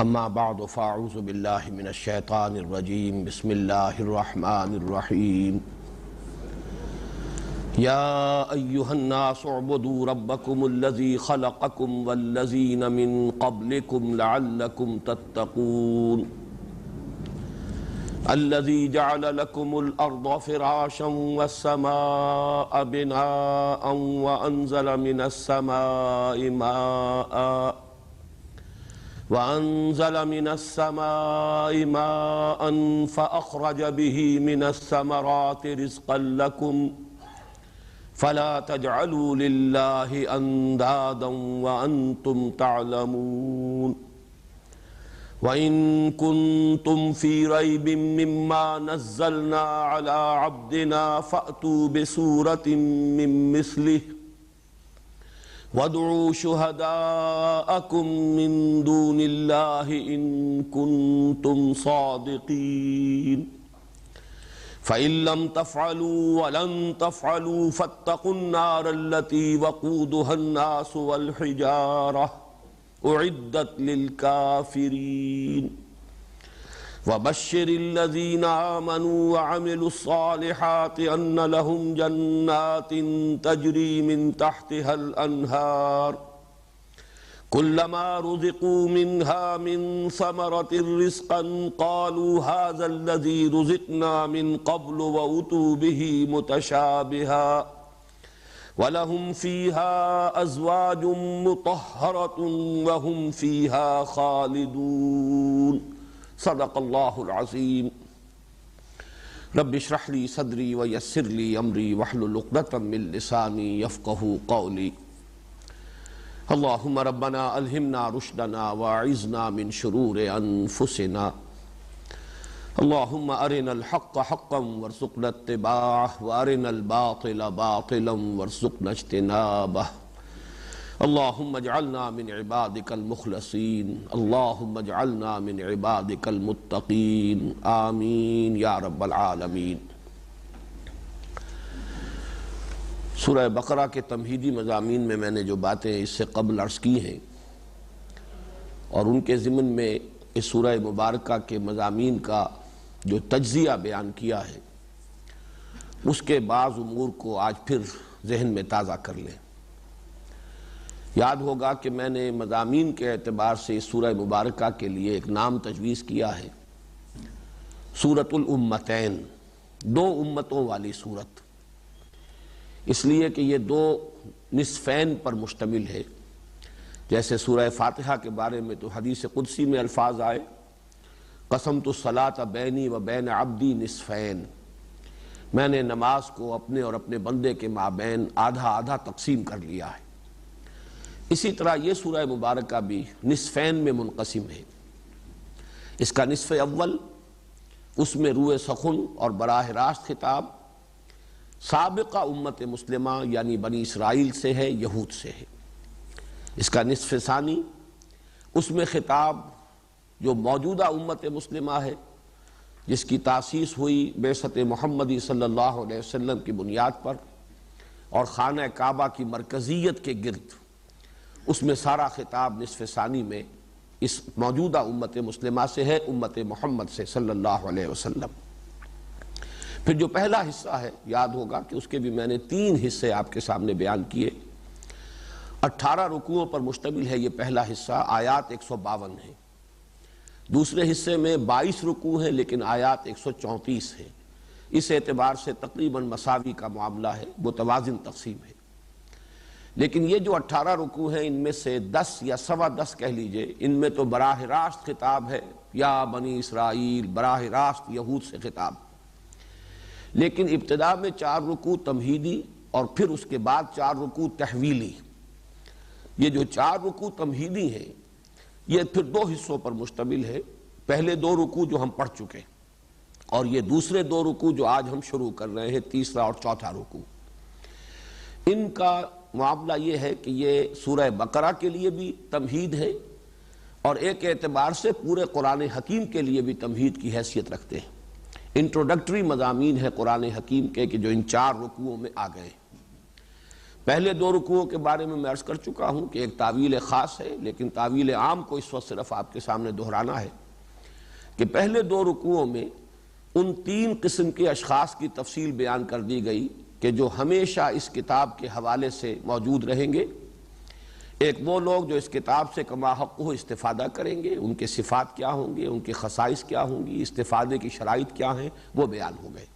اما بعد فاعوذ باللہ من الشیطان الرجیم بسم اللہ الرحمن الرحیم یا ایہا الناس اعبدوا ربکم الذی خلقکم والذین من قبلکم لعلکم تتقون الذی جعل لکم الارض فراشا والسماء بناء وانزل من السماء ماء فأخرج به من الثمرات رزقا لكم فلا تجعلوا لله أندادا وأنتم تعلمون وإن كنتم في ريب مما نزلنا على عبدنا فأتوا بسورة من مثله وادعوا شهداءكم من دون الله إن كنتم صادقين فإن لم تفعلوا ولن تفعلوا فاتقوا النار التي وقودها الناس والحجارة أعدت للكافرين وبشر الذين آمنوا وعملوا الصالحات أن لهم جنات تجري من تحتها الأنهار كلما رزقوا منها من ثمرة رزقا قالوا هذا الذي رزقنا من قبل وأتوا به متشابها وَلَهُمْ فِيهَا أَزْوَاجٌ مُطَهَّرَةٌ وَهُمْ فِيهَا خَالِدُونَ صدق اللہ العظیم رب اشرح لي صدری ویسر لي امری واحلل عقدۃ من لسانی یفقہوا قولی اللہم ربنا الہمنا رشدنا واعذنا من شرور انفسنا اللہم ارنا الحق حقا وارزقنا اتباعہ وارنا الباطل باطلا وارزقنا اجتنابہ اللہم اجعلنا من عبادک المخلصین اللہم اجعلنا من عبادک المتقین آمین یا رب العالمین۔ سورہ بقرہ کے تمہیدی مضامین میں نے جو باتیں اس سے قبل عرض کی ہیں اور ان کے ضمن میں اس سورہ مبارکہ کے مضامین کا جو تجزیہ بیان کیا ہے اس کے بعض امور کو آج پھر ذہن میں تازہ کر لیں۔ یاد ہوگا کہ میں نے مضامین کے اعتبار سے اس سورہ مبارکہ کے لیے ایک نام تجویز کیا ہے، سورۃ الامتین، دو امتوں والی سورت، اس لیے کہ یہ دو نصفین پر مشتمل ہے۔ جیسے سورہ فاتحہ کے بارے میں تو حدیث قدسی میں الفاظ آئے قسمت الصلاۃ بینی و بین عبدی نصفین، میں نے نماز کو اپنے اور اپنے بندے کے مابین آدھا آدھا تقسیم کر لیا ہے۔ اسی طرح یہ سورہ مبارکہ بھی نصفین میں منقسم ہے۔ اس کا نصف اول، اس میں روح سخن اور براہ راست خطاب سابقہ امت مسلمہ یعنی بنی اسرائیل سے ہے، یہود سے ہے۔ اس کا نصف ثانی، اس میں خطاب جو موجودہ امت مسلمہ ہے جس کی تاسیس ہوئی بعثت محمدی صلی اللہ علیہ وسلم کی بنیاد پر اور خانہ کعبہ کی مرکزیت کے گرد، اس میں سارا خطاب نصف ثانی میں اس موجودہ امت مسلمہ سے ہے، امت محمد سے صلی اللہ علیہ وسلم۔ پھر جو پہلا حصہ ہے، یاد ہوگا کہ اس کے بھی میں نے 3 حصے آپ کے سامنے بیان کیے۔ 18 رکوعوں پر مشتمل ہے یہ پہلا حصہ، آیات 152 ہیں۔ دوسرے حصے میں 22 رکوع ہیں لیکن آیات 134 ہیں۔ اس اعتبار سے تقریباً مساوی کا معاملہ ہے، متوازن تقسیم ہے۔ لیکن یہ جو 18 رکوع ہیں ان میں سے 10 یا 10.25 کہہ لیجئے، ان میں تو براہ راست خطاب ہے، یا بنی اسرائیل، براہ راست یہود سے خطاب۔ لیکن ابتدا میں 4 رکوع تمہیدی اور پھر اس کے بعد 4 رکوع تحویلی۔ یہ جو 4 رکوع تمہیدی ہیں یہ پھر 2 حصوں پر مشتمل ہے۔ پہلے 2 رکوع جو ہم پڑھ چکے اور یہ دوسرے 2 رکوع جو آج ہم شروع کر رہے ہیں، تیسرا اور چوتھا رکوع۔ ان کا معاملہ یہ ہے کہ یہ سورہ بقرہ کے لیے بھی تمہید ہے اور ایک اعتبار سے پورے قرآن حکیم کے لیے بھی تمہید کی حیثیت رکھتے ہیں۔ انٹروڈکٹری مضامین ہے قرآن حکیم کے کہ جو ان 4 رکوعوں میں آ گئے۔ پہلے دو رکوعوں کے بارے میں عرض کر چکا ہوں کہ ایک تعویل خاص ہے، لیکن تعویل عام کو اس وقت صرف آپ کے سامنے دہرانا ہے کہ پہلے دو رکوعوں میں ان تین قسم کے اشخاص کی تفصیل بیان کر دی گئی کہ جو ہمیشہ اس کتاب کے حوالے سے موجود رہیں گے۔ ایک وہ لوگ جو اس کتاب سے کما حق ہو استفادہ کریں گے، ان کے صفات کیا ہوں گے، ان کے خصائص کیا ہوں گی، استفادے کی شرائط کیا ہیں، وہ بیان ہو گئے۔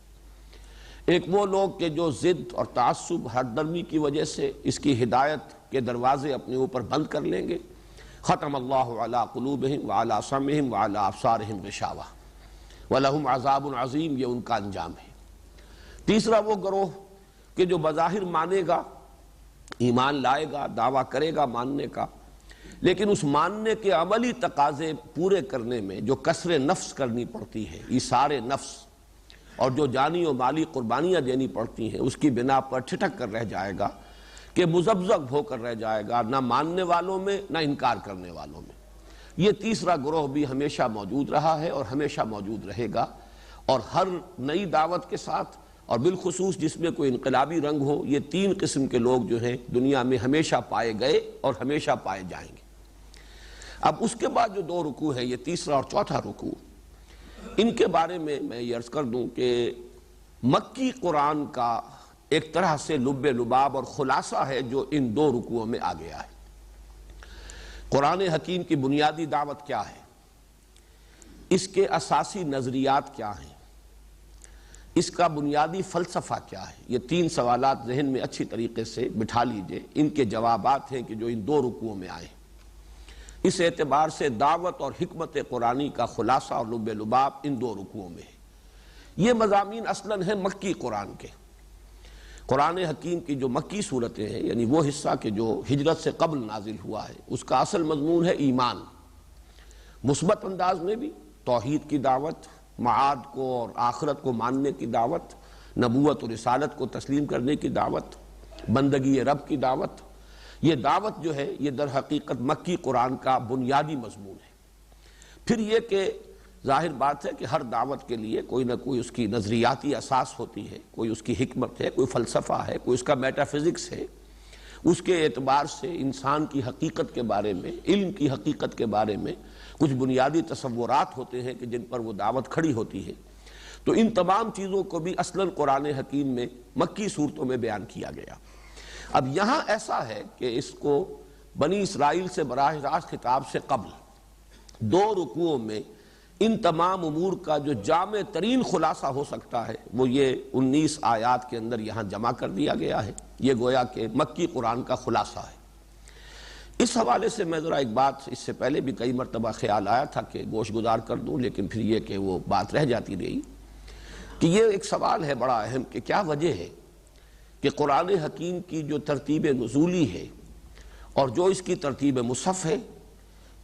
ایک وہ لوگ کہ جو ضد اور تعصب ہر درمی کی وجہ سے اس کی ہدایت کے دروازے اپنے اوپر بند کر لیں گے۔ ختم اللہ علی قلوبہم وعلی سمعہم وعلی ابصارہم غشاوہ وَلَهُمْ عَذَابٌ عَظِيمٌ، یہ ان کا انجام ہے۔ تیسرا وہ گروہ کہ جو بظاہر مانے گا، ایمان لائے گا، دعویٰ کرے گا ماننے کا، لیکن اس ماننے کے عملی تقاضے پورے کرنے میں جو کسر نفس کرنی پڑتی ہے، ایثار نفس، اور جو جانی و مالی قربانیاں دینی پڑتی ہیں، اس کی بنا پر ٹھٹک کر رہ جائے گا کہ مذبذب ہو کر رہ جائے گا، نہ ماننے والوں میں نہ انکار کرنے والوں میں۔ یہ تیسرا گروہ بھی ہمیشہ موجود رہا ہے اور ہمیشہ موجود رہے گا، اور ہر نئی دعوت کے ساتھ اور بالخصوص جس میں کوئی انقلابی رنگ ہو، یہ تین قسم کے لوگ جو ہیں دنیا میں ہمیشہ پائے گئے اور ہمیشہ پائے جائیں گے۔ اب اس کے بعد جو دو رکوع ہیں، یہ تیسرا اور چوتھا رکوع، ان کے بارے میں یہ عرض کر دوں کہ مکی قرآن کا ایک طرح سے لب لباب اور خلاصہ ہے جو ان دو رکوعوں میں آ گیا ہے۔ قرآن حکیم کی بنیادی دعوت کیا ہے، اس کے اساسی نظریات کیا ہیں، اس کا بنیادی فلسفہ کیا ہے، یہ تین سوالات ذہن میں اچھی طریقے سے بٹھا لیجئے۔ ان کے جوابات ہیں کہ جو ان دو رکوعوں میں آئے۔ اس اعتبار سے دعوت اور حکمت قرآنی کا خلاصہ اور لب لباب ان دو رکوعوں میں ہے۔ یہ مضامین اصلاً ہیں مکی قرآن کے۔ قرآن حکیم کی جو مکی صورتیں ہیں، یعنی وہ حصہ کہ جو ہجرت سے قبل نازل ہوا ہے، اس کا اصل مضمون ہے ایمان، مثبت انداز میں بھی توحید کی دعوت، معاد کو اور آخرت کو ماننے کی دعوت، نبوت و رسالت کو تسلیم کرنے کی دعوت، بندگی رب کی دعوت۔ یہ دعوت جو ہے یہ در حقیقت مکی قرآن کا بنیادی مضمون ہے۔ پھر یہ کہ ظاہر بات ہے کہ ہر دعوت کے لیے کوئی نہ کوئی اس کی نظریاتی اساس ہوتی ہے، کوئی اس کی حکمت ہے، کوئی فلسفہ ہے، کوئی اس کا میٹا فزکس ہے۔ اس کے اعتبار سے انسان کی حقیقت کے بارے میں، علم کی حقیقت کے بارے میں کچھ بنیادی تصورات ہوتے ہیں کہ جن پر وہ دعوت کھڑی ہوتی ہے۔ تو ان تمام چیزوں کو بھی اصلاً قرآن حکیم میں مکی صورتوں میں بیان کیا گیا۔ اب یہاں ایسا ہے کہ اس کو بنی اسرائیل سے براہ راست خطاب سے قبل دو رکوعوں میں ان تمام امور کا جو جامع ترین خلاصہ ہو سکتا ہے وہ یہ 19 آیات کے اندر یہاں جمع کر دیا گیا ہے۔ یہ گویا کہ مکی قرآن کا خلاصہ ہے۔ اس حوالے سے میں ذرا ایک بات اس سے پہلے بھی کئی مرتبہ خیال آیا تھا کہ گوش گزار کر دوں، لیکن پھر یہ کہ وہ بات رہ جاتی رہی کہ یہ ایک سوال ہے بڑا اہم کہ کیا وجہ ہے کہ قرآن حکیم کی جو ترتیب نزولی ہے اور جو اس کی ترتیب مصحف ہے،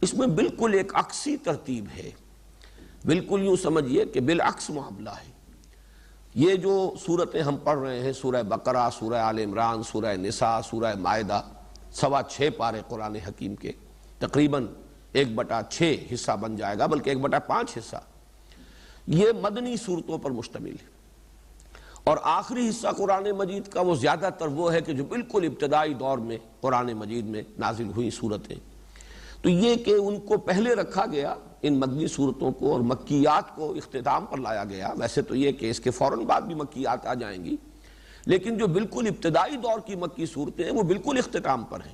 اس میں بالکل ایک عکسی ترتیب ہے، بالکل یوں سمجھیے کہ بالعکس معاملہ ہے۔ یہ جو صورتیں ہم پڑھ رہے ہیں، سورہ بقرہ، سورہ آل عمران، سورہ نساء، سورہ مائدہ، 6.25 پارے قرآن حکیم کے، تقریباً 1/6 حصہ بن جائے گا، بلکہ 1/5 حصہ، یہ مدنی صورتوں پر مشتمل ہے۔ اور آخری حصہ قرآن مجید کا وہ زیادہ تر وہ ہے کہ جو بالکل ابتدائی دور میں قرآن مجید میں نازل ہوئی صورتیں، تو یہ کہ ان کو پہلے رکھا گیا، ان مدنی صورتوں کو، اور مکیات کو اختتام پر لایا گیا۔ ویسے تو یہ کہ اس کے فوراً بعد بھی مکیات آ جائیں گی، لیکن جو بالکل ابتدائی دور کی مکی صورتیں ہیں وہ بالکل اختتام پر ہیں۔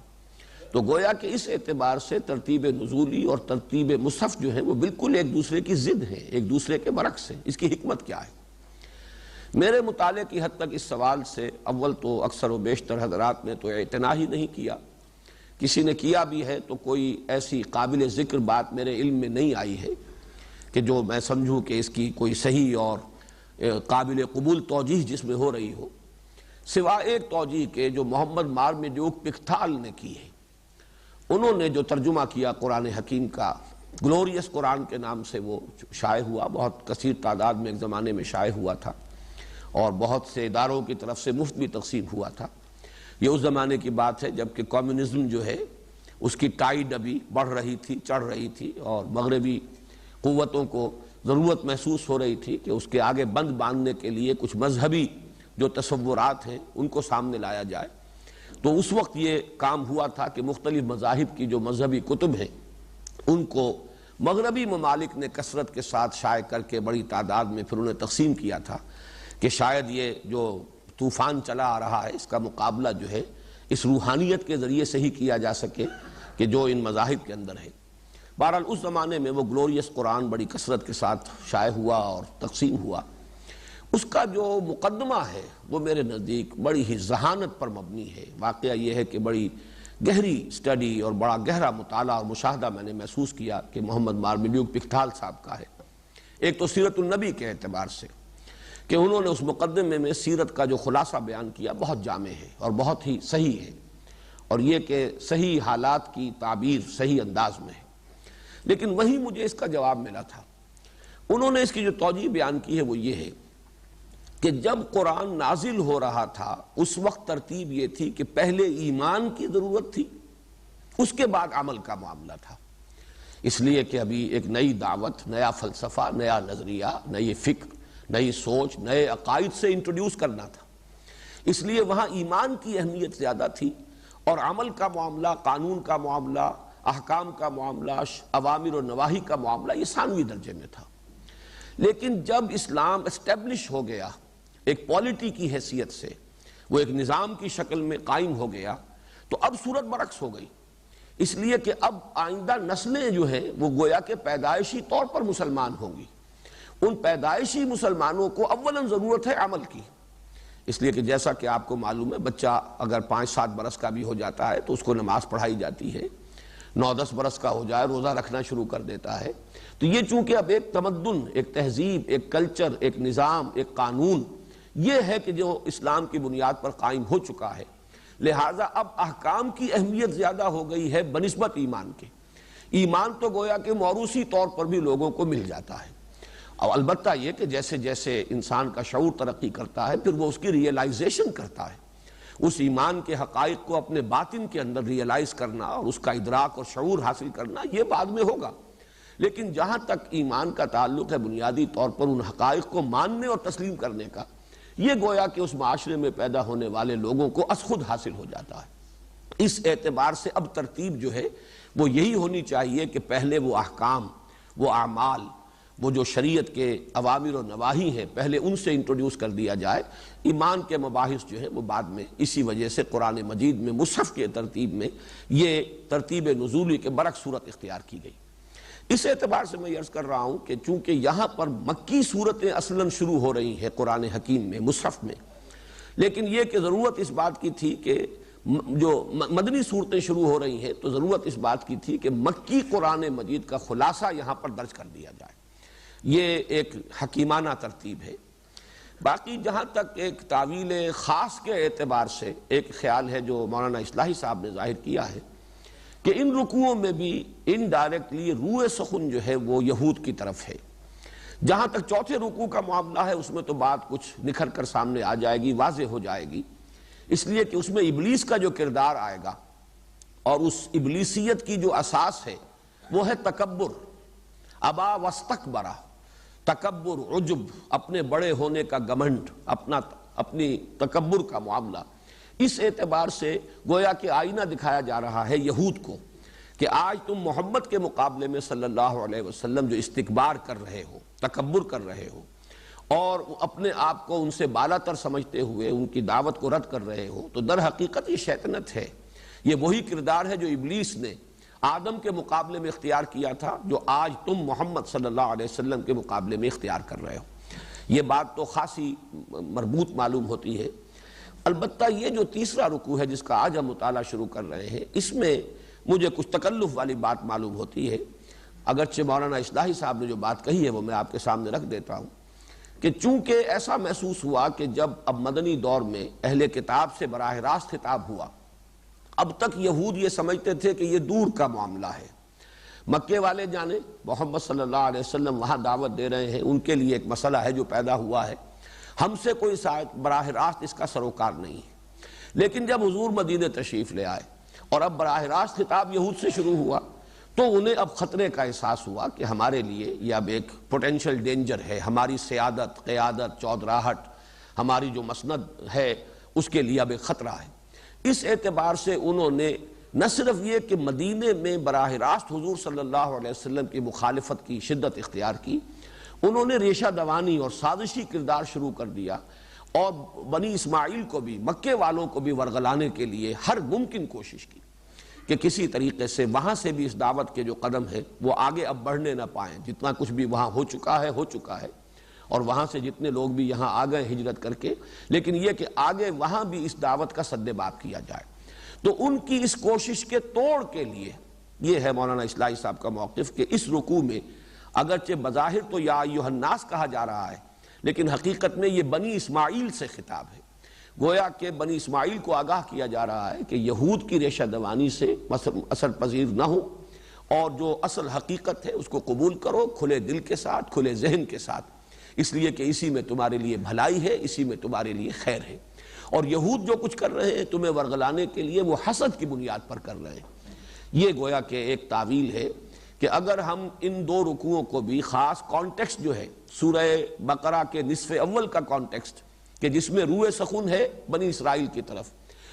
تو گویا کہ اس اعتبار سے ترتیب نزولی اور ترتیب مصحف جو ہیں وہ بالکل ایک دوسرے کی ضد ہیں، ایک دوسرے کے برعکس ہیں۔ اس کی حکمت کیا ہے؟ میرے مطالعے کی حد تک اس سوال سے اول تو اکثر و بیشتر حضرات نے تو اعتنا ہی نہیں کیا، کسی نے کیا بھی ہے تو کوئی ایسی قابل ذکر بات میرے علم میں نہیں آئی ہے کہ جو میں سمجھوں کہ اس کی کوئی صحیح اور قابل قبول توجیہ جس میں ہو رہی ہو، سوائے ایک توجیہ کے جو محمد مارمیڈیوک پکتھال نے کی ہے۔ انہوں نے جو ترجمہ کیا قرآن حکیم کا، گلوریس قرآن کے نام سے وہ شائع ہوا، بہت کثیر تعداد میں ایک زمانے میں شائع ہوا تھا اور بہت سے اداروں کی طرف سے مفت بھی تقسیم ہوا تھا۔ یہ اس زمانے کی بات ہے جبکہ کمیونزم جو ہے اس کی ٹائیڈ ابھی بڑھ رہی تھی، چڑھ رہی تھی، اور مغربی قوتوں کو ضرورت محسوس ہو رہی تھی کہ اس کے آگے بند باندھنے کے لیے کچھ مذہبی جو تصورات ہیں ان کو سامنے لایا جائے۔ تو اس وقت یہ کام ہوا تھا کہ مختلف مذاہب کی جو مذہبی کتب ہیں ان کو مغربی ممالک نے کثرت کے ساتھ شائع کر کے بڑی تعداد میں پھر انہیں تقسیم کیا تھا کہ شاید یہ جو طوفان چلا آ رہا ہے اس کا مقابلہ جو ہے اس روحانیت کے ذریعے سے ہی کیا جا سکے کہ جو ان مذاہب کے اندر ہے۔ بہرحال اس زمانے میں وہ گلوریس قرآن بڑی کثرت کے ساتھ شائع ہوا اور تقسیم ہوا۔ اس کا جو مقدمہ ہے وہ میرے نزدیک بڑی ہی ذہانت پر مبنی ہے۔ واقعہ یہ ہے کہ بڑی گہری سٹڈی اور بڑا گہرا مطالعہ اور مشاہدہ میں نے محسوس کیا کہ محمد مارمیلیوک پکتھال صاحب کا ہے۔ ایک تو سیرت النبی کے اعتبار سے کہ انہوں نے اس مقدمے میں سیرت کا جو خلاصہ بیان کیا بہت جامع ہے اور بہت ہی صحیح ہے، اور یہ کہ صحیح حالات کی تعبیر صحیح انداز میں ہے۔ لیکن وہیں مجھے اس کا جواب ملا تھا۔ انہوں نے اس کی جو توجیہ بیان کی ہے وہ یہ ہے کہ جب قرآن نازل ہو رہا تھا اس وقت ترتیب یہ تھی کہ پہلے ایمان کی ضرورت تھی، اس کے بعد عمل کا معاملہ تھا، اس لیے کہ ابھی ایک نئی دعوت، نیا فلسفہ، نیا نظریہ، نئی فکر، نئی سوچ، نئے عقائد سے انٹروڈیوس کرنا تھا، اس لیے وہاں ایمان کی اہمیت زیادہ تھی اور عمل کا معاملہ، قانون کا معاملہ، احکام کا معاملہ، اوامر و نواہی کا معاملہ یہ ثانوی درجے میں تھا۔ لیکن جب اسلام اسٹیبلش ہو گیا ایک پالیٹی کی حیثیت سے، وہ ایک نظام کی شکل میں قائم ہو گیا، تو اب صورت برعکس ہو گئی، اس لیے کہ اب آئندہ نسلیں جو ہیں وہ گویا کہ پیدائشی طور پر مسلمان ہوں گی۔ ان پیدائشی مسلمانوں کو اولاً ضرورت ہے عمل کی، اس لیے کہ جیسا کہ آپ کو معلوم ہے بچہ اگر 5-7 برس کا بھی ہو جاتا ہے تو اس کو نماز پڑھائی جاتی ہے، 9-10 برس کا ہو جائے روزہ رکھنا شروع کر دیتا ہے۔ تو یہ چونکہ اب ایک تمدن، ایک تہذیب، ایک کلچر، ایک نظام، ایک قانون یہ ہے کہ جو اسلام کی بنیاد پر قائم ہو چکا ہے، لہٰذا اب احکام کی اہمیت زیادہ ہو گئی ہے بنسبت ایمان کے۔ ایمان تو گویا کہ موروثی طور پر بھی لوگوں کو مل جاتا ہے، اور البتہ یہ کہ جیسے جیسے انسان کا شعور ترقی کرتا ہے پھر وہ اس کی ریئلائزیشن کرتا ہے، اس ایمان کے حقائق کو اپنے باطن کے اندر ریئلائز کرنا اور اس کا ادراک اور شعور حاصل کرنا یہ بعد میں ہوگا۔ لیکن جہاں تک ایمان کا تعلق ہے بنیادی طور پر ان حقائق کو ماننے اور تسلیم کرنے کا، یہ گویا کہ اس معاشرے میں پیدا ہونے والے لوگوں کو از خود حاصل ہو جاتا ہے۔ اس اعتبار سے اب ترتیب جو ہے وہ یہی ہونی چاہیے کہ پہلے وہ احکام، وہ اعمال، وہ جو شریعت کے اوامر و نواہی ہیں پہلے ان سے انٹروڈیوس کر دیا جائے، ایمان کے مباحث جو ہیں وہ بعد میں۔ اسی وجہ سے قرآن مجید میں مصحف کے ترتیب میں یہ ترتیب نزولی کے برعکس صورت اختیار کی گئی۔ اس اعتبار سے میں یہ عرض کر رہا ہوں کہ چونکہ یہاں پر مکی صورتیں اصلاً شروع ہو رہی ہیں قرآن حکیم میں، مصحف میں، لیکن یہ کہ ضرورت اس بات کی تھی کہ جو مدنی صورتیں شروع ہو رہی ہیں تو ضرورت اس بات کی تھی کہ مکی قرآن مجید کا خلاصہ یہاں پر درج کر دیا جائے۔ یہ ایک حکیمانہ ترتیب ہے۔ باقی جہاں تک ایک تعویل خاص کے اعتبار سے ایک خیال ہے جو مولانا اصلاحی صاحب نے ظاہر کیا ہے کہ ان رکوعوں میں بھی انڈائریکٹلی روح سخن جو ہے وہ یہود کی طرف ہے۔ جہاں تک چوتھے رکوع کا معاملہ ہے اس میں تو بات کچھ نکھر کر سامنے آ جائے گی، واضح ہو جائے گی، اس لیے کہ اس میں ابلیس کا جو کردار آئے گا اور اس ابلیسیت کی جو اساس ہے وہ ہے تکبر، ابا واستکبر، تکبر، عجب، اپنے بڑے ہونے کا گھمنڈ، اپنی تکبر کا معاملہ۔ اس اعتبار سے گویا کہ آئینہ دکھایا جا رہا ہے یہود کو کہ آج تم محمد کے مقابلے میں صلی اللہ علیہ وسلم جو استکبار کر رہے ہو، تکبر کر رہے ہو اور اپنے آپ کو ان سے بالا تر سمجھتے ہوئے ان کی دعوت کو رد کر رہے ہو، تو در حقیقت یہ شیطنت ہے۔ یہ وہی کردار ہے جو ابلیس نے آدم کے مقابلے میں اختیار کیا تھا، جو آج تم محمد صلی اللہ علیہ وسلم کے مقابلے میں اختیار کر رہے ہو۔ یہ بات تو خاصی مربوط معلوم ہوتی ہے۔ البتہ یہ جو تیسرا رکوع ہے جس کا آج ہم مطالعہ شروع کر رہے ہیں، اس میں مجھے کچھ تکلف والی بات معلوم ہوتی ہے، اگرچہ مولانا اصلاحی صاحب نے جو بات کہی ہے وہ میں آپ کے سامنے رکھ دیتا ہوں کہ چونکہ ایسا محسوس ہوا کہ جب اب مدنی دور میں اہل کتاب سے براہ راست خطاب ہوا، اب تک یہود یہ سمجھتے تھے کہ یہ دور کا معاملہ ہے، مکے والے جانے محمد صلی اللہ علیہ وسلم وہاں دعوت دے رہے ہیں، ان کے لیے ایک مسئلہ ہے جو پیدا ہوا ہے، ہم سے کوئی براہ راست اس کا سروکار نہیں ہے۔ لیکن جب حضور مدینہ تشریف لے آئے اور اب براہ راست خطاب یہود سے شروع ہوا تو انہیں اب خطرے کا احساس ہوا کہ ہمارے لیے یہ اب ایک پوٹینشل ڈینجر ہے، ہماری سیادت، قیادت، چودراہٹ، ہماری جو مسند ہے اس کے لیے اب ایک خطرہ ہے۔ اس اعتبار سے انہوں نے نہ صرف یہ کہ مدینے میں براہ راست حضور صلی اللہ علیہ وسلم کی مخالفت کی شدت اختیار کی، انہوں نے ریشہ دوانی اور سازشی کردار شروع کر دیا، اور بنی اسماعیل کو بھی، مکے والوں کو بھی ورگلانے کے لیے ہر ممکن کوشش کی کہ کسی طریقے سے وہاں سے بھی اس دعوت کے جو قدم ہے وہ آگے اب بڑھنے نہ پائیں۔ جتنا کچھ بھی وہاں ہو چکا ہے، اور وہاں سے جتنے لوگ بھی یہاں آ گئے ہجرت کر کے، لیکن یہ کہ آگے وہاں بھی اس دعوت کا سد باب کیا جائے۔ تو ان کی اس کوشش کے توڑ کے لیے یہ ہے مولانا اصلاحی صاحب کا موقف کہ اس رکوع میں اگرچہ بظاہر تو یا ایھا الناس کہا جا رہا ہے، لیکن حقیقت میں یہ بنی اسماعیل سے خطاب ہے۔ گویا کہ بنی اسماعیل کو آگاہ کیا جا رہا ہے کہ یہود کی ریشہ دوانی سے اثر پذیر نہ ہو، اور جو اصل حقیقت ہے اس کو قبول کرو کھلے دل کے ساتھ، کھلے ذہن کے ساتھ، اس لیے کہ اسی میں تمہارے لیے بھلائی ہے، اسی میں تمہارے لیے خیر ہے۔ اور یہود جو کچھ کر رہے ہیں تمہیں ورگلانے کے لیے، وہ حسد کی بنیاد پر کر رہے ہیں۔ یہ گویا کہ ایک تعویل ہے کہ اگر ہم ان دو رکوعوں کو بھی خاص کانٹیکسٹ جو ہے سورہ بقرہ کے نصف اول کا کانٹیکسٹ کہ جس میں روح سخن ہے بنی اسرائیل کی طرف،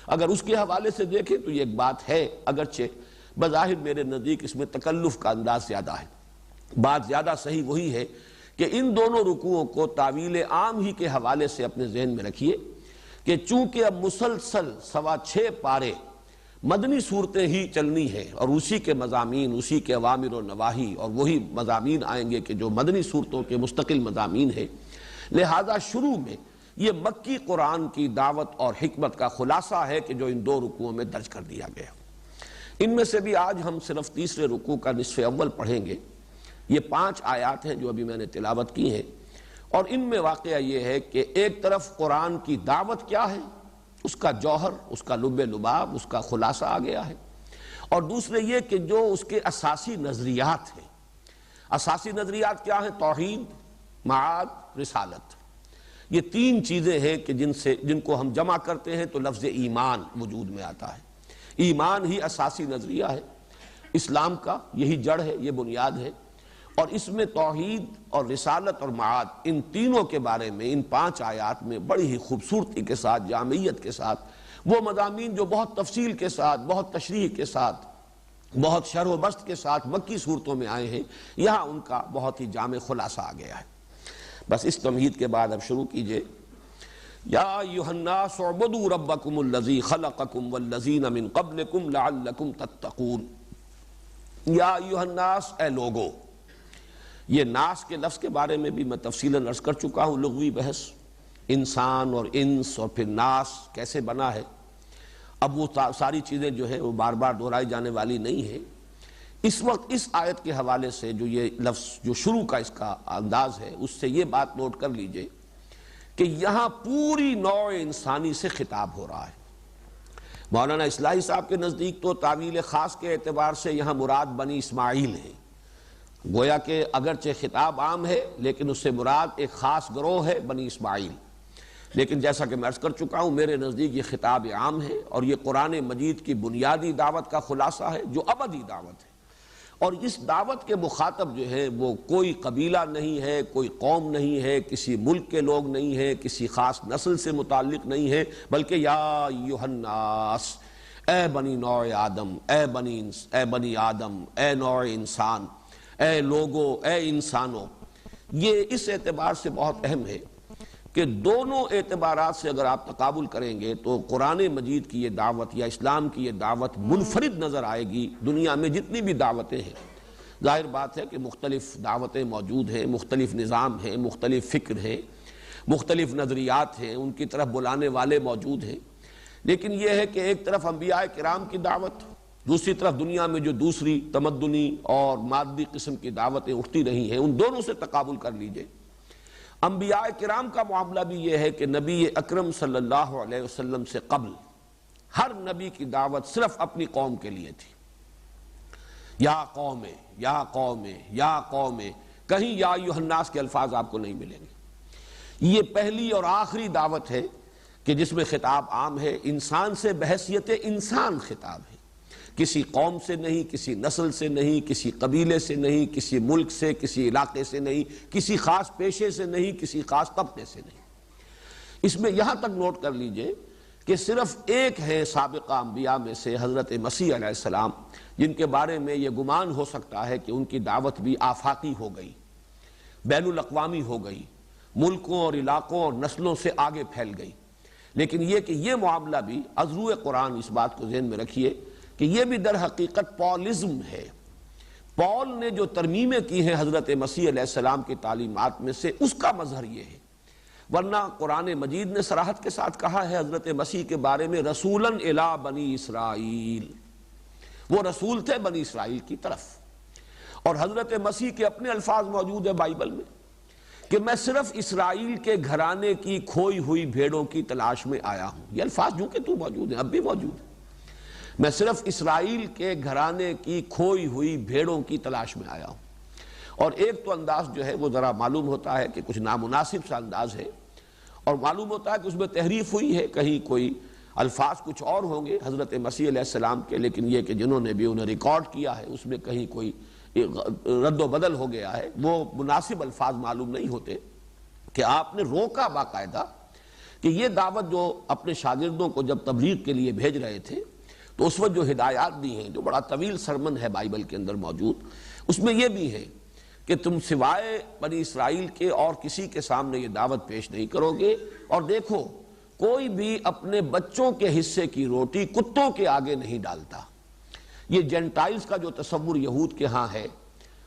اگر اس کے حوالے سے دیکھیں تو یہ ایک بات ہے، اگرچہ بظاہر میرے نزدیک اس میں تکلف کا انداز زیادہ ہے۔ بات زیادہ صحیح وہی ہے کہ ان دونوں رکوعوں کو تعویل عام ہی کے حوالے سے اپنے ذہن میں رکھیے کہ چونکہ اب مسلسل 6.25 پارے مدنی صورتیں ہی چلنی ہیں، اور اسی کے مضامین، اسی کے اوامر و نواہی، اور وہی مضامین آئیں گے کہ جو مدنی صورتوں کے مستقل مضامین ہیں، لہذا شروع میں یہ مکی قرآن کی دعوت اور حکمت کا خلاصہ ہے کہ جو ان دو رکوعوں میں درج کر دیا گیا۔ ان میں سے بھی آج ہم صرف تیسرے رکوع کا نصف اول پڑھیں گے۔ یہ 5 آیات ہیں جو ابھی میں نے تلاوت کی ہیں، اور ان میں واقعہ یہ ہے کہ ایک طرف قرآن کی دعوت کیا ہے، اس کا جوہر، اس کا لب لباب، اس کا خلاصہ آ گیا ہے، اور دوسرے یہ کہ جو اس کے اساسی نظریات ہیں۔ اساسی نظریات کیا ہیں؟ توحید، معاد، رسالت۔ یہ 3 چیزیں ہیں کہ جن کو ہم جمع کرتے ہیں تو لفظ ایمان وجود میں آتا ہے۔ ایمان ہی اساسی نظریہ ہے اسلام کا، یہی جڑ ہے، یہ بنیاد ہے، اور اس میں توحید اور رسالت اور معاد، ان تینوں کے بارے میں ان 5 آیات میں بڑی ہی خوبصورتی کے ساتھ، جامعیت کے ساتھ، وہ مضامین جو بہت تفصیل کے ساتھ، بہت تشریح کے ساتھ، بہت شرح و بسط کے ساتھ مکی صورتوں میں آئے ہیں، یہاں ان کا بہت ہی جامع خلاصہ آ گیا ہے۔ بس اس تمہید کے بعد اب شروع کیجئے۔ یا ایھا الناس اعبدوا ربکم الذی خلقکم والذین من قبلکم لعلکم تتقون۔ یا ایھا الناس، اے لوگو۔ یہ ناس کے لفظ کے بارے میں بھی میں تفصیلاً عرض کر چکا ہوں، لغوی بحث، انسان اور انس اور پھر ناس کیسے بنا ہے۔ اب وہ ساری چیزیں جو ہے وہ بار بار دہرائی جانے والی نہیں ہے۔ اس وقت اس آیت کے حوالے سے جو یہ لفظ، جو شروع کا اس کا انداز ہے، اس سے یہ بات نوٹ کر لیجئے کہ یہاں پوری نوع انسانی سے خطاب ہو رہا ہے۔ مولانا اصلاحی صاحب کے نزدیک تو تعویل خاص کے اعتبار سے یہاں مراد بنی اسماعیل ہے۔ گویا کہ اگرچہ خطاب عام ہے لیکن اس سے مراد ایک خاص گروہ ہے، بنی اسماعیل۔ لیکن جیسا کہ میں عرض کر چکا ہوں، میرے نزدیک یہ خطاب عام ہے، اور یہ قرآن مجید کی بنیادی دعوت کا خلاصہ ہے جو ابدی دعوت ہے۔ اور اس دعوت کے مخاطب جو ہے وہ کوئی قبیلہ نہیں ہے، کوئی قوم نہیں ہے، کسی ملک کے لوگ نہیں ہیں، کسی خاص نسل سے متعلق نہیں ہے، بلکہ یا ایھا الناس، اے بنی نوع آدم، اے بنی آدم، اے نوع انسان، اے لوگو، اے انسانوں۔ یہ اس اعتبار سے بہت اہم ہے کہ دونوں اعتبارات سے اگر آپ تقابل کریں گے تو قرآن مجید کی یہ دعوت یا اسلام کی یہ دعوت منفرد نظر آئے گی دنیا میں جتنی بھی دعوتیں ہیں۔ ظاہر بات ہے کہ مختلف دعوتیں موجود ہیں، مختلف نظام ہیں، مختلف فکر ہیں، مختلف نظریات ہیں، ان کی طرف بلانے والے موجود ہیں، لیکن یہ ہے کہ ایک طرف انبیاء کرام کی دعوت، دوسری طرف دنیا میں جو دوسری تمدنی اور مادی قسم کی دعوتیں اٹھتی رہی ہیں، ان دونوں سے تقابل کر لیجئے۔ انبیاء کرام کا معاملہ بھی یہ ہے کہ نبی اکرم صلی اللہ علیہ وسلم سے قبل ہر نبی کی دعوت صرف اپنی قوم کے لیے تھی۔ یا قوم، یا قوم، یا قوم، کہیں یا ایھا الناس کے الفاظ آپ کو نہیں ملیں گے۔ یہ پہلی اور آخری دعوت ہے کہ جس میں خطاب عام ہے، انسان سے بحیثیت انسان خطاب ہے، کسی قوم سے نہیں، کسی نسل سے نہیں، کسی قبیلے سے نہیں، کسی ملک سے، کسی علاقے سے نہیں، کسی خاص پیشے سے نہیں، کسی خاص طبقے سے نہیں۔ اس میں یہاں تک نوٹ کر لیجئے کہ صرف ایک ہے سابقہ انبیاء میں سے حضرت مسیح علیہ السلام جن کے بارے میں یہ گمان ہو سکتا ہے کہ ان کی دعوت بھی آفاقی ہو گئی، بین الاقوامی ہو گئی، ملکوں اور علاقوں اور نسلوں سے آگے پھیل گئی۔ لیکن یہ کہ یہ معاملہ بھی از روئے قرآن اس بات کو ذہن میں رکھیے کہ یہ بھی در حقیقت پولزم ہے۔ پول نے جو ترمیمیں کی ہیں حضرت مسیح علیہ السلام کی تعلیمات میں سے، اس کا مظہر یہ ہے، ورنہ قرآن مجید نے صراحت کے ساتھ کہا ہے حضرت مسیح کے بارے میں رسولاً الی بنی اسرائیل، وہ رسول تھے بنی اسرائیل کی طرف۔ اور حضرت مسیح کے اپنے الفاظ موجود ہیں بائبل میں کہ میں صرف اسرائیل کے گھرانے کی کھوئی ہوئی بھیڑوں کی تلاش میں آیا ہوں۔ یہ الفاظ جو کہ تو موجود ہیں، اب بھی موجود ہیں، میں صرف اسرائیل کے گھرانے کی کھوئی ہوئی بھیڑوں کی تلاش میں آیا ہوں۔ اور ایک تو انداز جو ہے وہ ذرا معلوم ہوتا ہے کہ کچھ نامناسب سا انداز ہے، اور معلوم ہوتا ہے کہ اس میں تحریف ہوئی ہے، کہیں کوئی الفاظ کچھ اور ہوں گے حضرت مسیح علیہ السلام کے، لیکن یہ کہ جنہوں نے بھی انہیں ریکارڈ کیا ہے اس میں کہیں کوئی رد و بدل ہو گیا ہے، وہ مناسب الفاظ معلوم نہیں ہوتے۔ کہ آپ نے روکا باقاعدہ کہ یہ دعوت جو اپنے شاگردوں کو جب تبلیغ کے لیے بھیج رہے تھے تو اس وقت جو ہدایات دی ہیں، جو بڑا طویل سرمن ہے بائبل کے اندر موجود، اس میں یہ بھی ہے کہ تم سوائے بنی اسرائیل کے اور کسی کے سامنے یہ دعوت پیش نہیں کرو گے، اور دیکھو کوئی بھی اپنے بچوں کے حصے کی روٹی کتوں کے آگے نہیں ڈالتا۔ یہ جینٹائلز کا جو تصور یہود کے ہاں ہے،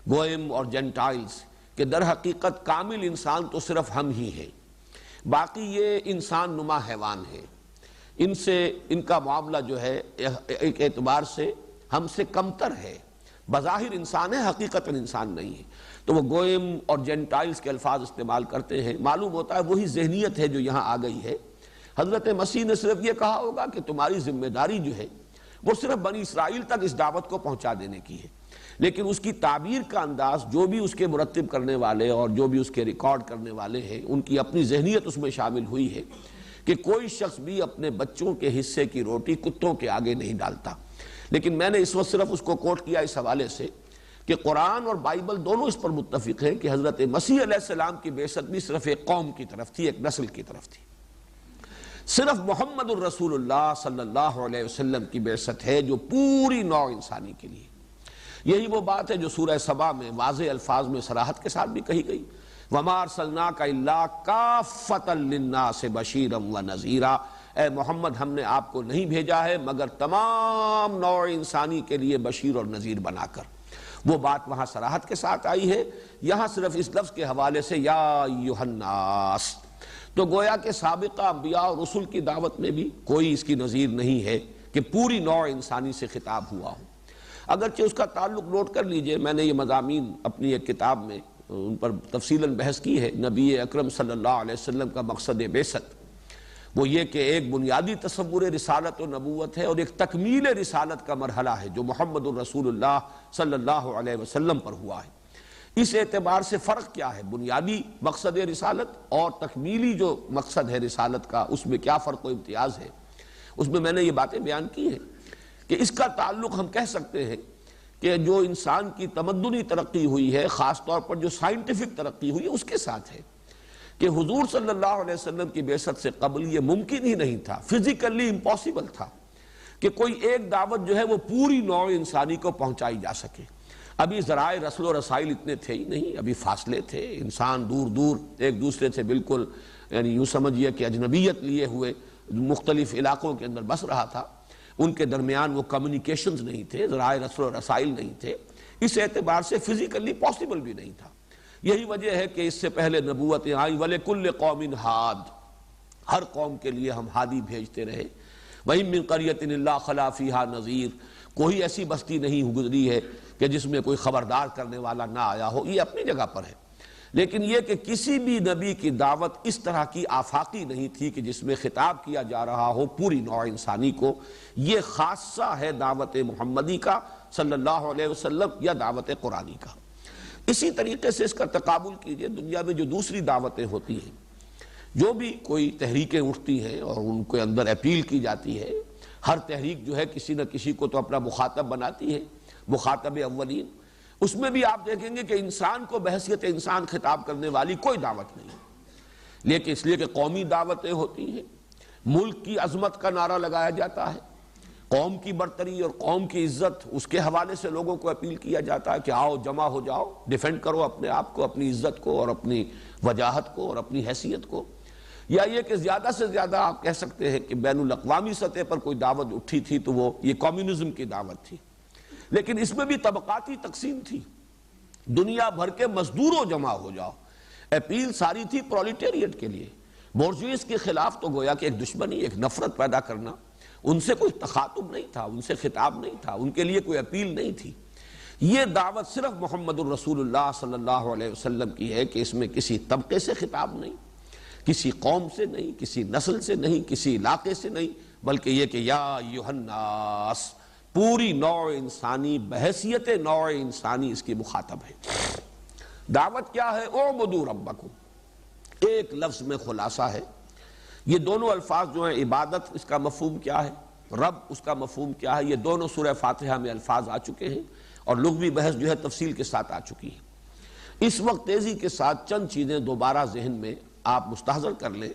گوئم اور جینٹائلز، کہ در حقیقت کامل انسان تو صرف ہم ہی ہیں، باقی یہ انسان نما حیوان ہے، ان سے ان کا معاملہ جو ہے ایک اعتبار سے ہم سے کمتر ہے، بظاہر انسان ہے حقیقتاً انسان نہیں ہے۔ تو وہ گوئم اور جینٹائلز کے الفاظ استعمال کرتے ہیں، معلوم ہوتا ہے وہی ذہنیت ہے جو یہاں آ گئی ہے۔ حضرت مسیح نے صرف یہ کہا ہوگا کہ تمہاری ذمہ داری جو ہے وہ صرف بنی اسرائیل تک اس دعوت کو پہنچا دینے کی ہے، لیکن اس کی تعبیر کا انداز جو بھی اس کے مرتب کرنے والے اور جو بھی اس کے ریکارڈ کرنے والے ہیں، ان کی اپنی ذہنیت اس میں شامل ہوئی ہے کہ کوئی شخص بھی اپنے بچوں کے حصے کی روٹی کتوں کے آگے نہیں ڈالتا۔ لیکن میں نے اس وقت صرف اس کو کوٹ کیا اس حوالے سے کہ قرآن اور بائبل دونوں اس پر متفق ہیں کہ حضرت مسیح علیہ السلام کی بعثت بھی صرف ایک قوم کی طرف تھی، ایک نسل کی طرف تھی۔ صرف محمد الرسول اللہ صلی اللہ علیہ وسلم کی بعثت ہے جو پوری نوع انسانی کے لیے۔ یہی وہ بات ہے جو سورہ سبا میں واضح الفاظ میں صراحت کے ساتھ بھی کہی گئی، وَمَا أَرْسَلْنَاكَ إِلَّا كَافَّةً لِلنَّاسِ بَشِيرًا وَنَذِيرًا، اے محمد ہم نے آپ کو نہیں بھیجا ہے مگر تمام نوع انسانی کے لیے بشیر اور نذیر بنا کر۔ وہ بات وہاں صراحت کے ساتھ آئی ہے، یہاں صرف اس لفظ کے حوالے سے یا ایھا الناس۔ تو گویا کہ سابقہ انبیاء اور رسل کی دعوت میں بھی کوئی اس کی نظیر نہیں ہے کہ پوری نوع انسانی سے خطاب ہوا ہو۔ اگرچہ اس کا تعلق نوٹ کر لیجئے، میں نے یہ مضامین اپنی ایک کتاب میں ان پر تفصیلاً بحث کی ہے۔ نبی اکرم صلی اللہ علیہ وسلم کا مقصد بعثت وہ یہ کہ ایک بنیادی تصور رسالت و نبوت ہے اور ایک تکمیل رسالت کا مرحلہ ہے جو محمد الرسول اللہ صلی اللہ علیہ وسلم پر ہوا ہے۔ اس اعتبار سے فرق کیا ہے بنیادی مقصد رسالت اور تکمیلی جو مقصد ہے رسالت کا، اس میں کیا فرق و امتیاز ہے، اس میں نے یہ باتیں بیان کی ہیں کہ اس کا تعلق ہم کہہ سکتے ہیں کہ جو انسان کی تمدنی ترقی ہوئی ہے، خاص طور پر جو سائنٹیفک ترقی ہوئی ہے، اس کے ساتھ ہے کہ حضور صلی اللہ علیہ وسلم کی بعثت سے قبل یہ ممکن ہی نہیں تھا، فزیکلی امپاسبل تھا کہ کوئی ایک دعوت جو ہے وہ پوری نوع انسانی کو پہنچائی جا سکے۔ ابھی ذرائع رسل و رسائل اتنے تھے ہی نہیں، ابھی فاصلے تھے، انسان دور دور ایک دوسرے سے بالکل یعنی یوں سمجھیے کہ اجنبیت لیے ہوئے مختلف علاقوں کے اندر بس رہا تھا، ان کے درمیان وہ کمیونیکیشنز نہیں تھے، ذرائع رسل و رسائل نہیں تھے، اس اعتبار سے فزیکلی پاسبل بھی نہیں تھا۔ یہی وجہ ہے کہ اس سے پہلے نبوتیں آئیں، وَلِكُلِّ قَوْمٍ ہاد، ہر قوم کے لیے ہم ہادی بھیجتے رہے۔ وَإِن مِّن قَرْيَةٍ إِلَّا خَلَا فِيهَا نَذِيرٌ، کوئی ایسی بستی نہیں گزری ہے کہ جس میں کوئی خبردار کرنے والا نہ آیا ہو، یہ اپنی جگہ پر ہے۔ لیکن یہ کہ کسی بھی نبی کی دعوت اس طرح کی آفاقی نہیں تھی کہ جس میں خطاب کیا جا رہا ہو پوری نوع انسانی کو، یہ خاصہ ہے دعوت محمدی کا صلی اللہ علیہ وسلم یا دعوت قرآنی کا۔ اسی طریقے سے اس کا تقابل کیجئے دنیا میں جو دوسری دعوتیں ہوتی ہیں، جو بھی کوئی تحریکیں اٹھتی ہیں اور ان کے اندر اپیل کی جاتی ہے، ہر تحریک جو ہے کسی نہ کسی کو تو اپنا مخاطب بناتی ہے، مخاطب اولین، اس میں بھی آپ دیکھیں گے کہ انسان کو بحیثیت انسان خطاب کرنے والی کوئی دعوت نہیں، لیکن اس لیے کہ قومی دعوتیں ہوتی ہیں ملک کی عظمت کا نعرہ لگایا جاتا ہے، قوم کی برتری اور قوم کی عزت اس کے حوالے سے لوگوں کو اپیل کیا جاتا ہے کہ آؤ جمع ہو جاؤ، ڈیفینڈ کرو اپنے آپ کو، اپنی عزت کو اور اپنی وجاہت کو اور اپنی حیثیت کو. یا یہ کہ زیادہ سے زیادہ آپ کہہ سکتے ہیں کہ بین الاقوامی سطح پر کوئی دعوت اٹھی تھی تو وہ یہ کمیونزم کی دعوت تھی. لیکن اس میں بھی طبقاتی تقسیم تھی، دنیا بھر کے مزدوروں جمع ہو جاؤ. اپیل ساری تھی پرولیٹیریٹ کے لیے، بورژویز کے خلاف تو گویا کہ ایک دشمنی، ایک نفرت پیدا کرنا. ان سے کوئی تخاطب نہیں تھا، ان سے خطاب نہیں تھا، ان کے لیے کوئی اپیل نہیں تھی. یہ دعوت صرف محمد الرسول اللہ صلی اللہ علیہ وسلم کی ہے کہ اس میں کسی طبقے سے خطاب نہیں، کسی قوم سے نہیں، کسی نسل سے نہیں، کسی علاقے سے نہیں، بلکہ یہ کہ یا ایھا الناس، پوری نوع انسانی بحیثیت نوع انسانی اس کی مخاطب ہے. دعوت کیا ہے؟ اعبدوا ربکم، ایک لفظ میں خلاصہ ہے. یہ دونوں الفاظ جو ہیں، عبادت اس کا مفہوم کیا ہے، رب اس کا مفہوم کیا ہے، یہ دونوں سورہ فاتحہ میں الفاظ آ چکے ہیں اور لغوی بحث جو ہے تفصیل کے ساتھ آ چکی ہے. اس وقت تیزی کے ساتھ چند چیزیں دوبارہ ذہن میں آپ مستحضر کر لیں.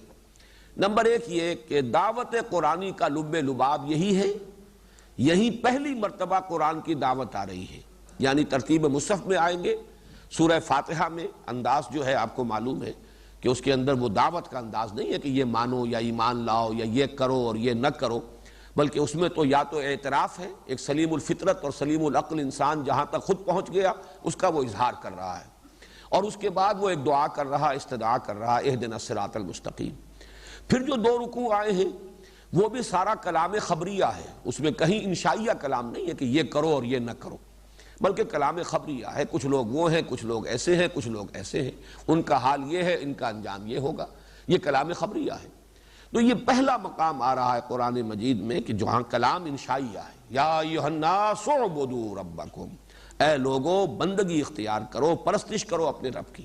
نمبر ایک یہ کہ دعوت قرآنی کا لب لباب یہی ہے، یہی پہلی مرتبہ قرآن کی دعوت آ رہی ہے. یعنی ترتیب مصحف میں آئیں گے، سورہ فاتحہ میں انداز جو ہے آپ کو معلوم ہے کہ اس کے اندر وہ دعوت کا انداز نہیں ہے کہ یہ مانو یا ایمان لاؤ یا یہ کرو اور یہ نہ کرو، بلکہ اس میں تو یا تو اعتراف ہے، ایک سلیم الفطرت اور سلیم العقل انسان جہاں تک خود پہنچ گیا اس کا وہ اظہار کر رہا ہے، اور اس کے بعد وہ ایک دعا کر رہا، استدعا کر رہا، اہدنا الصراط المستقیم. پھر جو دو رکوع آئے ہیں وہ بھی سارا کلام خبریہ ہے، اس میں کہیں انشائیہ کلام نہیں ہے کہ یہ کرو اور یہ نہ کرو، بلکہ کلام خبریہ ہے. کچھ لوگ وہ ہیں، کچھ لوگ ایسے ہیں، کچھ لوگ ایسے ہیں، ان کا حال یہ ہے، ان کا انجام یہ ہوگا. یہ کلام خبریہ ہے. تو یہ پہلا مقام آ رہا ہے قرآن مجید میں کہ جہاں کلام انشائیہ ہے. یا ایھا الناس اعبدوا ربکم، اے لوگو بندگی اختیار کرو، پرستش کرو اپنے رب کی.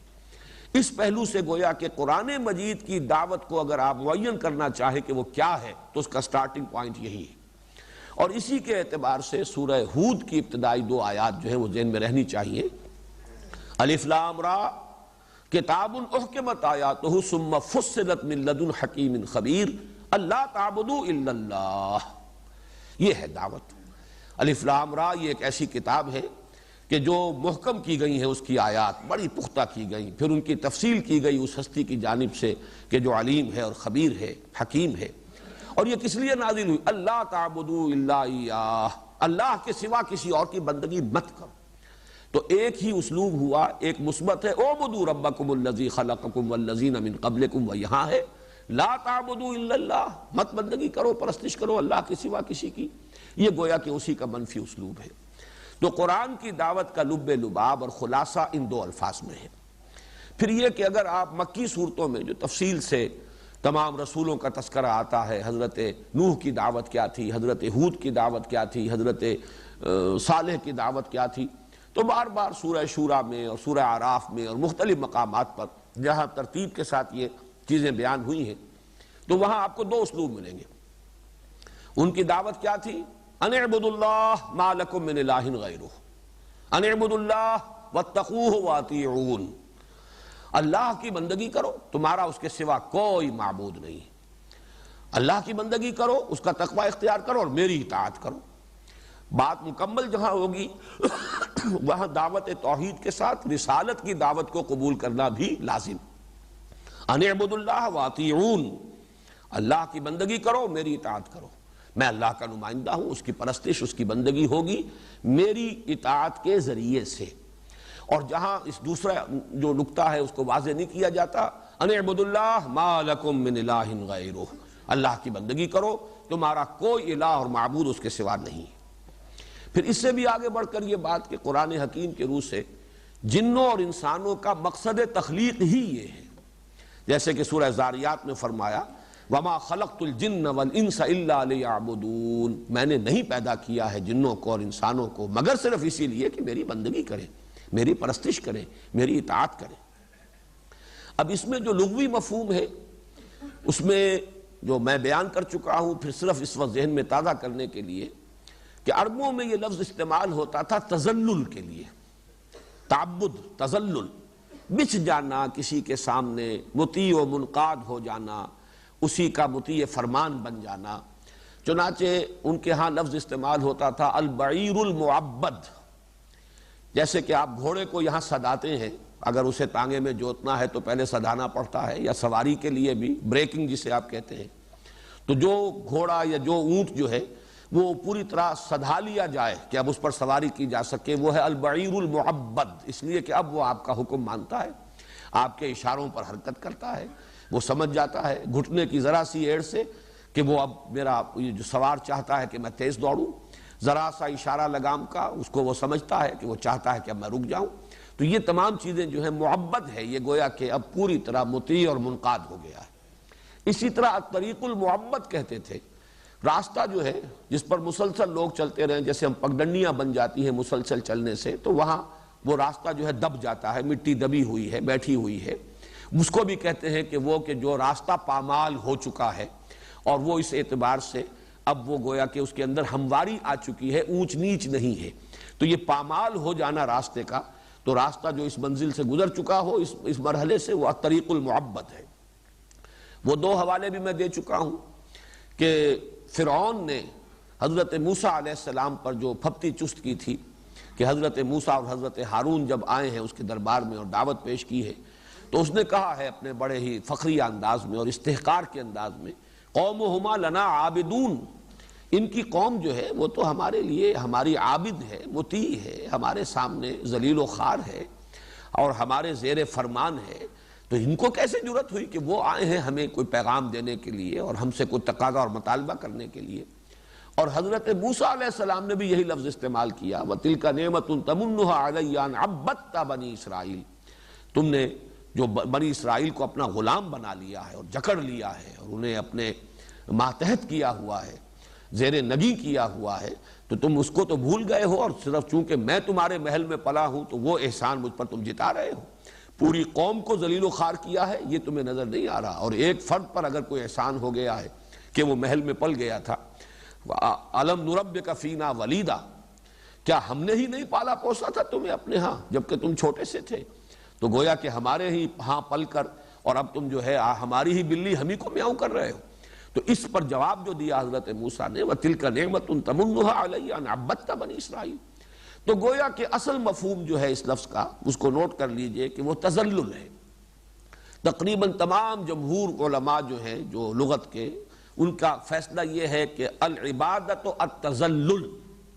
اس پہلو سے گویا کہ قرآن مجید کی دعوت کو اگر آپ معین کرنا چاہیں کہ وہ کیا ہے تو اس کا سٹارٹنگ پوائنٹ یہی ہے. اور اسی کے اعتبار سے سورہ ہود کی ابتدائی دو آیات جو ہیں وہ ذہن میں رہنی چاہیے. الف لام را کتاب احکمت آیاتہ ثم فصلت من لدن حکیم خبیر اللہ تعبدوا الا اللہ. یہ ہے دعوت. الف لام را یہ ایک ایسی کتاب ہے کہ جو محکم کی گئی ہیں، اس کی آیات بڑی پختہ کی گئی، پھر ان کی تفصیل کی گئی اس ہستی کی جانب سے کہ جو علیم ہے اور خبیر ہے، حکیم ہے. اور یہ کس لیے نازل ہوئی؟ اللہ تعبدوا الا ایاہ، اللہ کے سوا کسی اور کی بندگی مت کرو. تو ایک ہی اسلوب ہوا، ایک مثبت ہے اعبدوا ربکم الذی خلقکم والذین من قبلکم، و یہاں ہے لا تعبدوا الا اللہ، مت بندگی کرو، پرستش کرو اللہ کے سوا کسی کی. یہ گویا کہ اسی کا منفی اسلوب ہے. تو قرآن کی دعوت کا لب لباب اور خلاصہ ان دو الفاظ میں ہے. پھر یہ کہ اگر آپ مکی صورتوں میں جو تفصیل سے تمام رسولوں کا تذکرہ آتا ہے، حضرت نوح کی دعوت کیا تھی، حضرت ہود کی دعوت کیا تھی، حضرت صالح کی دعوت کیا تھی، تو بار بار سورہ شورا میں اور سورہ اعراف میں اور مختلف مقامات پر جہاں ترتیب کے ساتھ یہ چیزیں بیان ہوئی ہیں تو وہاں آپ کو دو اسلوب ملیں گے. ان کی دعوت کیا تھی؟ ان اعبدوا اللہ ما لکم من الہ غیرہ، ان اعبدوا اللہ واتقوہ واطیعون، اللہ کی بندگی کرو، تمہارا اس کے سوا کوئی معبود نہیں. اللہ کی بندگی کرو، اس کا تقوی اختیار کرو اور میری اطاعت کرو. بات مکمل جہاں ہوگی وہاں دعوت توحید کے ساتھ رسالت کی دعوت کو قبول کرنا بھی لازم. ان اعبدوا اللہ واطیعون، اللہ کی بندگی کرو، میری اطاعت کرو. میں اللہ کا نمائندہ ہوں، اس کی پرستش، اس کی بندگی ہوگی میری اطاعت کے ذریعے سے. اور جہاں اس دوسرا جو نقطہ ہے اس کو واضح نہیں کیا جاتا، ان اعبدوا اللہ ما لکم من الہ غیرہ، اللہ کی بندگی کرو، تمہارا کوئی الہ اور معبود اس کے سوا نہیں. پھر اس سے بھی آگے بڑھ کر یہ بات کہ قرآن حکیم کے روح سے جنوں اور انسانوں کا مقصد تخلیق ہی یہ ہے. جیسے کہ سورہ زاریات میں فرمایا وَمَا خَلَقْتُ الْجِنَّ وَالْإِنسَ إِلَّا لِيَعْبُدُونَ، میں نے نہیں پیدا کیا ہے جنوں کو اور انسانوں کو مگر صرف اسی لیے کہ میری بندگی کریں، میری پرستش کریں، میری اطاعت کریں. اب اس میں جو لغوی مفہوم ہے اس میں جو میں بیان کر چکا ہوں، پھر صرف اس وقت ذہن میں تازہ کرنے کے لیے کہ عربوں میں یہ لفظ استعمال ہوتا تھا تذلل کے لیے، تعبد، تذلل، بچھ جانا کسی کے سامنے، مطیع و منقاد ہو جانا، اسی کا مطیع فرمان بن جانا۔ چنانچہ ان کے ہاں لفظ استعمال ہوتا تھا البعیر المعبد، جیسے کہ آپ گھوڑے کو یہاں سداتے ہیں، اگر اسے تانگے میں جوتنا ہے تو پہلے سدانا پڑتا ہے، یا سواری کے لیے بھی بریکنگ جسے آپ کہتے ہیں، تو جو گھوڑا یا جو اونٹ جو ہے وہ پوری طرح سدھا لیا جائے کہ اب اس پر سواری کی جا سکے، وہ ہے البعیر المعبد، اس لیے کہ اب وہ آپ کا حکم مانتا ہے، آپ کے اشاروں پر حرکت کرتا ہے، وہ سمجھ جاتا ہے گھٹنے کی ذرا سی ایڑ سے کہ وہ اب میرا جو سوار چاہتا ہے کہ میں تیز دوڑوں، ذرا سا اشارہ لگام کا اس کو وہ سمجھتا ہے کہ وہ چاہتا ہے کہ اب میں رک جاؤں۔ تو یہ تمام چیزیں جو ہیں معبد ہے، یہ گویا کہ اب پوری طرح مطیع اور منقاد ہو گیا ہے۔ اسی طرح الطریق المعبد کہتے تھے، راستہ جو ہے جس پر مسلسل لوگ چلتے رہیں، جیسے ہم پگڈنڈیاں بن جاتی ہیں مسلسل چلنے سے، تو وہاں وہ راستہ جو ہے دب جاتا ہے، مٹی دبی ہوئی ہے، بیٹھی ہوئی ہے، اس کو بھی کہتے ہیں کہ وہ کہ جو راستہ پامال ہو چکا ہے، اور وہ اس اعتبار سے اب وہ گویا کہ اس کے اندر ہمواری آ چکی ہے، اونچ نیچ نہیں ہے۔ تو یہ پامال ہو جانا راستے کا، تو راستہ جو اس منزل سے گزر چکا ہو اس مرحلے سے، وہ الطریق المعبد ہے۔ وہ دو حوالے بھی میں دے چکا ہوں کہ فرعون نے حضرت موسیٰ علیہ السلام پر جو پھپتی چست کی تھی کہ حضرت موسیٰ اور حضرت ہارون جب آئے ہیں اس کے دربار میں اور دعوت پیش کی ہے، تو اس نے کہا ہے اپنے بڑے ہی فخری انداز میں اور استحقار کے انداز میں، قومہما لنا عابدون، ان کی قوم جو ہے وہ تو ہمارے لیے ہماری عابد ہے، مطیع ہے، ہمارے سامنے ذلیل و خوار ہے اور ہمارے زیر فرمان ہے، تو ان کو کیسے جرأت ہوئی کہ وہ آئے ہیں ہمیں کوئی پیغام دینے کے لیے اور ہم سے کوئی تقاضا اور مطالبہ کرنے کے لیے۔ اور حضرت موسیٰ علیہ السلام نے بھی یہی لفظ استعمال کیا، وَتِلْكَ نِعْمَةٌ تَمُنُّهَا عَلَيَّ أَنْ عَبَّدْتَ بَنِي اسرائیل، تم نے جو بنی اسرائیل کو اپنا غلام بنا لیا ہے اور جکڑ لیا ہے اور انہیں اپنے ماتحت کیا ہوا ہے، زیر نگی کیا ہوا ہے، تو تم اس کو تو بھول گئے ہو، اور صرف چونکہ میں تمہارے محل میں پلا ہوں تو وہ احسان مجھ پر تم جتا رہے ہو۔ پوری قوم کو ذلیل و خوار کیا ہے یہ تمہیں نظر نہیں آ رہا، اور ایک فرد پر اگر کوئی احسان ہو گیا ہے کہ وہ محل میں پل گیا تھا، أَلَمْ نُرَبِّكَ فِينَا وَلِيدًا، کیا ہم نے ہی نہیں پالا پوسا تھا تمہیں اپنے ہاں جبکہ تم چھوٹے سے تھے؟ تو گویا کہ ہمارے ہی ہاں پل کر اور اب تم جو ہے ہماری ہی بلی ہم ہی کو میاؤں کر رہے ہو۔ تو اس پر جواب جو دیا حضرت موسیٰ نے، وَتِلْكَ نِعْمَةٌ تَمُنُّهَا عَلَيَّ أَنْ عَبَّدْتَ بَنِي اسرائیل، تو گویا کہ اصل مفہوم جو ہے اس لفظ کا اس کو نوٹ کر لیجئے کہ وہ تذلل ہے۔ تقریباً تمام جمہور علماء جو ہیں جو لغت کے، ان کا فیصلہ یہ ہے کہ العبادت التذلل،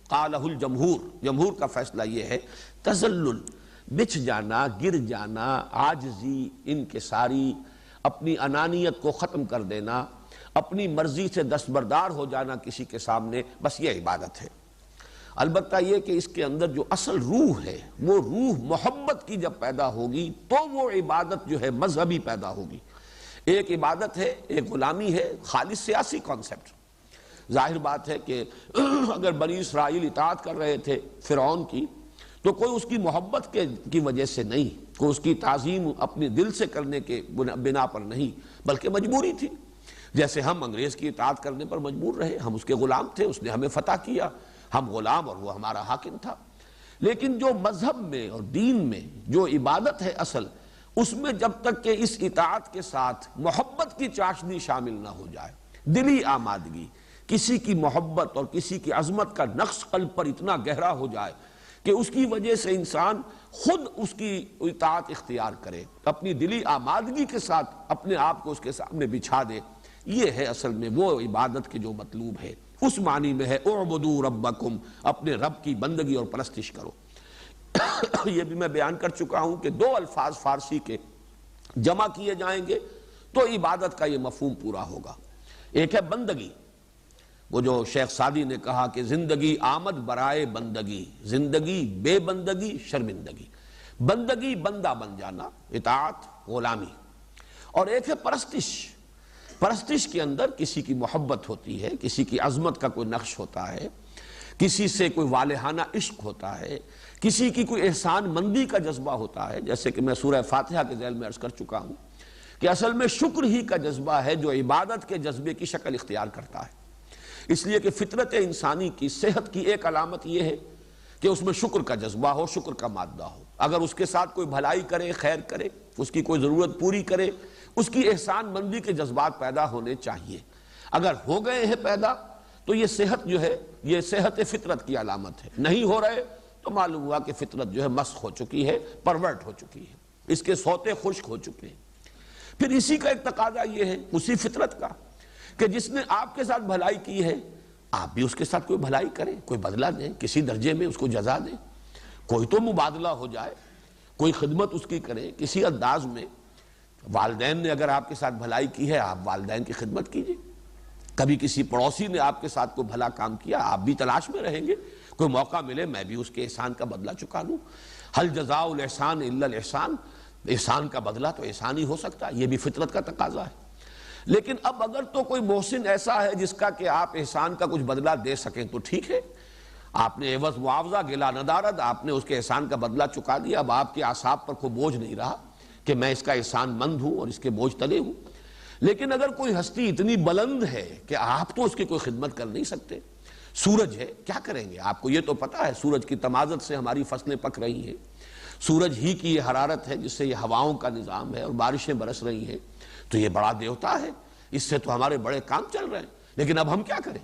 قالہ الجمہور، جمہور کا فیصلہ یہ ہے تذلل، بچھ جانا، گر جانا، عاجزی، انکساری، اپنی انانیت کو ختم کر دینا، اپنی مرضی سے دستبردار ہو جانا کسی کے سامنے، بس یہ عبادت ہے۔ البتہ یہ کہ اس کے اندر جو اصل روح ہے، وہ روح محبت کی جب پیدا ہوگی تو وہ عبادت جو ہے مذہبی پیدا ہوگی۔ ایک عبادت ہے، ایک غلامی ہے، خالص سیاسی کانسیپٹ۔ ظاہر بات ہے کہ اگر بنی اسرائیل اطاعت کر رہے تھے فرعون کی، تو کوئی اس کی محبت کی وجہ سے نہیں، کوئی اس کی تعظیم اپنے دل سے کرنے کے بنا پر نہیں، بلکہ مجبوری تھی۔ جیسے ہم انگریز کی اطاعت کرنے پر مجبور رہے، ہم اس کے غلام تھے، اس نے ہمیں فتح کیا، ہم غلام اور وہ ہمارا حاکم تھا۔ لیکن جو مذہب میں اور دین میں جو عبادت ہے اصل، اس میں جب تک کہ اس اطاعت کے ساتھ محبت کی چاشنی شامل نہ ہو جائے، دلی آمادگی، کسی کی محبت اور کسی کی عظمت کا نقش قلب پر اتنا گہرا ہو جائے کہ اس کی وجہ سے انسان خود اس کی اطاعت اختیار کرے، اپنی دلی آمادگی کے ساتھ اپنے آپ کو اس کے سامنے بچھا دے، یہ ہے اصل میں وہ عبادت کے جو مطلوب ہے۔ اس معنی میں ہے اعبدوا ربکم، اپنے رب کی بندگی اور پرستش کرو۔ یہ بھی میں بیان کر چکا ہوں کہ دو الفاظ فارسی کے جمع کیے جائیں گے تو عبادت کا یہ مفہوم پورا ہوگا۔ ایک ہے بندگی، وہ جو شیخ سعدی نے کہا کہ زندگی آمد برائے بندگی، زندگی بے بندگی شرمندگی۔ بندگی بندہ بن جانا، اطاعت، غلامی۔ اور ایک ہے پرستش، پرستش کے اندر کسی کی محبت ہوتی ہے، کسی کی عظمت کا کوئی نقش ہوتا ہے، کسی سے کوئی والہانہ عشق ہوتا ہے، کسی کی کوئی احسان مندی کا جذبہ ہوتا ہے، جیسے کہ میں سورہ فاتحہ کے ذیل میں عرض کر چکا ہوں کہ اصل میں شکر ہی کا جذبہ ہے جو عبادت کے جذبے کی شکل اختیار کرتا ہے۔ اس لیے کہ فطرت انسانی کی صحت کی ایک علامت یہ ہے کہ اس میں شکر کا جذبہ ہو، شکر کا مادہ ہو. اگر اس کے ساتھ کوئی بھلائی کرے، خیر کرے، اس کی کوئی ضرورت پوری کرے، اس کی احسان مندی کے جذبات پیدا ہونے چاہیے. اگر ہو گئے ہیں پیدا تو یہ صحت جو ہے یہ صحت فطرت کی علامت ہے. نہیں ہو رہے تو معلوم ہوا کہ فطرت جو ہے مسخ ہو چکی ہے، پرورٹ ہو چکی ہے، اس کے سوتے خشک ہو چکے ہیں. پھر اسی کا ایک تقاضا یہ ہے اسی فطرت کا کہ جس نے آپ کے ساتھ بھلائی کی ہے آپ بھی اس کے ساتھ کوئی بھلائی کریں، کوئی بدلہ دیں، کسی درجے میں اس کو جزا دیں، کوئی تو مبادلہ ہو جائے، کوئی خدمت اس کی کریں کسی انداز میں. والدین نے اگر آپ کے ساتھ بھلائی کی ہے آپ والدین کی خدمت کیجیے. کبھی کسی پڑوسی نے آپ کے ساتھ کوئی بھلا کام کیا آپ بھی تلاش میں رہیں گے، کوئی موقع ملے میں بھی اس کے احسان کا بدلہ چکا لوں. حل جزاء الاحسان الا الاحسان، احسان کا بدلہ تو احسان ہی ہو سکتا ہے، یہ بھی فطرت کا تقاضا ہے. لیکن اب اگر تو کوئی محسن ایسا ہے جس کا کہ آپ احسان کا کچھ بدلہ دے سکیں تو ٹھیک ہے، آپ نے عوض معاوضہ گلا ندارد، آپ نے اس کے احسان کا بدلہ چکا دیا. اب آپ کے اعصاب پر کوئی بوجھ نہیں رہا کہ میں اس کا احسان مند ہوں اور اس کے بوجھ تلے ہوں. لیکن اگر کوئی ہستی اتنی بلند ہے کہ آپ تو اس کی کوئی خدمت کر نہیں سکتے، سورج ہے کیا کریں گے؟ آپ کو یہ تو پتا ہے سورج کی تمازت سے ہماری فصلیں پک رہی ہیں، سورج ہی کی یہ حرارت ہے جس سے یہ ہواؤں کا نظام ہے اور بارشیں برس رہی ہیں. تو یہ بڑا دیوتا ہے، اس سے تو ہمارے بڑے کام چل رہے ہیں. لیکن اب ہم کیا کریں؟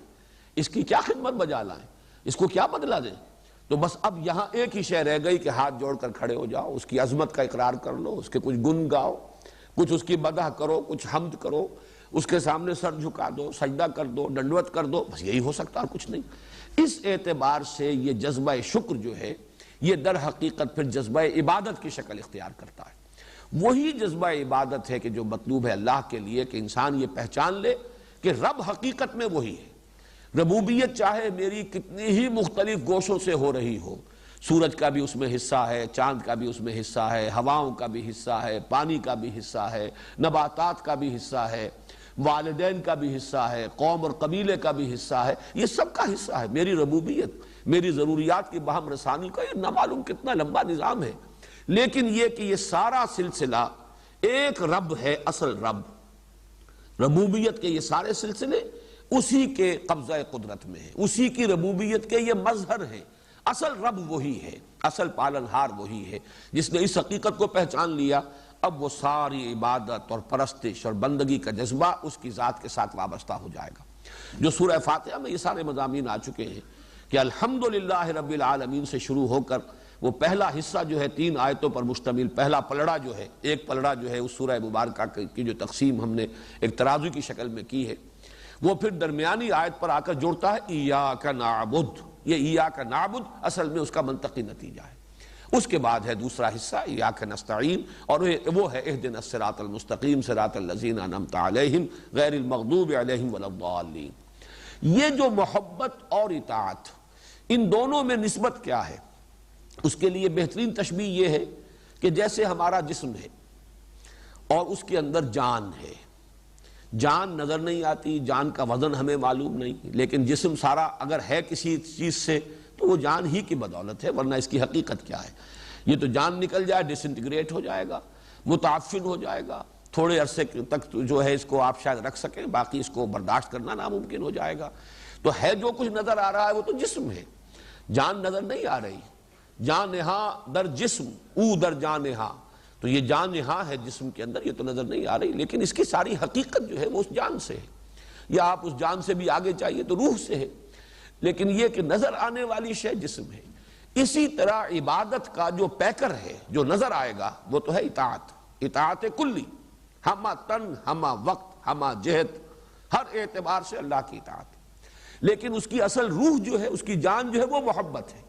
اس کی کیا خدمت بجا لائیں؟ اس کو کیا بدلہ دیں؟ تو بس اب یہاں ایک ہی شے رہ گئی کہ ہاتھ جوڑ کر کھڑے ہو جاؤ، اس کی عظمت کا اقرار کر لو، اس کے کچھ گن گاؤ، کچھ اس کی مدح کرو، کچھ حمد کرو، اس کے سامنے سر جھکا دو، سجدہ کر دو، ڈنڈوت کر دو، بس یہی ہو سکتا اور کچھ نہیں. اس اعتبار سے یہ جذبہ شکر جو ہے یہ در حقیقت پھر جذبہ عبادت کی شکل اختیار کرتا ہے. وہی جذبہ عبادت ہے کہ جو مطلوب ہے اللہ کے لیے کہ انسان یہ پہچان لے کہ رب حقیقت میں وہی ہے. ربوبیت چاہے میری کتنی ہی مختلف گوشوں سے ہو رہی ہو، سورج کا بھی اس میں حصہ ہے، چاند کا بھی اس میں حصہ ہے، ہواؤں کا بھی حصہ ہے، پانی کا بھی حصہ ہے، نباتات کا بھی حصہ ہے، والدین کا بھی حصہ ہے، قوم اور قبیلے کا بھی حصہ ہے، یہ سب کا حصہ ہے. میری ربوبیت، میری ضروریات کی باہم رسانی کا یہ نہ معلوم کتنا لمبا نظام ہے. لیکن یہ کہ یہ سارا سلسلہ ایک رب ہے، اصل رب، ربوبیت کے یہ سارے سلسلے اسی کے قبضہ قدرت میں ہیں، اسی کی ربوبیت کے یہ مظہر ہیں. اصل رب وہی ہے، اصل پالنہار وہی ہے. جس نے اس حقیقت کو پہچان لیا اب وہ ساری عبادت اور پرستش اور بندگی کا جذبہ اس کی ذات کے ساتھ وابستہ ہو جائے گا. جو سورہ فاتحہ میں یہ سارے مضامین آ چکے ہیں کہ الحمدللہ رب العالمین سے شروع ہو کر وہ پہلا حصہ جو ہے 3 آیتوں پر مشتمل پہلا پلڑا جو ہے، ایک پلڑا جو ہے اس سورہ مبارکہ کی جو تقسیم ہم نے ایک ترازو کی شکل میں کی ہے، وہ پھر درمیانی آیت پر آ کر جوڑتا ہے ایاک نعبد. یہ ایاک نعبد اصل میں اس کا منطقی نتیجہ ہے. اس کے بعد ہے دوسرا حصہ ایاک نستعین، اور وہ ہے اہدنا الصراط المستقیم صراط الذین انعمت علیہم غیر المغضوب علیہم ولا الضالین. یہ جو محبت اور اطاعت ان دونوں میں نسبت کیا ہے؟ اس کے لیے بہترین تشبیہ یہ ہے کہ جیسے ہمارا جسم ہے اور اس کے اندر جان ہے. جان نظر نہیں آتی، جان کا وزن ہمیں معلوم نہیں، لیکن جسم سارا اگر ہے کسی چیز سے تو وہ جان ہی کی بدولت ہے، ورنہ اس کی حقیقت کیا ہے؟ یہ تو جان نکل جائے ڈس انٹیگریٹ ہو جائے گا، متعفن ہو جائے گا، تھوڑے عرصے تک جو ہے اس کو آپ شاید رکھ سکیں، باقی اس کو برداشت کرنا ناممکن ہو جائے گا. تو ہے جو کچھ نظر آ رہا ہے وہ تو جسم ہے، جان نظر نہیں آ رہی. جان نہاں در جسم او در جان نہاں، تو یہ جان نہاں ہے جسم کے اندر، یہ تو نظر نہیں آ رہی، لیکن اس کی ساری حقیقت جو ہے وہ اس جان سے ہے. یا آپ اس جان سے بھی آگے چاہیے تو روح سے ہے، لیکن یہ کہ نظر آنے والی شے جسم ہے. اسی طرح عبادت کا جو پیکر ہے جو نظر آئے گا وہ تو ہے اطاعت، اطاعت کلی، ہمہ تن ہمہ وقت ہمہ جہت، ہر اعتبار سے اللہ کی اطاعت. لیکن اس کی اصل روح جو ہے، اس کی جان جو ہے وہ محبت ہے.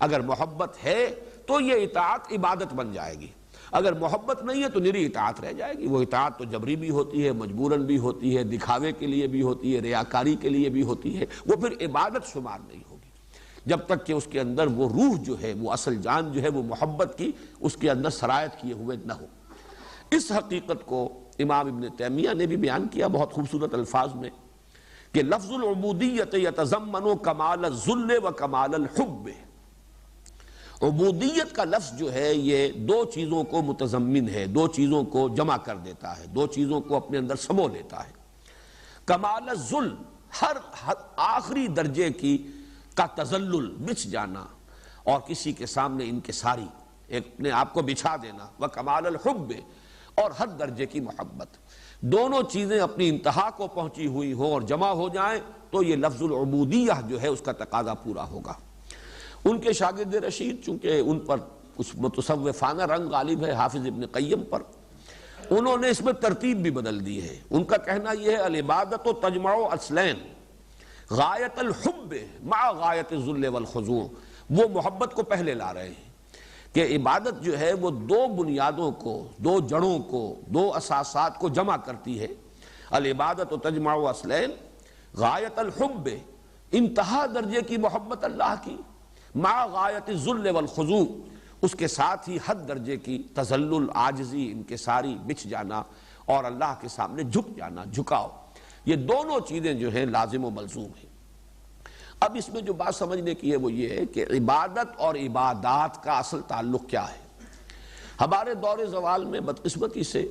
اگر محبت ہے تو یہ اطاعت عبادت بن جائے گی، اگر محبت نہیں ہے تو نری اطاعت رہ جائے گی. وہ اطاعت تو جبری بھی ہوتی ہے، مجبوراً بھی ہوتی ہے، دکھاوے کے لیے بھی ہوتی ہے، ریاکاری کے لیے بھی ہوتی ہے، وہ پھر عبادت شمار نہیں ہوگی جب تک کہ اس کے اندر وہ روح جو ہے، وہ اصل جان جو ہے، وہ محبت کی اس کے اندر سرایت کیے ہوئے نہ ہو. اس حقیقت کو امام ابن تیمیہ نے بھی بیان کیا بہت خوبصورت الفاظ میں کہ لفظ العبودیت یتضمن کمال الذل و کمال الحب. عبودیت کا لفظ جو ہے یہ 2 چیزوں کو متضمن ہے، 2 چیزوں کو جمع کر دیتا ہے، 2 چیزوں کو اپنے اندر سمو لیتا ہے. کمال الذل، ہر آخری درجے کا تذلل، بچ جانا، اور کسی کے سامنے انکساری، اپنے آپ کو بچھا دینا، وکمال الحب، اور حد درجے کی محبت، دونوں چیزیں اپنی انتہا کو پہنچی ہوئی ہوں اور جمع ہو جائیں تو یہ لفظ العبودیہ جو ہے اس کا تقاضا پورا ہوگا۔ ان کے شاگرد رشید چونکہ ان پر اس متصوفانہ رنگ غالب ہے حافظ ابن قیم پر، انہوں نے اس میں ترتیب بھی بدل دی ہے۔ ان کا کہنا یہ ہے العبادت تجمع اصلین غایت الحب مع غایت الذل والخضوع، وہ محبت کو پہلے لا رہے ہیں کہ عبادت جو ہے وہ دو بنیادوں کو، دو جڑوں کو، دو اساسات کو جمع کرتی ہے۔ العبادت تجمع اصلین غایت الحب، انتہا درجے کی محبت اللہ کی، مع غایت الذل والخضوع، اس کے ساتھ ہی حد درجے کی تذلل، عاجزی، انکساری، بچھ جانا اور اللہ کے سامنے جھک جانا، جھکاؤ، یہ دونوں چیزیں جو ہیں لازم و ملزوم ہیں۔ اب اس میں جو بات سمجھنے کی ہے وہ یہ ہے کہ عبادت اور عبادات کا اصل تعلق کیا ہے۔ ہمارے دور زوال میں بدقسمتی سے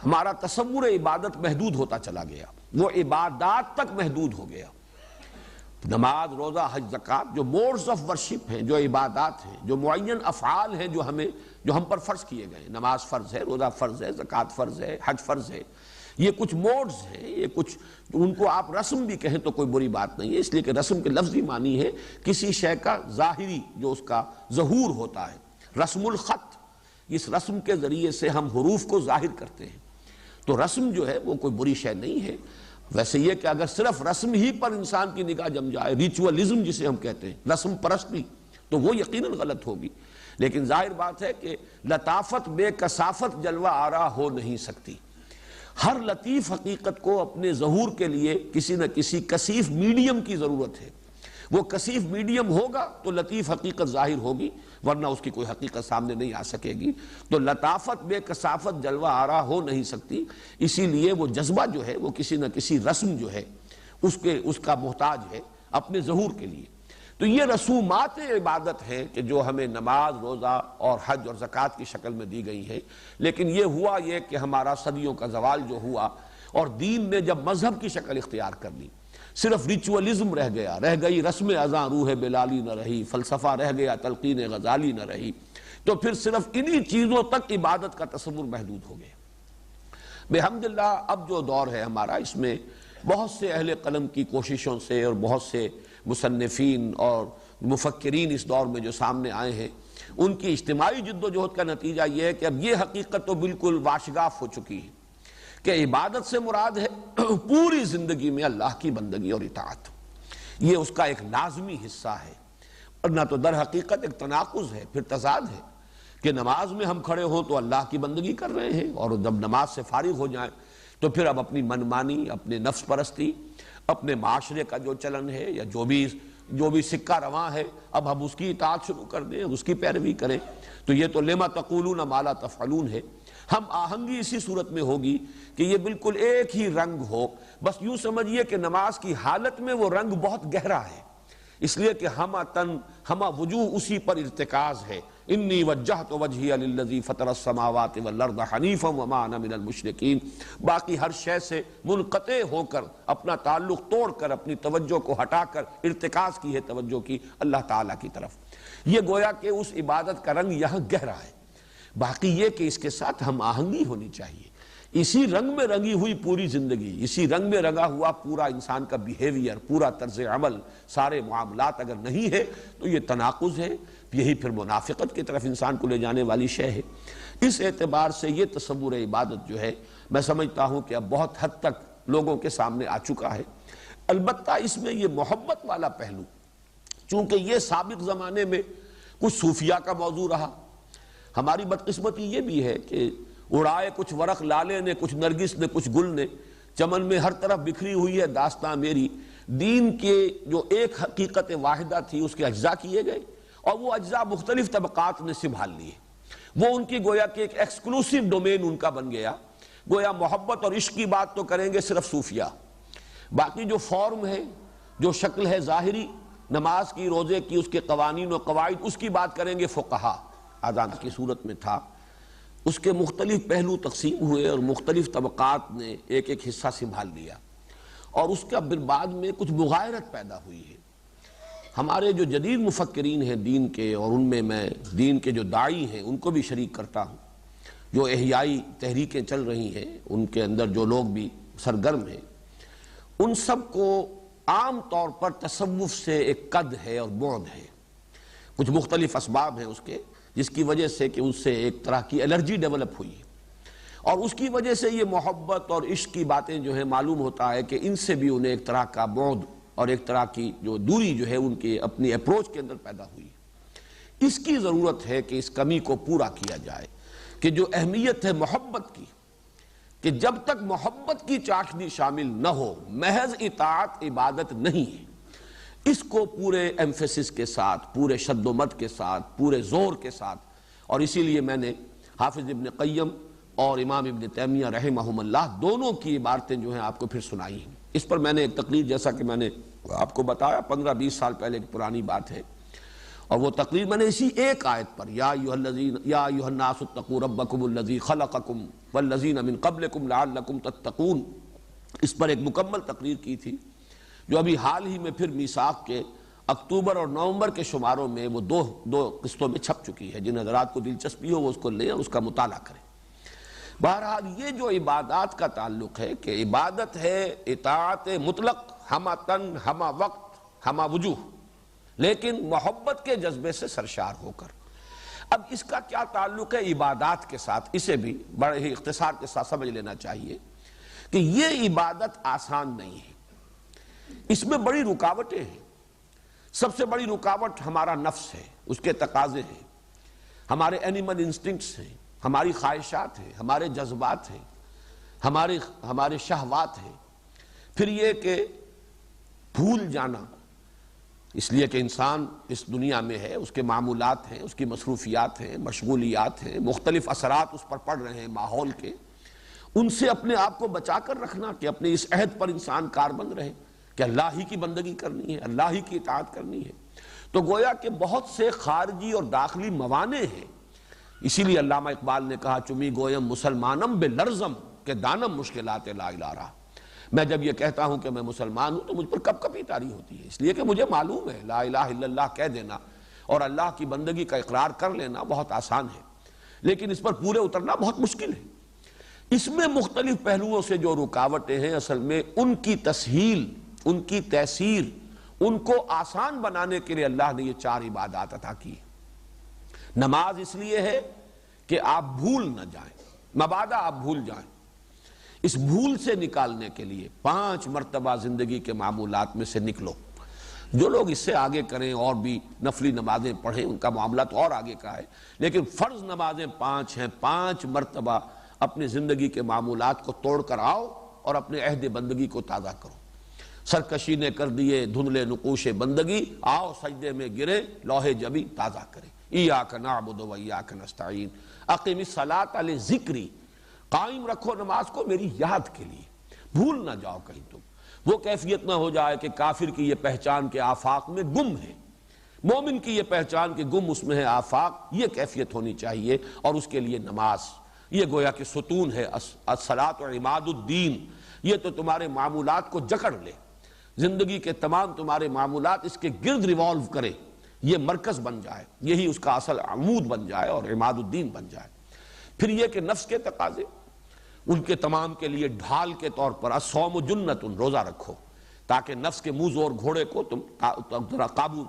ہمارا تصور عبادت محدود ہوتا چلا گیا، وہ عبادات تک محدود ہو گیا۔ نماز، روزہ، حج، زکوٰۃ جو موڈز آف ورشپ ہیں، جو عبادات ہیں، جو معین افعال ہیں جو ہم پر فرض کیے گئے، نماز فرض ہے، روزہ فرض ہے، زکوٰۃ فرض ہے، حج فرض ہے، یہ کچھ موڈز ہیں، یہ کچھ ان کو آپ رسم بھی کہیں تو کوئی بری بات نہیں ہے، اس لیے کہ رسم کے لفظی معنی ہے کسی شے کا ظاہری جو اس کا ظہور ہوتا ہے۔ رسم الخط، اس رسم کے ذریعے سے ہم حروف کو ظاہر کرتے ہیں، تو رسم جو ہے وہ کوئی بری شے نہیں ہے۔ ویسے یہ کہ اگر صرف رسم ہی پر انسان کی نگاہ جم جائے، ریچولزم جسے ہم کہتے ہیں، رسم پرستی، تو وہ یقیناً غلط ہوگی، لیکن ظاہر بات ہے کہ لطافت بے کثافت جلوہ آرا ہو نہیں سکتی۔ ہر لطیف حقیقت کو اپنے ظہور کے لیے کسی نہ کسی کثیف میڈیم کی ضرورت ہے، وہ کثیف میڈیم ہوگا تو لطیف حقیقت ظاہر ہوگی، ورنہ اس کی کوئی حقیقت سامنے نہیں آ سکے گی۔ تو لطافت بے کثافت جلوہ آرا ہو نہیں سکتی، اسی لیے وہ جذبہ جو ہے وہ کسی نہ کسی رسم جو ہے اس کا محتاج ہے اپنے ظہور کے لیے۔ تو یہ رسومات عبادت ہیں کہ جو ہمیں نماز، روزہ اور حج اور زکوٰۃ کی شکل میں دی گئی ہیں، لیکن یہ ہوا یہ کہ ہمارا صدیوں کا زوال جو ہوا اور دین نے جب مذہب کی شکل اختیار کر لی، صرف ریچولزم رہ گیا، رہ گئی رسم اذاں روح بلالی نہ رہی، فلسفہ رہ گیا تلقین غزالی نہ رہی، تو پھر صرف انہی چیزوں تک عبادت کا تصور محدود ہو گیا۔ بحمداللہ اب جو دور ہے ہمارا، اس میں بہت سے اہل قلم کی کوششوں سے اور بہت سے مصنفین اور مفکرین اس دور میں جو سامنے آئے ہیں، ان کی اجتماعی جد و جہد کا نتیجہ یہ ہے کہ اب یہ حقیقت تو بالکل واشگاف ہو چکی ہے کہ عبادت سے مراد ہے پوری زندگی میں اللہ کی بندگی اور اطاعت، یہ اس کا ایک لازمی حصہ ہے، ورنہ تو در حقیقت ایک تناقض ہے، پھر تضاد ہے کہ نماز میں ہم کھڑے ہوں تو اللہ کی بندگی کر رہے ہیں، اور جب نماز سے فارغ ہو جائیں تو پھر اب اپنی منمانی، اپنے نفس پرستی، اپنے معاشرے کا جو چلن ہے یا جو بھی سکہ رواں ہے، اب ہم اس کی اطاعت شروع کر دیں، اس کی پیروی کریں، تو یہ تو لما تقولون ما لا تفعلون ہے۔ ہم آہنگی اسی صورت میں ہوگی کہ یہ بالکل ایک ہی رنگ ہو، بس یوں سمجھیے کہ نماز کی حالت میں وہ رنگ بہت گہرا ہے، اس لیے کہ ہمہ تن ہمہ وجوہ اسی پر ارتکاز ہے۔ انی وجہت وجہی للذی فطر السماوات والارض حنیفا وما انا من المشرکین، باقی ہر شے سے منقطع ہو کر، اپنا تعلق توڑ کر، اپنی توجہ کو ہٹا کر ارتکاز کی ہے توجہ کی اللہ تعالیٰ کی طرف۔ یہ گویا کہ اس عبادت کا رنگ یہاں گہرا ہے، باقی یہ کہ اس کے ساتھ ہم آہنگی ہونی چاہیے، اسی رنگ میں رنگی ہوئی پوری زندگی، اسی رنگ میں رنگا ہوا پورا انسان کا بیہیویئر، پورا طرز عمل، سارے معاملات اگر نہیں ہے تو یہ تناقض ہے، یہی پھر منافقت کی طرف انسان کو لے جانے والی شے ہے۔ اس اعتبار سے یہ تصور عبادت جو ہے میں سمجھتا ہوں کہ اب بہت حد تک لوگوں کے سامنے آ چکا ہے۔ البتہ اس میں یہ محبت والا پہلو، چونکہ یہ سابق زمانے میں کچھ صوفیہ کا موضوع رہا، ہماری بدقسمتی یہ بھی ہے کہ اڑائے کچھ ورق لالے نے، کچھ نرگس نے، کچھ گل نے، چمن میں ہر طرف بکھری ہوئی ہے داستاں میری، دین کے جو ایک حقیقت واحدہ تھی اس کے اجزاء کیے گئے، اور وہ اجزاء مختلف طبقات نے سنبھال لیے، وہ ان کی گویا کہ ایک ایکسکلوسیو ڈومین ان کا بن گیا، گویا محبت اور عشق کی بات تو کریں گے صرف صوفیہ، باقی جو فارم ہے، جو شکل ہے ظاہری، نماز کی، روزے کی، اس کے قوانین و قواعد، اس کی بات کریں گے فقہا، آزان کی صورت میں تھا، اس کے مختلف پہلو تقسیم ہوئے اور مختلف طبقات نے ایک ایک حصہ سنبھال لیا، اور اس کا پھر بعد میں کچھ مغایرت پیدا ہوئی ہے۔ ہمارے جو جدید مفکرین ہیں دین کے، اور ان میں دین کے جو داعی ہیں ان کو بھی شریک کرتا ہوں، جو احیائی تحریکیں چل رہی ہیں ان کے اندر جو لوگ بھی سرگرم ہیں، ان سب کو عام طور پر تصوف سے ایک قد ہے اور بعد ہے۔ کچھ مختلف اسباب ہیں اس کے، جس کی وجہ سے کہ اس سے ایک طرح کی الرجی ڈیولپ ہوئی ہے، اور اس کی وجہ سے یہ محبت اور عشق کی باتیں جو ہیں معلوم ہوتا ہے کہ ان سے بھی انہیں ایک طرح کا بعد اور ایک طرح کی جو دوری جو ہے ان کے اپنی اپروچ کے اندر پیدا ہوئی ہے۔ اس کی ضرورت ہے کہ اس کمی کو پورا کیا جائے کہ جو اہمیت ہے محبت کی، کہ جب تک محبت کی چاشنی شامل نہ ہو محض اطاعت عبادت نہیں ہے۔ اس کو پورے ایمفیسس کے ساتھ، پورے شد و مد کے ساتھ، پورے زور کے ساتھ، اور اسی لیے میں نے حافظ ابن قیم اور امام ابن تیمیہ رحمہم اللہ دونوں کی عبارتیں جو ہیں آپ کو پھر سنائی ہیں۔ اس پر میں نے ایک تقریر، جیسا کہ میں نے آپ کو بتایا 15-20 سال پہلے کی پرانی بات ہے، اور وہ تقریر میں نے اسی ایک آیت پر یا ایھا الناس اتقوا ربکم الذی خلقکم والذین من قبلکم لعلکم تتقون، اس پر ایک مکمل تقریر کی تھی، جو ابھی حال ہی میں پھر میثاق کے اکتوبر اور نومبر کے شماروں میں وہ دو قسطوں میں چھپ چکی ہے۔ جن حضرات کو دلچسپی ہو وہ اس کو لیں اور اس کا مطالعہ کریں۔ بہرحال یہ جو عبادات کا تعلق ہے کہ عبادت ہے اطاعت مطلق، ہمہ تن ہمہ وقت ہمہ وجوہ، لیکن محبت کے جذبے سے سرشار ہو کر۔ اب اس کا کیا تعلق ہے عبادات کے ساتھ، اسے بھی بڑے ہی اختصار کے ساتھ سمجھ لینا چاہیے کہ یہ عبادت آسان نہیں ہے، اس میں بڑی رکاوٹیں ہیں۔ سب سے بڑی رکاوٹ ہمارا نفس ہے، اس کے تقاضے ہیں، ہمارے اینیمل انسٹنکٹس ہیں، ہماری خواہشات ہیں، ہمارے جذبات ہیں، ہمارے شہوات ہیں۔ پھر یہ کہ بھول جانا، اس لیے کہ انسان اس دنیا میں ہے، اس کے معمولات ہیں، اس کی مصروفیات ہیں، مشغولیات ہیں، مختلف اثرات اس پر پڑ رہے ہیں ماحول کے، ان سے اپنے آپ کو بچا کر رکھنا کہ اپنے اس عہد پر انسان کاربند رہے کہ اللہ ہی کی بندگی کرنی ہے، اللہ ہی کی اطاعت کرنی ہے۔ تو گویا کہ بہت سے خارجی اور داخلی موانع ہیں۔ اسی لیے علامہ اقبال نے کہا چمی گویم مسلمانم بے لرزم کہ دانم مشکلات لا الہ رہا۔ میں جب یہ کہتا ہوں کہ میں مسلمان ہوں تو مجھ پر کب کبھی طاری ہوتی ہے، اس لیے کہ مجھے معلوم ہے لا الہ الا اللہ کہہ دینا اور اللہ کی بندگی کا اقرار کر لینا بہت آسان ہے، لیکن اس پر پورے اترنا بہت مشکل ہے۔ اس میں مختلف پہلوؤں سے جو رکاوٹیں ہیں، اصل میں ان کی تسہیل، ان کی تیسیر، ان کو آسان بنانے کے لیے اللہ نے یہ 4 عبادات عطا کی۔ نماز اس لیے ہے کہ آپ بھول نہ جائیں، مبادا آپ بھول جائیں۔ اس بھول سے نکالنے کے لیے 5 مرتبہ زندگی کے معمولات میں سے نکلو۔ جو لوگ اس سے آگے کریں اور بھی نفلی نمازیں پڑھیں، ان کا معاملہ تو اور آگے کا ہے، لیکن فرض نمازیں 5 ہیں۔ 5 مرتبہ اپنی زندگی کے معمولات کو توڑ کر آؤ اور اپنے عہد بندگی کو تازہ کرو۔ سرکشی نے کر دیے دھندلے نقوش بندگی، آؤ سجدے میں گرے لوح جبی تازہ کریں۔ ایاک نعبد و ایاک نستعین اقم الصلاۃ لذکری، قائم رکھو نماز کو میری یاد کے لیے، بھول نہ جاؤ کہیں تم۔ وہ کیفیت نہ ہو جائے کہ کافر کی یہ پہچان کے آفاق میں گم ہے، مومن کی یہ پہچان کہ گم اس میں ہے آفاق، یہ کیفیت ہونی چاہیے، اور اس کے لیے نماز یہ گویا کہ ستون ہے۔ الصلاۃ عماد الدین، یہ تو تمہارے معمولات کو جکڑ لے، زندگی کے تمام تمہارے معمولات اس کے گرد ریوالو کرے، یہ مرکز بن جائے، یہی اس کا اصل عمود بن جائے اور عماد الدین بن جائے۔ پھر یہ کہ نفس کے تقاضے، ان کے تمام کے لیے ڈھال کے طور پر الصوم جنۃ، روزہ رکھو تاکہ نفس کے منہ زور گھوڑے کو تم ذرا قابو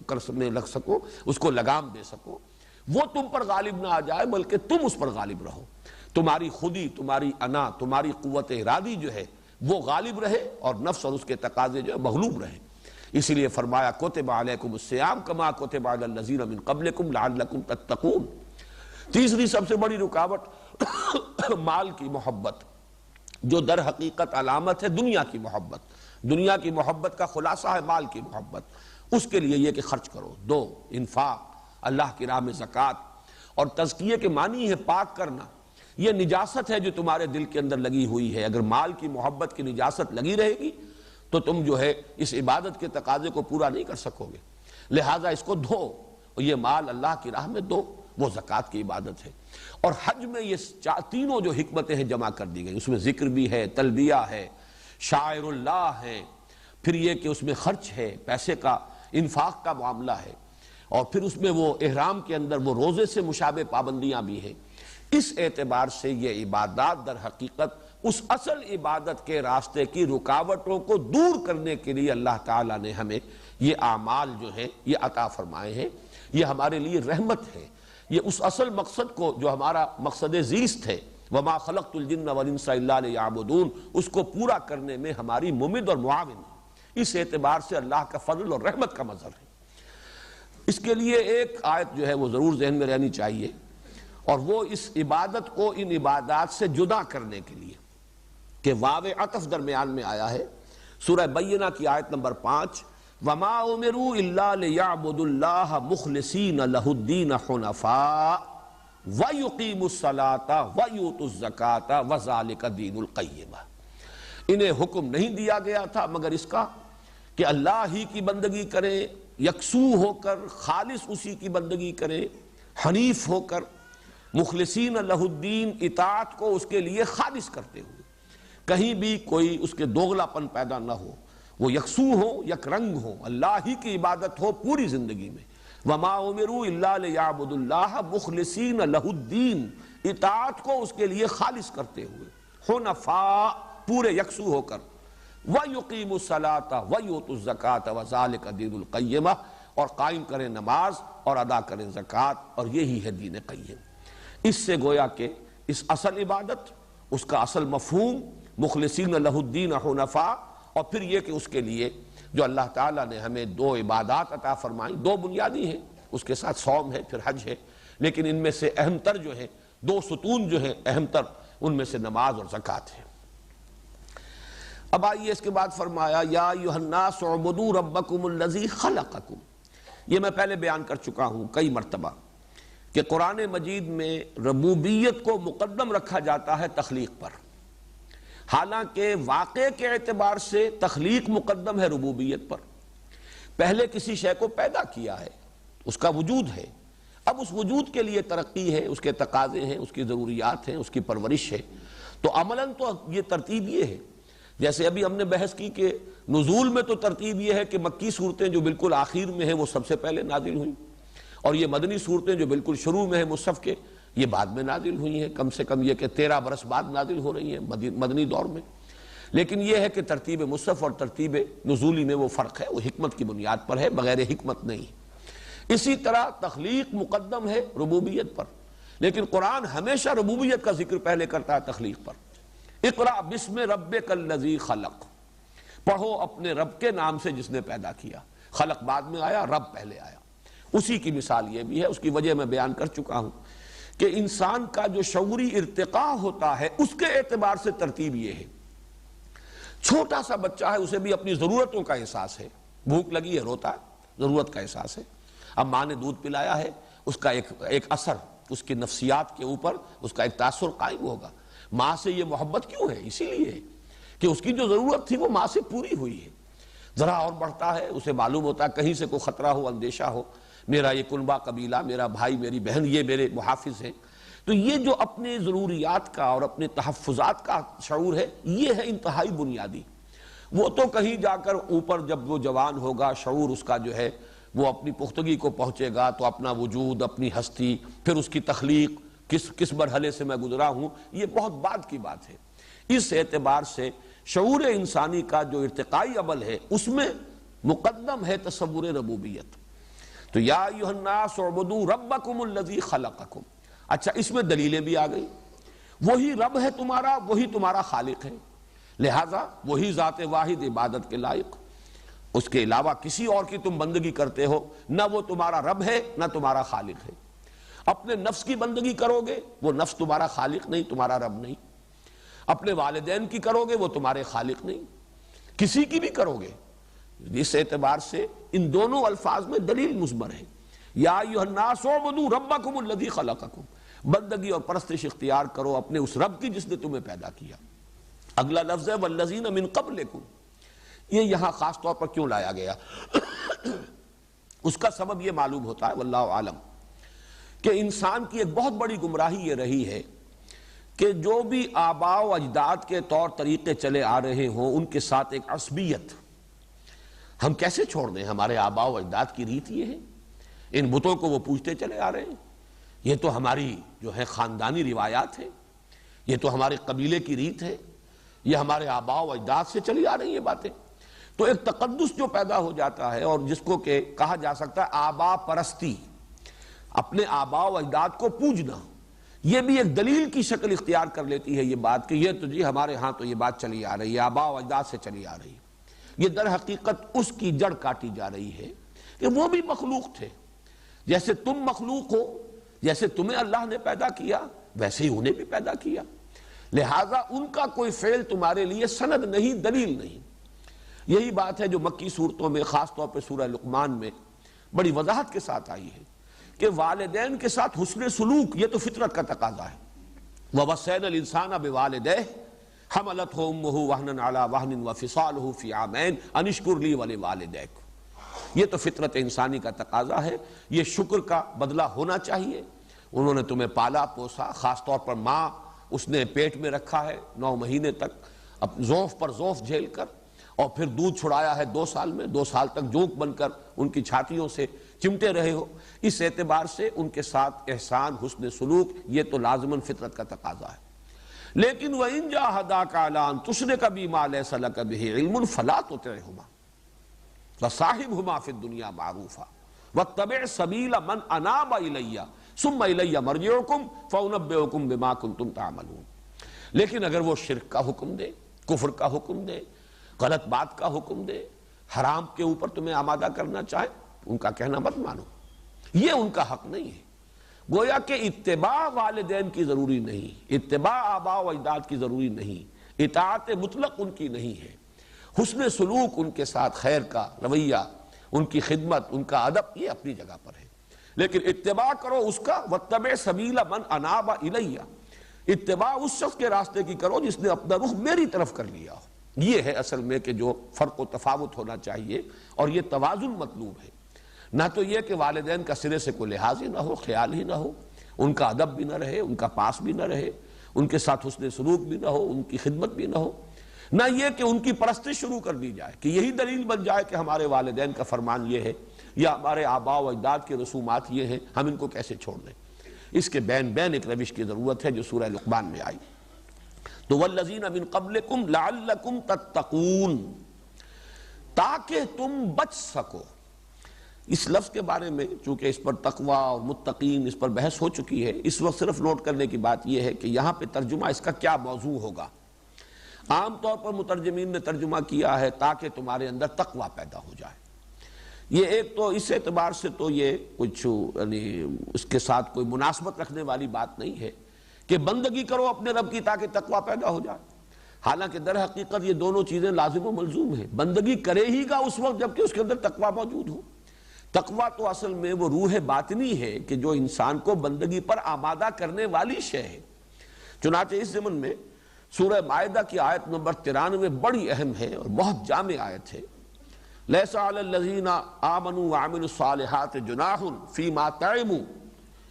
کرنے لگ سکو، اس کو لگام دے سکو، وہ تم پر غالب نہ آ جائے بلکہ تم اس پر غالب رہو، تمہاری خودی، تمہاری انا، تمہاری قوت ارادی جو ہے وہ غالب رہے اور نفس اور اس کے تقاضے جو ہے مغلوب رہے۔ اسی لیے فرمایا کتب علیکم الصیام کما کتب علی الذین من قبلکم لعلکم تتقون۔ تیسری سب سے بڑی رکاوٹ مال کی محبت، جو در حقیقت علامت ہے دنیا کی محبت۔ دنیا کی محبت کا خلاصہ ہے مال کی محبت۔ اس کے لیے یہ کہ خرچ کرو، دو، انفاق، اللہ کی راہ میں زکوٰۃ، اور تزکیے کے معنی ہے پاک کرنا۔ یہ نجاست ہے جو تمہارے دل کے اندر لگی ہوئی ہے، اگر مال کی محبت کی نجاست لگی رہے گی تو تم جو ہے اس عبادت کے تقاضے کو پورا نہیں کر سکو گے، لہٰذا اس کو دھو، اور یہ مال اللہ کی راہ میں دو، وہ زکوٰۃ کی عبادت ہے۔ اور حج میں یہ تینوں جو حکمتیں ہیں جمع کر دی گئی، اس میں ذکر بھی ہے، تلبیہ ہے، شاعر اللہ ہے، پھر یہ کہ اس میں خرچ ہے، پیسے کا انفاق کا معاملہ ہے، اور پھر اس میں وہ احرام کے اندر وہ روزے سے مشابہ پابندیاں بھی ہیں۔ اس اعتبار سے یہ عبادات در حقیقت اس اصل عبادت کے راستے کی رکاوٹوں کو دور کرنے کے لیے اللہ تعالیٰ نے ہمیں یہ اعمال جو ہیں یہ عطا فرمائے ہیں۔ یہ ہمارے لیے رحمت ہے، یہ اس اصل مقصد کو جو ہمارا مقصد زیست ہے، وَمَا خَلَقْتُ الْجِنَّ وَالْإِنسَ إِلَّا لِيَعْبُدُونَ، اس کو پورا کرنے میں ہماری ممد اور معاون ہے۔ اس اعتبار سے اللہ کا فضل اور رحمت کا مظہر ہے۔ اس کے لیے ایک آیت جو ہے وہ ضرور ذہن میں رہنی چاہیے، اور وہ اس عبادت کو ان عبادات سے جدا کرنے کے لیے کہ واو عطف درمیان میں آیا ہے۔ سورہ بینہ کی آیت نمبر 5، وَمَا أُمِرُوا إِلَّا لِيَعْبُدُوا اللَّهَ مُخْلِصِينَ لَهُ الدِّينَ حُنَفَاءَ وَيُقِيمُوا الصَّلَاةَ وَيُؤْتُوا الزَّكَاةَ وَذَلِكَ دِينُ الْقَيِّمَةِ۔ انہیں حکم نہیں دیا گیا تھا مگر اس کا کہ اللہ ہی کی بندگی کریں، یکسو ہو کر، خالص اسی کی بندگی کریں، حنیف ہو کر، مخلصین لہ الدین، اطاعت کو اس کے لیے خالص کرتے ہوئے، کہیں بھی کوئی اس کے دوغلا پن پیدا نہ ہو، وہ یکسو ہو، یک رنگ ہو، اللہ ہی کی عبادت ہو پوری زندگی میں۔ وَمَا أُمِرُوا إِلَّا لِيَعْبُدُوا اللَّهَ مُخْلِصِينَ لَهُ الدِّينَ، اطاعت کو اس کے لیے خالص کرتے ہوئے، حنفاء، پورے یکسو ہو کر، وَيُقِيمُوا الصَّلَاةَ وَيُؤْتُوا الزَّكَاةَ وَذَلِكَ دِينُ الْقَيِّمَةِ، اور قائم کریں نماز اور ادا کریں زکوٰۃ، اور یہی ہے دین قیم۔ اس سے گویا کہ اس اصل عبادت، اس کا اصل مفہوم مخلصین لہ الدین حنفاء، اور پھر یہ کہ اس کے لیے جو اللہ تعالیٰ نے ہمیں دو عبادات عطا فرمائیں، دو بنیادی ہیں، اس کے ساتھ صوم ہے، پھر حج ہے، لیکن ان میں سے اہم تر جو ہے، دو ستون جو ہیں اہم تر، ان میں سے نماز اور زکوٰۃ ہے۔ اب آئیے اس کے بعد فرمایا یا ایھا الناس اعبدوا ربکم الذی خلقکم۔ یہ میں پہلے بیان کر چکا ہوں کئی مرتبہ کہ قرآن مجید میں ربوبیت کو مقدم رکھا جاتا ہے تخلیق پر، حالانکہ واقع کے اعتبار سے تخلیق مقدم ہے ربوبیت پر۔ پہلے کسی شے کو پیدا کیا ہے، اس کا وجود ہے، اب اس وجود کے لیے ترقی ہے، اس کے تقاضے ہیں، اس کی ضروریات ہیں، اس کی پرورش ہے، تو عملاً تو یہ ترتیب یہ ہے۔ جیسے ابھی ہم نے بحث کی کہ نزول میں تو ترتیب یہ ہے کہ مکی صورتیں جو بالکل آخر میں ہیں وہ سب سے پہلے نازل ہوئیں، اور یہ مدنی صورتیں جو بالکل شروع میں ہیں مصحف کے، یہ بعد میں نازل ہوئی ہیں، کم سے کم یہ کہ 13 برس بعد نازل ہو رہی ہیں مدنی دور میں۔ لیکن یہ ہے کہ ترتیب مصحف اور ترتیب نزولی میں وہ فرق ہے، وہ حکمت کی بنیاد پر ہے، بغیر حکمت نہیں۔ اسی طرح تخلیق مقدم ہے ربوبیت پر، لیکن قرآن ہمیشہ ربوبیت کا ذکر پہلے کرتا ہے تخلیق پر۔ اقرأ بسم ربک الذی خلق، پڑھو اپنے رب کے نام سے جس نے پیدا کیا۔ خلق بعد میں آیا، رب پہلے آیا۔ اسی کی مثال یہ بھی ہے، اس کی وجہ میں بیان کر چکا ہوں کہ انسان کا جو شعوری ارتقاء ہوتا ہے اس کے اعتبار سے ترتیب یہ ہے۔ چھوٹا سا بچہ ہے، اسے بھی اپنی ضرورتوں کا احساس ہے، بھوک لگی ہے روتا ہے، ضرورت کا احساس ہے۔ اب ماں نے دودھ پلایا ہے، اس کا ایک اثر اس کی نفسیات کے اوپر، اس کا ایک تاثر قائم ہوگا۔ ماں سے یہ محبت کیوں ہے؟ اسی لیے کہ اس کی جو ضرورت تھی وہ ماں سے پوری ہوئی ہے۔ ذرا اور بڑھتا ہے، اسے معلوم ہوتا ہے کہیں سے کوئی خطرہ ہو، اندیشہ ہو، میرا یہ کنبہ قبیلہ، میرا بھائی، میری بہن، یہ میرے محافظ ہیں۔ تو یہ جو اپنے ضروریات کا اور اپنے تحفظات کا شعور ہے، یہ ہے انتہائی بنیادی۔ وہ تو کہیں جا کر اوپر جب وہ جوان ہوگا، شعور اس کا جو ہے وہ اپنی پختگی کو پہنچے گا، تو اپنا وجود، اپنی ہستی، پھر اس کی تخلیق، کس مرحلے سے میں گزرا ہوں، یہ بہت بعد کی بات ہے۔ اس اعتبار سے شعور انسانی کا جو ارتقائی عمل ہے اس میں مقدم ہے تصور ربوبیت۔ تو یا ایھا الناس اعبدوا ربکم الذی خلقکم۔ اچھا، اس میں دلیلیں بھی آ گئی، وہی رب ہے تمہارا، وہی تمہارا خالق ہے، لہذا وہی ذات واحد عبادت کے لائق، اس کے علاوہ کسی اور کی تم بندگی کرتے ہو، نہ وہ تمہارا رب ہے نہ تمہارا خالق ہے۔ اپنے نفس کی بندگی کرو گے، وہ نفس تمہارا خالق نہیں، تمہارا رب نہیں۔ اپنے والدین کی کرو گے، وہ تمہارے خالق نہیں، کسی کی بھی کرو گے۔ اس اعتبار سے ان دونوں الفاظ میں دلیل مضمر ہے۔ یا ایھا الناس اعبدوا ربکم الذی خلقکم، بندگی اور پرستش اختیار کرو اپنے اس رب کی جس نے تمہیں پیدا کیا۔ اگلا لفظ ہے والذین من قبلکم، یہ یہاں خاص طور پر کیوں لایا گیا؟ اس کا سبب یہ معلوم ہوتا ہے واللہ عالم کہ انسان کی ایک بہت بڑی گمراہی یہ رہی ہے کہ جو بھی آباء و اجداد کے طور طریقے چلے آ رہے ہوں ان کے ساتھ ایک عصبیت، ہم کیسے چھوڑ دیں؟ ہمارے آباء و اجداد کی ریت یہ ہے، ان بتوں کو وہ پوجتے چلے آ رہے ہیں، یہ تو ہماری جو ہے خاندانی روایات ہے، یہ تو ہمارے قبیلے کی ریت ہے، یہ ہمارے آباء و اجداد سے چلی آ رہی ہیں یہ باتیں۔ تو ایک تقدس جو پیدا ہو جاتا ہے، اور جس کو کہ کہا جا سکتا ہے آباء پرستی، اپنے آباء و اجداد کو پوجنا، یہ بھی ایک دلیل کی شکل اختیار کر لیتی ہے یہ بات کہ یہ تو جی ہمارے ہاں تو یہ بات چلی آ رہی ہے، آباء و اجداد سے چلی آ رہی ہے۔ یہ در حقیقت اس کی جڑ کاٹی جا رہی ہے کہ وہ بھی مخلوق تھے، جیسے تم مخلوق ہو، جیسے تمہیں اللہ نے پیدا کیا ویسے ہی انہیں بھی پیدا کیا، لہٰذا ان کا کوئی فعل تمہارے لیے سند نہیں، دلیل نہیں۔ یہی بات ہے جو مکی صورتوں میں، خاص طور پہ سورہ لقمان میں بڑی وضاحت کے ساتھ آئی ہے کہ والدین کے ساتھ حسن سلوک یہ تو فطرت کا تقاضا ہے۔ وَوَصَّيْنَا الْإِنسَانَ بِوَالِدَيْهِ حَمَلَتْهُ أُمُّهُ وَهْنًا عَلَى وَهْنٍ وَفِصَالُهُ فِي عَامَيْنِ أَنِ اشْكُرْ لِي وَلِوَالِدَيْكَ، یہ تو فطرت انسانی کا تقاضا ہے، یہ شکر کا بدلہ ہونا چاہیے۔ انہوں نے تمہیں پالا پوسا، خاص طور پر ماں اس نے پیٹ میں رکھا ہے 9 مہینے تک، اب ضعف پر ضعف جھیل کر، اور پھر دودھ چھڑایا ہے 2 سال میں، 2 سال تک جونک بن کر ان کی چھاتیوں سے چمٹے رہے ہو، اس اعتبار سے ان کے ساتھ احسان، حسن سلوک یہ تو لازماً فطرت کا تقاضا ہے۔ لیکن وَإِن جَاهَدَاكَ عَلَىٰ أَن تُشْرِكَ بِي مَا لَيْسَ لَكَ بِهِ عِلْمٌ فَلَا تُطِعْهُمَا وَصَاحِبْهُمَا فِي الدُّنْيَا مَعْرُوفًا وَاتَّبِعْ سَبِيلَ مَنْ أَنَابَ إِلَيَّ ثُمَّ إِلَيَّ مَرْجِعُكُمْ فَأُنَبِّئُكُمْ بِمَا كُنتُمْ تَعْمَلُونَ۔ لیکن اگر وہ شرک کا حکم دے، کفر کا حکم دے، غلط بات کا حکم دے، حرام کے اوپر تمہیں آمادہ کرنا چاہے، ان کا کہنا مت مانو، یہ ان کا حق نہیں ہے۔ گویا کہ اتباع والدین کی ضروری نہیں، اتباع آباء و اجداد کی ضروری نہیں، اطاعت مطلق ان کی نہیں ہے، حسن سلوک ان کے ساتھ، خیر کا رویہ، ان کی خدمت، ان کا ادب یہ اپنی جگہ پر ہے، لیکن اتباع کرو اس کا واتبع سبیل من اناب الیہ، اتباع اس شخص کے راستے کی کرو جس نے اپنا رخ میری طرف کر لیا ہو۔ یہ ہے اصل میں کہ جو فرق و تفاوت ہونا چاہیے، اور یہ توازن مطلوب ہے، نہ تو یہ کہ والدین کا سرے سے کوئی لحاظ ہی نہ ہو، خیال ہی نہ ہو، ان کا ادب بھی نہ رہے، ان کا پاس بھی نہ رہے، ان کے ساتھ حسن سلوک بھی نہ ہو، ان کی خدمت بھی نہ ہو، نہ یہ کہ ان کی پرستش شروع کر دی جائے کہ یہی دلیل بن جائے کہ ہمارے والدین کا فرمان یہ ہے یا ہمارے آباء و اجداد کے رسومات یہ ہیں، ہم ان کو کیسے چھوڑ دیں۔ اس کے بین ایک روش کی ضرورت ہے جو سورہ لقمان میں آئی۔ تو وَالَّذِينَ مِن قَبْلِكُمْ لَعَلَّكُمْ تَتَّقُونَ، تاکہ تم بچ سکو۔ اس لفظ کے بارے میں چونکہ اس پر تقویٰ اور متقین اس پر بحث ہو چکی ہے، اس وقت صرف نوٹ کرنے کی بات یہ ہے کہ یہاں پہ ترجمہ اس کا کیا موضوع ہوگا۔ عام طور پر مترجمین نے ترجمہ کیا ہے تاکہ تمہارے اندر تقویٰ پیدا ہو جائے۔ یہ ایک تو اس اعتبار سے تو یہ کچھ یعنی اس کے ساتھ کوئی مناسبت رکھنے والی بات نہیں ہے کہ بندگی کرو اپنے رب کی تاکہ تقویٰ پیدا ہو جائے، حالانکہ در حقیقت یہ دونوں چیزیں لازم و ملزوم ہیں۔ بندگی کرے ہی گا اس وقت جب کہ اس کے اندر تقویٰ موجود ہو۔ تقویٰ تو اصل میں وہ روح باطنی ہے کہ جو انسان کو بندگی پر آمادہ کرنے والی شے ہے۔ چنانچہ اس ضمن میں سورہ مائدہ کی آیت نمبر 93 بڑی اہم ہے اور بہت جامع آیت ہے۔ لیس علی الذین آمنوا وعملوا الصالحات جناح فیما طعموا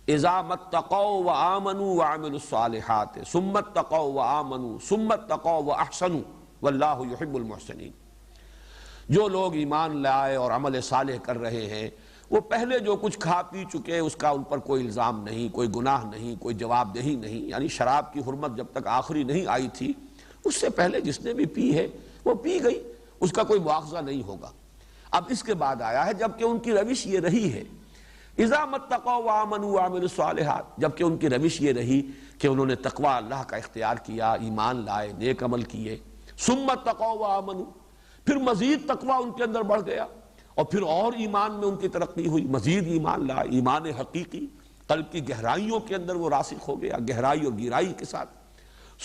اذا اتقوا وآمنوا وعملوا الصالحات ثم اتقوا وآمنوا ثم اتقوا واحسنوا واللہ یحب المحسنین۔ جو لوگ ایمان لائے اور عمل صالح کر رہے ہیں، وہ پہلے جو کچھ کھا پی چکے اس کا ان پر کوئی الزام نہیں، کوئی گناہ نہیں، کوئی جواب دہی نہیں، یعنی شراب کی حرمت جب تک آخری نہیں آئی تھی اس سے پہلے جس نے بھی پی ہے وہ پی گئی، اس کا کوئی مواخذہ نہیں ہوگا۔ اب اس کے بعد آیا ہے جبکہ ان کی روش یہ رہی ہے اذا اتقوا وآمنوا وعملوا الصالحات، جبکہ ان کی روش یہ رہی کہ انہوں نے تقویٰ اللہ کا اختیار کیا، ایمان لائے، نیک عمل کیے، ثم اتقوا وآمنوا، پھر مزید تقویٰ ان کے اندر بڑھ گیا اور پھر اور ایمان میں ان کی ترقی ہوئی، مزید ایمان لائے، ایمان حقیقی، قلب کی گہرائیوں کے اندر وہ راسخ ہو گیا، گہرائی اور گہرائی کے ساتھ۔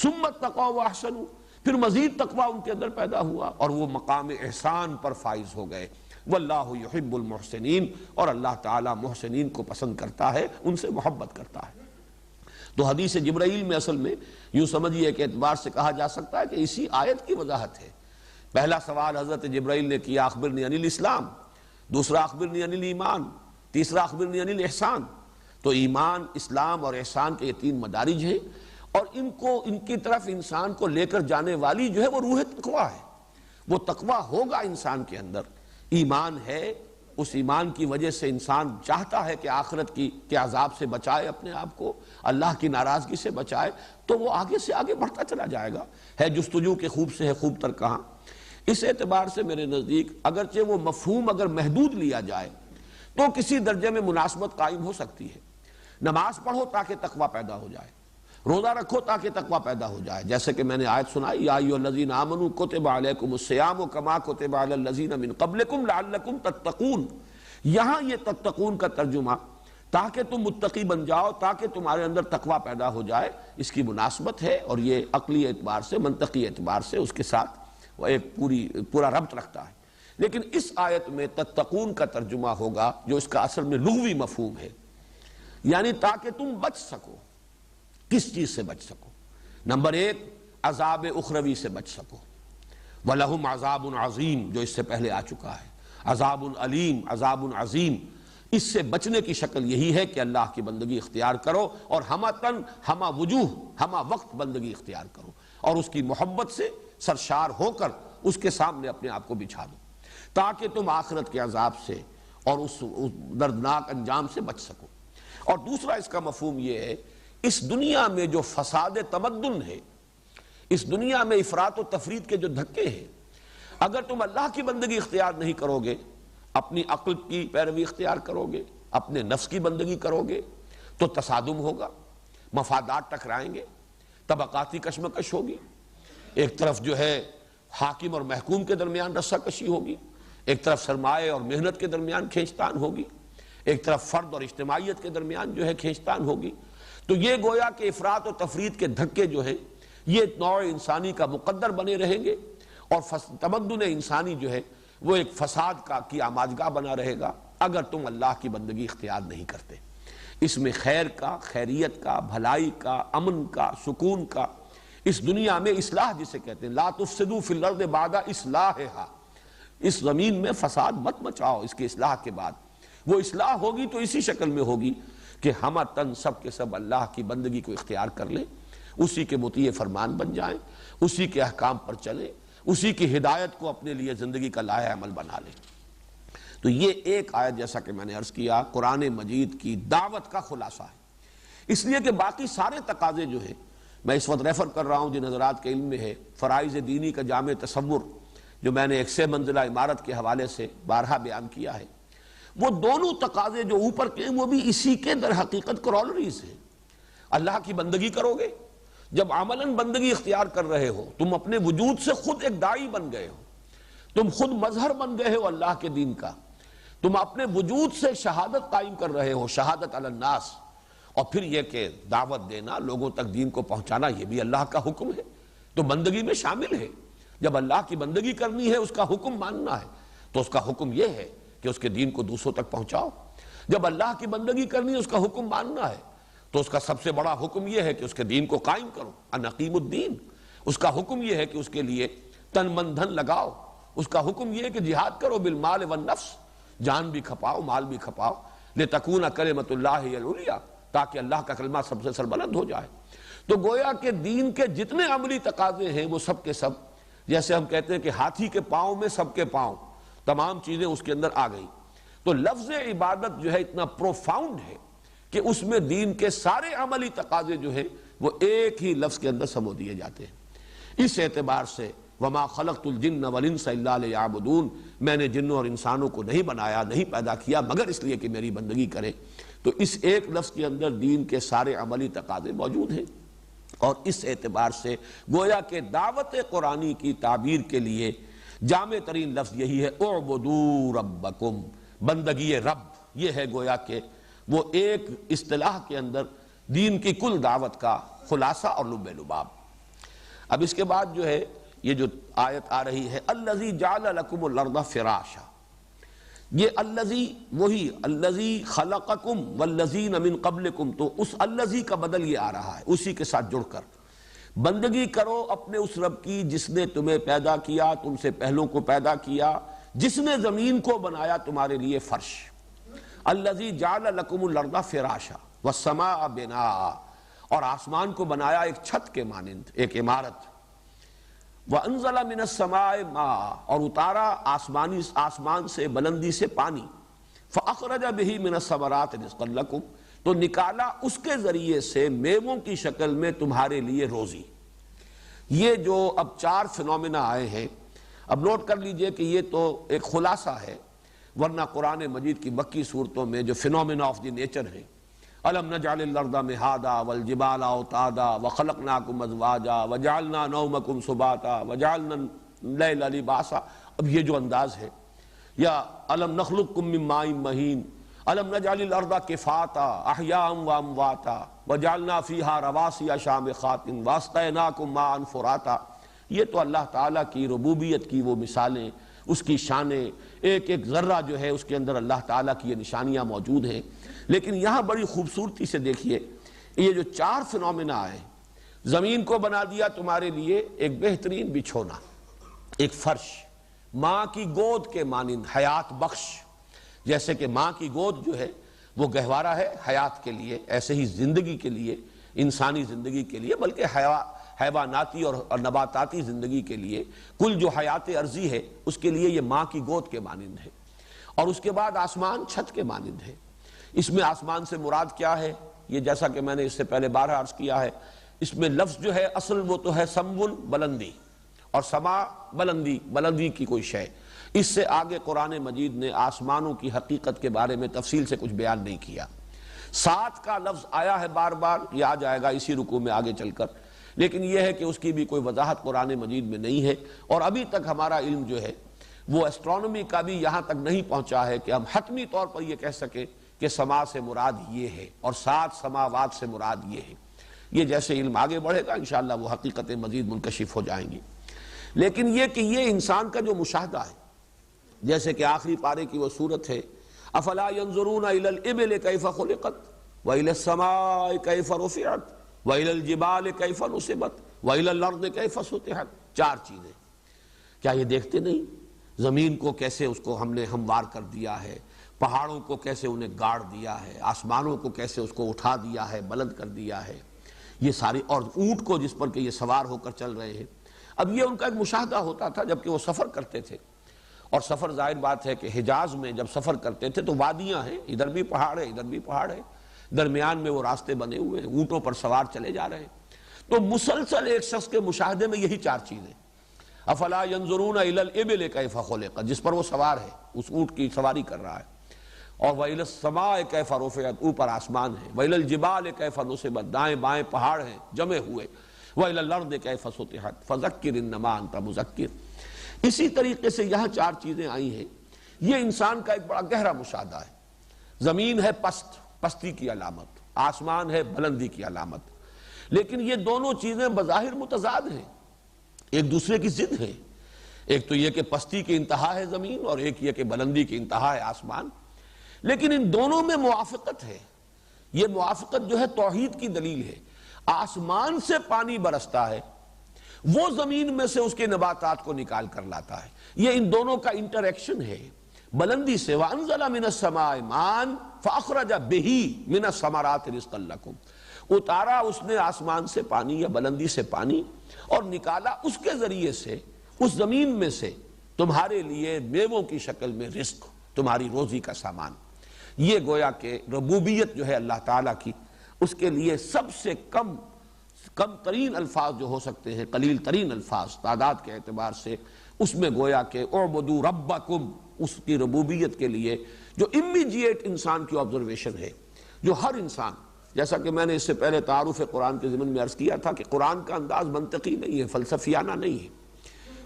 ثم اتقوا واحسنوا، پھر مزید تقویٰ ان کے اندر پیدا ہوا اور وہ مقام احسان پر فائز ہو گئے۔ واللہ یحب المحسنین، اور اللہ تعالی محسنین کو پسند کرتا ہے، ان سے محبت کرتا ہے۔ تو حدیث جبرائیل میں اصل میں یوں سمجھیے کہ اعتبار سے کہا جا سکتا ہے کہ اسی آیت کی وضاحت ہے۔ پہلا سوال حضرت جبرائیل نے کیا اخبرنی عن الاسلام، دوسرا اخبرنی عن الایمان، تیسرا اخبرنی عن الاحسان۔ تو ایمان، اسلام اور احسان کے یہ 3 مدارج ہیں، اور ان کی طرف انسان کو لے کر جانے والی جو ہے وہ روح تقویٰ ہے۔ وہ تقویٰ ہوگا انسان کے اندر، ایمان ہے، اس ایمان کی وجہ سے انسان چاہتا ہے کہ آخرت کے عذاب سے بچائے اپنے آپ کو، اللہ کی ناراضگی سے بچائے، تو وہ آگے سے آگے بڑھتا چلا جائے گا۔ ہے جستجو کے خوب سے ہے خوب تر کہاں۔ اس اعتبار سے میرے نزدیک اگرچہ وہ مفہوم اگر محدود لیا جائے تو کسی درجے میں مناسبت قائم ہو سکتی ہے۔ نماز پڑھو تاکہ تقوی پیدا ہو جائے، روزہ رکھو تاکہ تقوی پیدا ہو جائے، جیسے کہ میں نے آیت سنائی یا ایھا الذین آمنوا کتب علیکم الصیام کما کتب علی الذین من قبلکم لعلکم تتقون۔ یہاں یہ تتقون کا ترجمہ تاکہ تم متقی بن جاؤ، تاکہ تمہارے اندر تقوی پیدا ہو جائے، اس کی مناسبت ہے، اور یہ عقلی اعتبار سے منطقی اعتبار سے اس کے ساتھ وہ ایک پورا ربط رکھتا ہے۔ لیکن اس آیت میں تتقون کا ترجمہ ہوگا جو اس کا اصل میں لغوی مفہوم ہے، یعنی تاکہ تم بچ سکو۔ کس چیز سے بچ سکو؟ نمبر ایک، عذاب اخروی سے بچ سکو۔ وَلَهُمْ عَذَابٌ عَظِيمٌ جو اس سے پہلے آ چکا ہے، عذاب علیم، عذاب عظیم۔ اس سے بچنے کی شکل یہی ہے کہ اللہ کی بندگی اختیار کرو، اور ہمہ تن ہمہ وجوہ ہمہ وقت بندگی اختیار کرو، اور اس کی محبت سے سرشار ہو کر اس کے سامنے اپنے آپ کو بچھا دو، تاکہ تم آخرت کے عذاب سے اور اس دردناک انجام سے بچ سکو۔ اور دوسرا اس کا مفہوم یہ ہے، اس دنیا میں جو فساد تمدن ہے، اس دنیا میں افراط و تفریط کے جو دھکے ہیں، اگر تم اللہ کی بندگی اختیار نہیں کرو گے، اپنی عقل کی پیروی اختیار کرو گے، اپنے نفس کی بندگی کرو گے، تو تصادم ہوگا، مفادات ٹکرائیں گے، طبقاتی کشمکش ہوگی، ایک طرف جو ہے حاکم اور محکوم کے درمیان رسہ کشی ہوگی، ایک طرف سرمایہ اور محنت کے درمیان کھینچتان ہوگی، ایک طرف فرد اور اجتماعیت کے درمیان جو ہے کھینچتان ہوگی۔ تو یہ گویا کہ افراط و تفریط کے دھکے جو ہیں یہ نوع انسانی کا مقدر بنے رہیں گے، اور تمدن انسانی جو ہے وہ ایک فساد کی آماجگاہ بنا رہے گا اگر تم اللہ کی بندگی اختیار نہیں کرتے۔ اس میں خیر کا، خیریت کا، بھلائی کا، امن کا، سکون کا، اس دنیا میں اصلاح جسے کہتے ہیں، لا تفسدوا فی الارض بعد اصلاحھا، اس زمین میں فساد مت مچاؤ اس کی اصلاح کے بعد۔ وہ اصلاح ہوگی تو اسی شکل میں ہوگی کہ ہمہ تن سب کے سب اللہ کی بندگی کو اختیار کر لیں، اسی کے مطیع فرمان بن جائیں، اسی کے احکام پر چلیں، اسی کی ہدایت کو اپنے لیے زندگی کا لائحہ عمل بنا لیں۔ تو یہ ایک آیت جیسا کہ میں نے عرض کیا قرآن مجید کی دعوت کا خلاصہ ہے، اس لیے کہ باقی سارے تقاضے جو ہیں، میں اس وقت ریفر کر رہا ہوں جن حضرات کے علم میں ہے فرائض دینی کا جامع تصور جو میں نے ایک 6 منزلہ عمارت کے حوالے سے بارہا بیان کیا ہے، وہ دونوں تقاضے جو اوپر کے وہ بھی اسی کے در حقیقت کرولریز ہیں۔ اللہ کی بندگی کرو گے، جب عملاً بندگی اختیار کر رہے ہو، تم اپنے وجود سے خود ایک داعی بن گئے ہو، تم خود مظہر بن گئے ہو اللہ کے دین کا، تم اپنے وجود سے شہادت قائم کر رہے ہو، شہادت علی الناس، اور پھر یہ کہ دعوت دینا، لوگوں تک دین کو پہنچانا، یہ بھی اللہ کا حکم ہے، تو بندگی میں شامل ہے۔ جب اللہ کی بندگی کرنی ہے، اس کا حکم ماننا ہے، تو اس کا حکم یہ ہے کہ اس کے دین کو دوسروں تک پہنچاؤ۔ جب اللہ کی بندگی کرنی ہے، اس کا حکم ماننا ہے، تو اس کا سب سے بڑا حکم یہ ہے کہ اس کے دین کو قائم کرو، ان اقیم الدین۔ اس کا حکم یہ ہے کہ اس کے لیے تن من دھن لگاؤ، اس کا حکم یہ ہے کہ جہاد کرو بالمال والنفس، جان بھی کھپاؤ، مال بھی کھپاؤ، لتکون کلمۃ اللہ ہی العلیٰ، تاکہ اللہ کا کلمہ سب سے سربلند ہو جائے۔ تو گویا کہ دین کے جتنے عملی تقاضے ہیں وہ سب کے سب، جیسے ہم کہتے ہیں کہ ہاتھی کے پاؤں میں سب کے پاؤں، تمام چیزیں اس کے اندر آ گئی۔ تو لفظ عبادت جو ہے اتنا پروفاؤنڈ ہے کہ اس میں دین کے سارے عملی تقاضے جو ہیں وہ ایک ہی لفظ کے اندر سمو دیے جاتے ہیں۔ اس اعتبار سے وما خلقت الجن والانس الا لیعبدون، میں نے جنوں اور انسانوں کو نہیں بنایا، نہیں پیدا کیا مگر اس لیے کہ میری بندگی کریں۔ تو اس ایک لفظ کے اندر دین کے سارے عملی تقاضے موجود ہیں، اور اس اعتبار سے گویا کہ دعوت قرآنی کی تعبیر کے لیے جامع ترین لفظ یہی ہے، اعبدوا ربکم، بندگی رب، یہ ہے گویا کہ وہ ایک اصطلاح کے اندر دین کی کل دعوت کا خلاصہ اور لب لباب۔ اب اس کے بعد جو ہے یہ جو آیت آ رہی ہے، الذی جعل لکم الارض فراشا، یہ الذی وہی الذی خلقکم والذین من قبلکم، تو اس الذی کا بدل یہ آ رہا ہے اسی کے ساتھ جڑ کر، بندگی کرو اپنے اس رب کی جس نے تمہیں پیدا کیا، تم سے پہلوں کو پیدا کیا، جس نے زمین کو بنایا تمہارے لیے فرش، الذی جعل لکم الارض فراشا والسماء بناء، اور آسمان کو بنایا ایک چھت کے مانند، ایک عمارت، وَأَنزَلَ مِنَ السَّمَاءِ مَاءً اور اتارا آسمان سے بلندی سے پانی، فَأَخْرَجَ بِهِ مِنَ الثَّمَرَاتِ رِزْقًا لَكُمْ تو نکالا اس کے ذریعے سے میووں کی شکل میں تمہارے لیے روزی۔ یہ جو اب 4 فنومینا آئے ہیں، اب نوٹ کر لیجئے کہ یہ تو ایک خلاصہ ہے، ورنہ قرآن مجید کی مکی صورتوں میں جو فنومینا آف دی نیچر ہیں، أَلَمْ نَجْعَلِ الْأَرْضَ مِهَادًا وَالْجِبَالَ أَوْتَادًا وَخَلَقْنَاكُمْ أَزْوَاجًا وَجَعَلْنَا نَوْمَكُمْ سُبَاتًا وَجَعَلْنَا اللَّيْلَ لِبَاسًا، اب یہ جو انداز ہے، یا أَلَمْ نَخْلُقكُم مِّن مَّاءٍ مَّهِينٍ أَلَمْ نَجْعَلِ الْأَرْضَ كِفَاتًا أَحْيَاءً وَأَمْوَاتًا وَجَعَلْنَا فِيهَا رَوَاسِيَ شَامِخَاتٍ وَأَسْقَيْنَاكُم مَّاءً فُرَاتًا۔ یہ تو اللہ تعالیٰ کی ربوبیت کی وہ مثالیں، اس کی شانیں، ایک ایک ذرہ جو ہے اس کے اندر اللہ تعالیٰ کی یہ نشانیاں موجود ہیں۔ لیکن یہاں بڑی خوبصورتی سے دیکھیے، یہ جو 4 فنومینا آئے، زمین کو بنا دیا تمہارے لیے ایک بہترین بچھونا، ایک فرش، ماں کی گود کے مانند حیات بخش، جیسے کہ ماں کی گود جو ہے وہ گہوارہ ہے حیات کے لیے، ایسے ہی زندگی کے لیے، انسانی زندگی کے لیے، بلکہ حیواناتی اور نباتاتی زندگی کے لیے، کل جو حیات ارضی ہے اس کے لیے یہ ماں کی گود کے مانند ہے۔ اور اس کے بعد آسمان چھت کے مانند ہے۔ اس میں آسمان سے مراد کیا ہے؟ یہ جیسا کہ میں نے اس سے پہلے 12 عرض کیا ہے، اس میں لفظ جو ہے اصل وہ تو ہے سمون، بلندی، اور سما بلندی کی کوئی شے۔ اس سے آگے قرآن مجید نے آسمانوں کی حقیقت کے بارے میں تفصیل سے کچھ بیان نہیں کیا۔ 7 کا لفظ آیا ہے بار بار، یہ آ جائے گا اسی رکوع میں آگے چل کر، لیکن یہ ہے کہ اس کی بھی کوئی وضاحت قرآن مجید میں نہیں ہے، اور ابھی تک ہمارا علم جو ہے وہ ایسٹرونومی کا بھی یہاں تک نہیں پہنچا ہے کہ ہم حتمی طور پر یہ کہہ سکیں کہ سما سے مراد یہ ہے اور 7 سماوات سے مراد یہ ہے۔ یہ جیسے علم آگے بڑھے گا انشاءاللہ وہ حقیقتیں مزید منکشف ہو جائیں گی۔ لیکن یہ کہ یہ انسان کا جو مشاہدہ ہے، جیسے کہ آخری پارے کی وہ صورت ہے، افلا ينظرون الى الابل كيف خلقت والى السماء كيف رفعت والى الجبال كيف نصبت والى الارض كيف سطحت، 4 چیزیں۔ کیا یہ دیکھتے نہیں زمین کو کیسے اس کو ہم نے ہموار کر دیا ہے، پہاڑوں کو کیسے انہیں گاڑ دیا ہے، آسمانوں کو کیسے اس کو اٹھا دیا ہے، بلند کر دیا ہے، یہ ساری، اور اونٹ کو جس پر کہ یہ سوار ہو کر چل رہے ہیں۔ اب یہ ان کا ایک مشاہدہ ہوتا تھا جبکہ وہ سفر کرتے تھے، اور سفر ظاہر بات ہے کہ حجاز میں جب سفر کرتے تھے تو وادیاں ہیں، ادھر بھی پہاڑ ہے ادھر بھی پہاڑ ہے، درمیان میں وہ راستے بنے ہوئے ہیں، اونٹوں پر سوار چلے جا رہے ہیں۔ تو مسلسل ایک شخص کے مشاہدے میں یہی 4 چیزیں، افلا ينظرون الى الابل كيف خلقت، جس پر وہ سوار ہے، اس اونٹ کی سواری کر رہا ہے، اور وَإِلَى السَّمَاءِ كَيْفَ رُفِعَتْ، اوپر آسمان ہے، وَإِلَى الْجِبَالِ كَيْفَ نُصِبَتْ، دائیں بائیں پہاڑ ہیں جمے ہوئے، وَإِلَى الْأَرْضِ كَيْفَ سُطِحَتْ فَذَكِّرْ إِنَّمَا أَنْتَ مُذَكِّرٌ۔ اسی طریقے سے یہاں 4 چیزیں آئی ہیں۔ یہ انسان کا ایک بڑا گہرا مشاہدہ ہے۔ زمین ہے پستی کی علامت، آسمان ہے بلندی کی علامت، لیکن یہ دونوں چیزیں بظاہر متضاد ہیں، ایک دوسرے کی ضد ہیں۔ ایک تو یہ کہ پستی کی انتہا ہے زمین، اور ایک یہ کہ بلندی کی انتہا ہے آسمان، لیکن ان دونوں میں موافقت ہے۔ یہ موافقت جو ہے توحید کی دلیل ہے۔ آسمان سے پانی برستا ہے، وہ زمین میں سے اس کے نباتات کو نکال کر لاتا ہے، یہ ان دونوں کا انٹریکشن ہے۔ بلندی سے وَأَنزَلَ مِنَ السَّمَاءِ مَاءً فَأَخْرَجَ بِهِ مِنَ الثَّمَرَاتِ رِزْقًا لَكُمْ، اتارا اس نے آسمان سے پانی یا بلندی سے پانی، اور نکالا اس کے ذریعے سے اس زمین میں سے تمہارے لیے میووں کی شکل میں رزق، تمہاری روزی کا سامان۔ یہ گویا کہ ربوبیت جو ہے اللہ تعالیٰ کی، اس کے لیے سب سے کم ترین الفاظ جو ہو سکتے ہیں، قلیل ترین الفاظ تعداد کے اعتبار سے، اس میں گویا کہ اعبدوا ربکم، اس کی ربوبیت کے لیے جو امیجیٹ انسان کی آبزرویشن ہے، جو ہر انسان، جیسا کہ میں نے اس سے پہلے تعارف قرآن کے ضمن میں عرض کیا تھا کہ قرآن کا انداز منطقی نہیں ہے، فلسفیانہ نہیں ہے،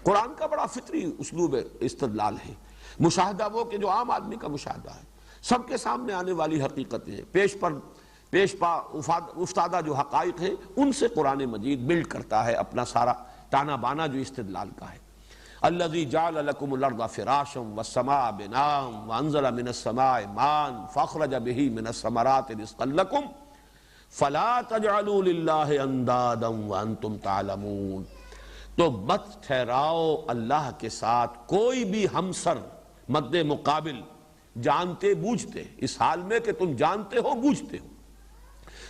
قرآن کا بڑا فطری اسلوب استدلال ہے۔ مشاہدہ وہ کہ جو عام آدمی کا مشاہدہ ہے، سب کے سامنے آنے والی حقیقتیں ہیں، پیش پا افتادہ جو حقائق ہیں، ان سے قرآن مجید بلڈ کرتا ہے اپنا سارا تانا بانا جو استدلال کا ہے۔ الذی جعل لکم الارض فراشا والسماء بناء وانزل من السماء ماء فاخرج به من الثمرات رزقا لکم فلا تجعلوا للہ اندادا وانتم تعلمون۔ تو مت ٹھہراؤ اللہ کے ساتھ کوئی بھی ہمسر مد مقابل، جانتے بوجھتے، اس حال میں کہ تم جانتے ہو بوجھتے ہو۔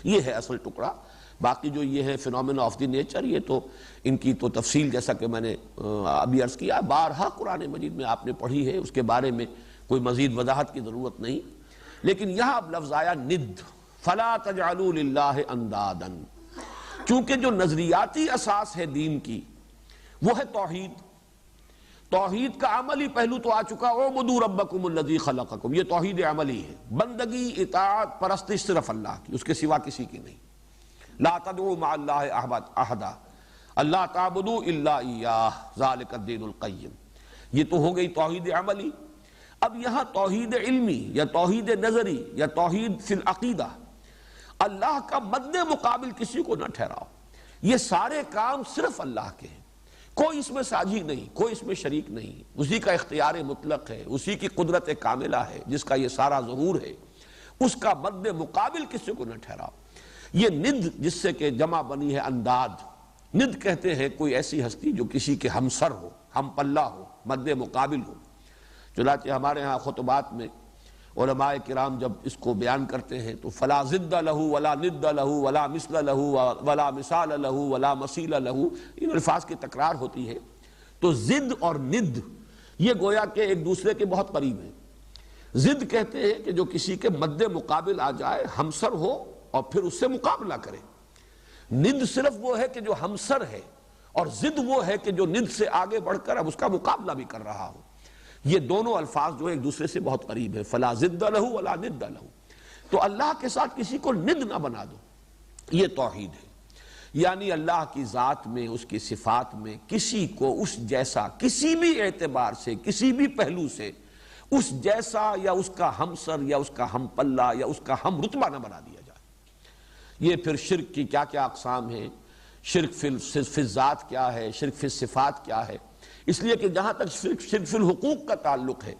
یہ ہے اصل ٹکڑا۔ باقی جو یہ ہے فینومینا آف دی نیچر، یہ تو ان کی تو تفصیل جیسا کہ میں نے ابھی عرض کیا بارہا قرآن مجید میں آپ نے پڑھی ہے، اس کے بارے میں کوئی مزید وضاحت کی ضرورت نہیں. لیکن یہاں اب لفظ آیا ند، فلا تجعلوا للہ اندادا، چونکہ جو نظریاتی اساس ہے دین کی وہ ہے توحید. توحید کا عملی پہلو تو آ چکا، اعبدوا ربکم الذی خلقکم، یہ توحید عملی ہے، بندگی اطاعت پرستش صرف اللہ کی، اس کے سوا کسی کی نہیں. لا تدعوا مع اللہ احدا، اللہ تعبدوا الا ایاہ ذالک الدین القیم. یہ تو ہو گئی توحید عملی. اب یہاں توحید علمی یا توحید نظری یا توحید فی العقیدہ، اللہ کا مد مقابل کسی کو نہ ٹھہراؤ. یہ سارے کام صرف اللہ کے ہیں، کوئی اس میں ساجی نہیں، کوئی اس میں شریک نہیں. اسی کا اختیار مطلق ہے، اسی کی قدرت کاملہ ہے جس کا یہ سارا ظہور ہے. اس کا مد مقابل کسی کو نہ ٹھہراؤ. یہ ند جس سے کہ جمع بنی ہے انداد. ند کہتے ہیں کوئی ایسی ہستی جو کسی کے ہمسر ہو، ہم پلہ ہو، مد مقابل ہو. چنانچہ ہمارے ہاں خطبات میں علماء کرام جب اس کو بیان کرتے ہیں تو فلا ضد لہ ولا ند لہ ولا مثل لہ ولا مثال لہ ولا مثیل لہ، ان الفاظ کی تکرار ہوتی ہے. تو ضد اور ند یہ گویا کہ ایک دوسرے کے بہت قریب ہیں. ضد کہتے ہیں کہ جو کسی کے مد مقابل آ جائے، ہمسر ہو اور پھر اس سے مقابلہ کرے. ند صرف وہ ہے کہ جو ہمسر ہے، اور ضد وہ ہے کہ جو ند سے آگے بڑھ کر اب اس کا مقابلہ بھی کر رہا ہو. یہ دونوں الفاظ جو ایک دوسرے سے بہت قریب ہے، فلا ضد لہ ولا ند لہ. تو اللہ کے ساتھ کسی کو ند نہ بنا دو، یہ توحید ہے. یعنی اللہ کی ذات میں، اس کی صفات میں کسی کو اس جیسا کسی بھی اعتبار سے، کسی بھی پہلو سے اس جیسا یا اس کا ہمسر یا اس کا ہم پلہ یا اس کا ہم رتبہ نہ بنا دیا جائے. یہ پھر شرک کی کیا کیا اقسام ہیں، شرک فی الذات کیا ہے، شرک فی الصفات کیا ہے. اس لیے کہ جہاں تک شرک فی الحقوق کا تعلق ہے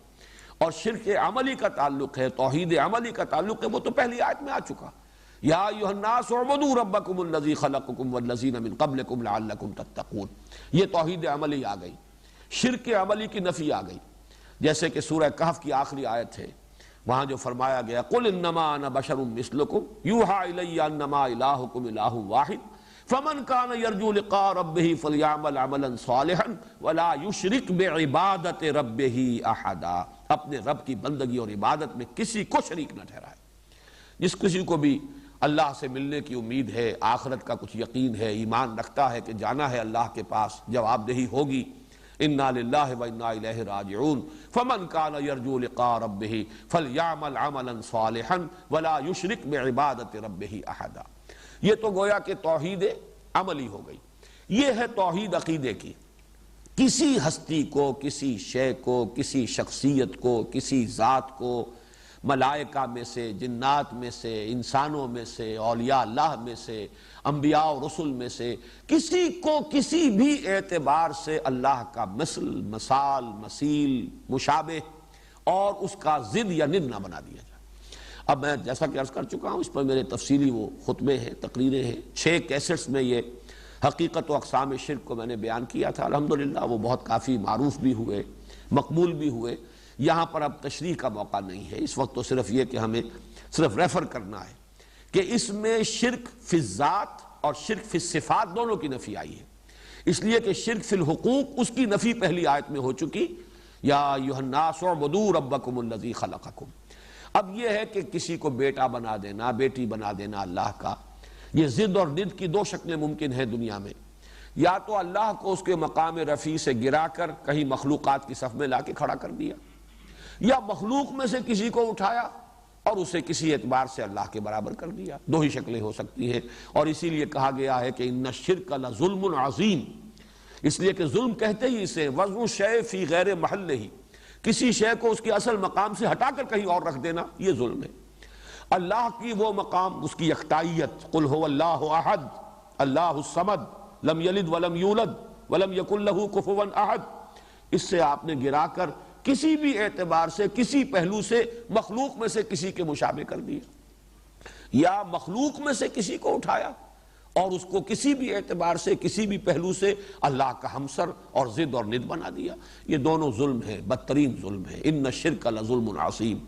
اور شرک عملی کا تعلق ہے، توحید عملی کا تعلق ہے، وہ تو پہلی آیت میں آ چکا. یا ایھا الناس اعبدوا ربکم الذی خلقکم والذین من قبلکم لعلکم تتقون. یہ توحید عملی آ گئی، شرک عملی کی نفی آ گئی. جیسے کہ سورہ کہف کی آخری آیت ہے، وہاں جو فرمایا گیا قل انما انا بشر مثلکم یوحی الی انما الہکم الہ واحد فمن کان یرجو لقاء ربہ فلیعمل عملا صالحا ولا یشرک بعبادت ربہ احدا. اپنے رب کی بندگی اور عبادت میں کسی کو شریک نہ ٹھہرائے. جس کسی کو بھی اللہ سے ملنے کی امید ہے، آخرت کا کچھ یقین ہے، ایمان رکھتا ہے کہ جانا ہے اللہ کے پاس، جواب دہی ہوگی انا للہ و انا الیہ راجعون. فمن کان یرجو لقاء ربہ فلیعمل عملا صالحا ولا یشرک بعبادت ربہ احدا. یہ تو گویا کہ توحید عملی ہو گئی. یہ ہے توحید عقیدے کی. کسی ہستی کو، کسی شے کو، کسی شخصیت کو، کسی ذات کو، ملائکہ میں سے، جنات میں سے، انسانوں میں سے، اولیاء اللہ میں سے، انبیاء و رسل میں سے کسی کو کسی بھی اعتبار سے اللہ کا مثل، مثال، مثیل، مشابہ اور اس کا ضد یا ند نہ بنا دیا جائے. اب میں جیسا کہ عرض کر چکا ہوں، اس پر میرے تفصیلی وہ خطبے ہیں، تقریریں ہیں. 6 کیسٹس میں یہ حقیقت و اقسام شرک کو میں نے بیان کیا تھا. الحمدللہ وہ بہت کافی معروف بھی ہوئے، مقبول بھی ہوئے. یہاں پر اب تشریح کا موقع نہیں ہے اس وقت، تو صرف یہ کہ ہمیں صرف ریفر کرنا ہے کہ اس میں شرک فی الذات اور شرک فی الصفات دونوں کی نفی آئی ہے. اس لیے کہ شرک فی الحقوق اس کی نفی پہلی آیت میں ہو چکی، یا ایھا الناس اعبدوا ربکم الذی خلقکم. اب یہ ہے کہ کسی کو بیٹا بنا دینا، بیٹی بنا دینا اللہ کا، یہ ضد اور ند کی 2 شکلیں ممکن ہیں دنیا میں. یا تو اللہ کو اس کے مقام رفیع سے گرا کر کہیں مخلوقات کی صف میں لا کے کھڑا کر دیا، یا مخلوق میں سے کسی کو اٹھایا اور اسے کسی اعتبار سے اللہ کے برابر کر دیا. 2 ہی شکلیں ہو سکتی ہیں. اور اسی لیے کہا گیا ہے کہ ان الشرک لظلم عظیم. اس لیے کہ ظلم کہتے ہی اسے وضع الشیء فی غیر محلہ، کسی شے کو اس کے اصل مقام سے ہٹا کر کہیں اور رکھ دینا، یہ ظلم ہے. اللہ کی وہ مقام، اس کی یکتائیت، قل هو اللہ احد اللہ الصمد لم یلد ولم یولد ولم یکن لہ کفوا احد، اس سے آپ نے گرا کر کسی بھی اعتبار سے، کسی پہلو سے مخلوق میں سے کسی کے مشابہ کر دیا، یا مخلوق میں سے کسی کو اٹھایا اور اس کو کسی بھی اعتبار سے، کسی بھی پہلو سے اللہ کا ہمسر اور ضد اور ند بنا دیا. یہ دونوں ظلم ہے، بدترین ظلم ہے. ان الشرک لظلم عظیم.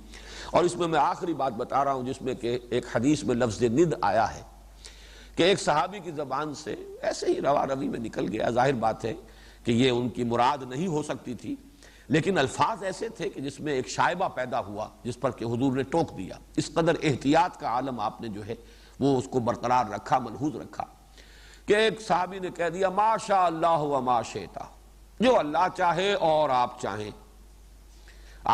اور اس میں آخری بات بتا رہا ہوں جس میں کہ ایک حدیث میں لفظ ند آیا ہے کہ ایک صحابی کی زبان سے ایسے ہی روا روی میں نکل گیا، ظاہر بات ہے کہ یہ ان کی مراد نہیں ہو سکتی تھی، لیکن الفاظ ایسے تھے کہ جس میں ایک شائبہ پیدا ہوا جس پر کہ حضور نے ٹوک دیا۔ اس قدر احتیاط کا عالم آپ نے جو ہے وہ اس کو برقرار رکھا، ملحوظ رکھا، کہ ایک صحابی نے کہہ دیا ما شاء اللہ و ما شئت، جو اللہ چاہے اور آپ چاہیں۔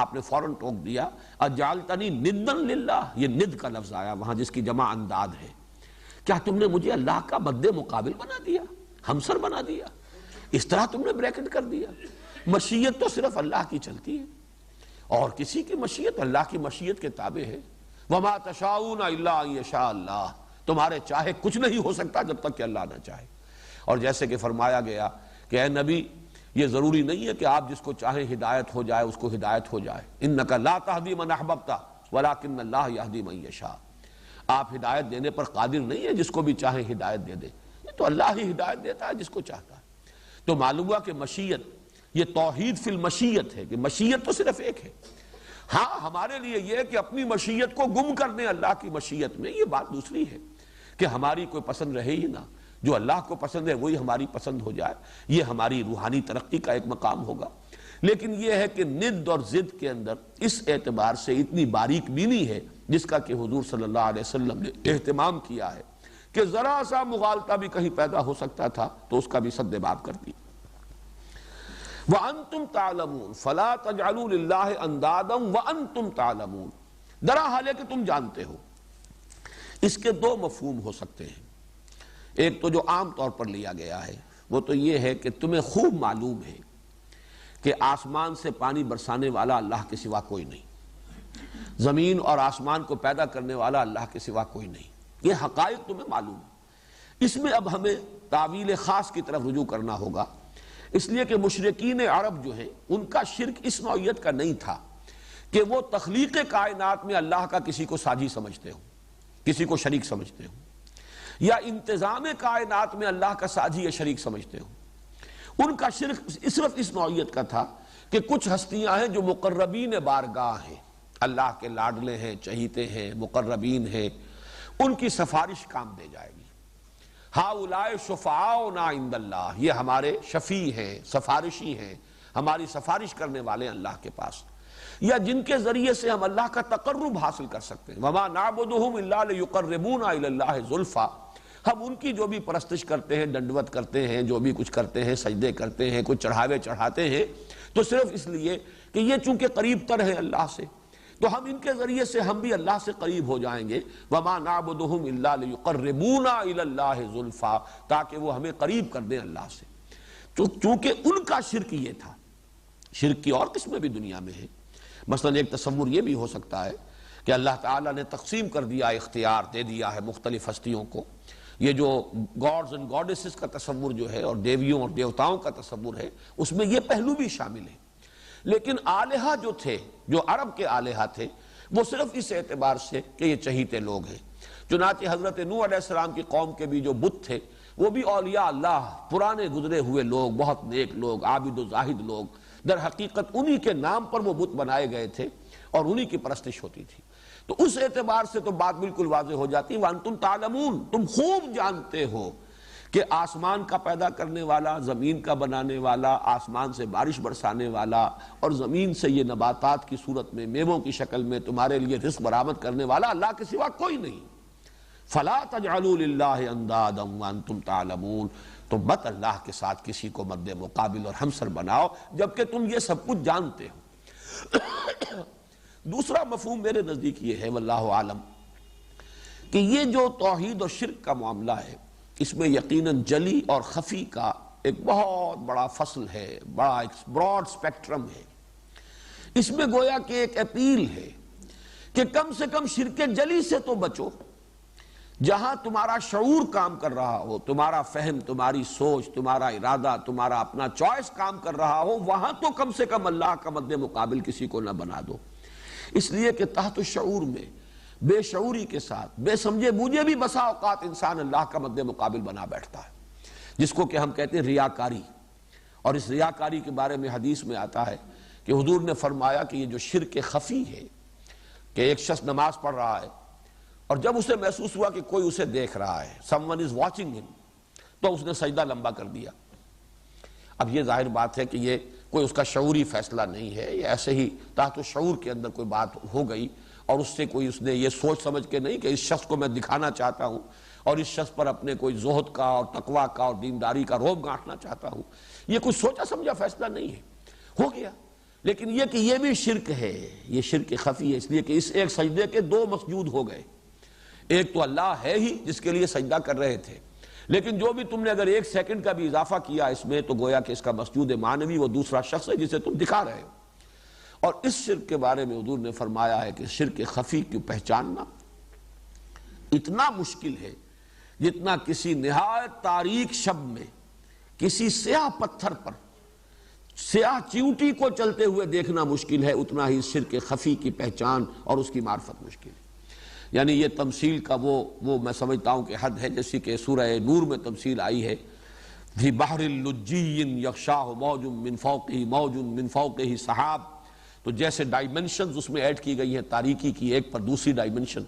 آپ نے فوراً ٹوک دیا اجعلتنی ندا للہ، یہ ند کا لفظ آیا وہاں جس کی جمع انداد ہے، کیا تم نے مجھے اللہ کا مد مقابل بنا دیا، ہمسر بنا دیا، اس طرح تم نے بریکٹ کر دیا؟ مشیت تو صرف اللہ کی چلتی ہے، اور کسی کی مشیت اللہ کی مشیت کے تابع ہے۔ وما تشاؤون الا ان یشاء اللہ، تمہارے چاہے کچھ نہیں ہو سکتا جب تک کہ اللہ نہ چاہے۔ اور جیسے کہ فرمایا گیا کہ اے نبی، یہ ضروری نہیں ہے کہ آپ جس کو چاہیں ہدایت ہو جائے اس کو ہدایت ہو جائے، انک لا تہدی من احببت ولکن اللہ یہدی من یشاء، آپ ہدایت دینے پر قادر نہیں ہے، جس کو بھی چاہیں ہدایت دے دیں، یہ تو اللہ ہی ہدایت دیتا ہے جس کو چاہتا ہے۔ تو معلوم ہوا کہ مشیت، یہ توحید فی المشیت ہے کہ مشیت تو صرف ایک ہے۔ ہاں ہمارے لیے یہ کہ اپنی مشیت کو گم کر دیں اللہ کی مشیت میں، یہ بات دوسری ہے کہ ہماری کوئی پسند رہے ہی نہ، جو اللہ کو پسند ہے وہی ہماری پسند ہو جائے، یہ ہماری روحانی ترقی کا ایک مقام ہوگا۔ لیکن یہ ہے کہ ند اور ضد کے اندر اس اعتبار سے اتنی باریک بینی ہے جس کا کہ حضور صلی اللہ علیہ وسلم نے اہتمام کیا ہے کہ ذرا سا مغالطہ بھی کہیں پیدا ہو سکتا تھا تو اس کا بھی سد باب کر دی۔ وَأَنْتُمْ تَعْلَمُونَ فَلَا تَجْعَلُوا لِلَّهِ أَنْدَادًا وَأَنْتُمْ تَعْلَمُونَ، درا حال ہے کہ تم جانتے ہو۔ اس کے دو مفہوم ہو سکتے ہیں، ایک تو جو عام طور پر لیا گیا ہے وہ تو یہ ہے کہ تمہیں خوب معلوم ہے کہ آسمان سے پانی برسانے والا اللہ کے سوا کوئی نہیں، زمین اور آسمان کو پیدا کرنے والا اللہ کے سوا کوئی نہیں، یہ حقائق تمہیں معلوم ہے۔ اس میں اب ہمیں تعویل خاص کی طرف رجوع کرنا ہوگا، اس لیے کہ مشرکین عرب جو ہیں ان کا شرک اس نوعیت کا نہیں تھا کہ وہ تخلیق کائنات میں اللہ کا کسی کو ساجی سمجھتے ہوں، کسی کو شریک سمجھتے ہوں، یا انتظام کائنات میں اللہ کا ساجی یا شریک سمجھتے ہوں۔ ان کا شرک صرف اس نوعیت کا تھا کہ کچھ ہستیاں ہیں جو مقربین بارگاہ ہیں، اللہ کے لاڈلے ہیں، چہیتے ہیں، مقربین ہیں، ان کی سفارش کام دے جائے گی۔ ہؤلاء شفعاؤنا عند اللہ، یہ ہمارے شفیع ہیں، سفارشی ہیں، ہماری سفارش کرنے والے اللہ کے پاس، یا جن کے ذریعے سے ہم اللہ کا تقرب حاصل کر سکتے ہیں۔ وما نعبدهم الا ليقربونا الى الله زلفا، ہم ان کی جو بھی پرستش کرتے ہیں، ڈنڈوت کرتے ہیں، جو بھی کچھ کرتے ہیں، سجدے کرتے ہیں، کچھ چڑھاوے چڑھاتے ہیں، تو صرف اس لیے کہ یہ چونکہ قریب تر ہے اللہ سے، تو ہم ان کے ذریعے سے ہم بھی اللہ سے قریب ہو جائیں گے۔ وما نعبدهم الا ليقربونا الى الله زلفا، تاکہ وہ ہمیں قریب کر دیں اللہ سے۔ چونکہ ان کا شرک یہ تھا۔ شرک کی اور قسمیں بھی دنیا میں ہیں، مثلا ایک تصور یہ بھی ہو سکتا ہے کہ اللہ تعالیٰ نے تقسیم کر دیا، اختیار دے دیا ہے مختلف ہستیوں کو۔ یہ جو گاڈز اینڈ گاڈیسز کا تصور جو ہے اور دیویوں اور دیوتاؤں کا تصور ہے، اس میں یہ پہلو بھی شامل ہے۔ لیکن آلہہ جو تھے، جو عرب کے آلہہ تھے، وہ صرف اس اعتبار سے کہ یہ چہیتے لوگ ہیں۔ چنانچہ حضرت نوح علیہ السلام کی قوم کے بھی جو بت تھے وہ بھی اولیاء اللہ، پرانے گزرے ہوئے لوگ، بہت نیک لوگ، عابد و زاہد لوگ، در حقیقت انہی کے نام پر وہ بت بنائے گئے تھے اور انہی کی پرستش ہوتی تھی۔ تو اس اعتبار سے تو بات بالکل واضح ہو جاتی ہے، وَأَنْتُمْ تَعْلَمُونَ، تم خوب جانتے ہو کہ آسمان کا پیدا کرنے والا، زمین کا بنانے والا، آسمان سے بارش برسانے والا، اور زمین سے یہ نباتات کی صورت میں، میووں کی شکل میں تمہارے لیے رزق برآمد کرنے والا اللہ کے سوا کوئی نہیں۔ فَلَا تَجْعَلُوا لِلَّهِ أَنْدَادًا وَأَنْتُمْ تَعْلَمُونَ، تو مت اللہ کے ساتھ کسی کو مد مقابل اور ہمسر بناؤ جبکہ تم یہ سب کچھ جانتے ہو۔ دوسرا مفہوم میرے نزدیک یہ ہے واللہ عالم کہ یہ جو توحید اور شرک کا معاملہ ہے، اس میں یقیناً جلی اور خفی کا ایک بہت بڑا فصل ہے، بڑا ایک براڈ سپیکٹرم ہے۔ اس میں گویا کہ ایک اپیل ہے کہ کم سے کم شرک جلی سے تو بچو، جہاں تمہارا شعور کام کر رہا ہو، تمہارا فہم، تمہاری سوچ، تمہارا ارادہ، تمہارا اپنا چوائس کام کر رہا ہو، وہاں تو کم سے کم اللہ کا مد مقابل کسی کو نہ بنا دو۔ اس لیے کہ تحت الشعور میں بے شعوری کے ساتھ، بے سمجھے بوجھے بھی بسا اوقات انسان اللہ کا مد مقابل بنا بیٹھتا ہے، جس کو کہ ہم کہتے ہیں ریاکاری۔ اور اس ریاکاری کے بارے میں حدیث میں آتا ہے کہ حضور نے فرمایا کہ یہ جو شرک خفی ہے کہ ایک شخص نماز پڑھ رہا ہے اور جب اسے محسوس ہوا کہ کوئی اسے دیکھ رہا ہے, someone is watching him, تو اس نے سجدہ لمبا کر دیا. اب یہ ظاہر بات ہے کہ یہ کوئی اس کا شعوری فیصلہ نہیں ہے, یہ ایسے ہی تحت شعور کے اندر کوئی بات ہو گئی, اور اس سے کوئی اس نے یہ سوچ سمجھ کے نہیں کہ اس شخص کو میں دکھانا چاہتا ہوں اور اس شخص پر اپنے کوئی زہد کا اور تقویٰ کا اور دینداری کا رعب گانٹھنا چاہتا ہوں. یہ کوئی سوچا سمجھا فیصلہ نہیں ہے, ہو گیا. لیکن یہ کہ یہ بھی شرک ہے, یہ شرک خفی ہے, اس لیے کہ اس ایک سجدے کے دو مسجود ہو گئے. ایک تو اللہ ہے ہی جس کے لیے سجدہ کر رہے تھے, لیکن جو بھی تم نے اگر 1 سیکنڈ کا بھی اضافہ کیا اس میں تو گویا کہ اس کا مسجود معنوی وہ دوسرا شخص ہے جسے تم دکھا رہے ہو. اور اس شرک کے بارے میں حضور نے فرمایا ہے کہ شرک خفی کی پہچاننا اتنا مشکل ہے جتنا کسی نہایت تاریک شب میں کسی سیاہ پتھر پر سیاہ چیونٹی کو چلتے ہوئے دیکھنا مشکل ہے, اتنا ہی شرک خفی کی پہچان اور اس کی معرفت مشکل ہے. یعنی یہ تمثیل کا وہ میں سمجھتا ہوں کہ حد ہے جیسی کہ سورہ نور میں تمثیل آئی ہے, فی بحر لجی یغشاہ موج من فوقہ موج من فوقہ سحاب. تو جیسے ڈائمنشنز اس میں ایڈ کی گئی ہیں تاریکی کی ایک پر دوسری ڈائمنشن,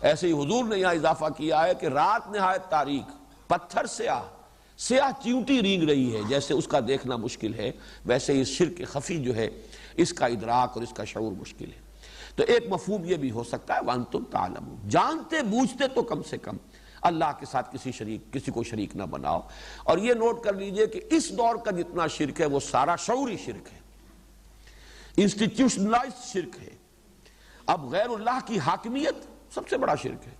ایسے ہی حضور نے یہاں اضافہ کیا ہے کہ رات نہایت تاریک, پتھر سیاہ چیونٹی رینگ رہی ہے, جیسے اس کا دیکھنا مشکل ہے ویسے ہی شرک خفی جو ہے اس کا ادراک اور اس کا شعور مشکل ہے. تو ایک مفہوم یہ بھی ہو سکتا ہے وانتم تعلمون, جانتے بوجھتے تو کم سے کم اللہ کے ساتھ کسی کو شریک نہ بناؤ. اور یہ نوٹ کر لیجئے کہ اس دور کا جتنا شرک ہے وہ سارا شعوری شرک ہے, انسٹیٹیوشنلائزڈ شرک ہے. اب غیر اللہ کی حاکمیت سب سے بڑا شرک ہے.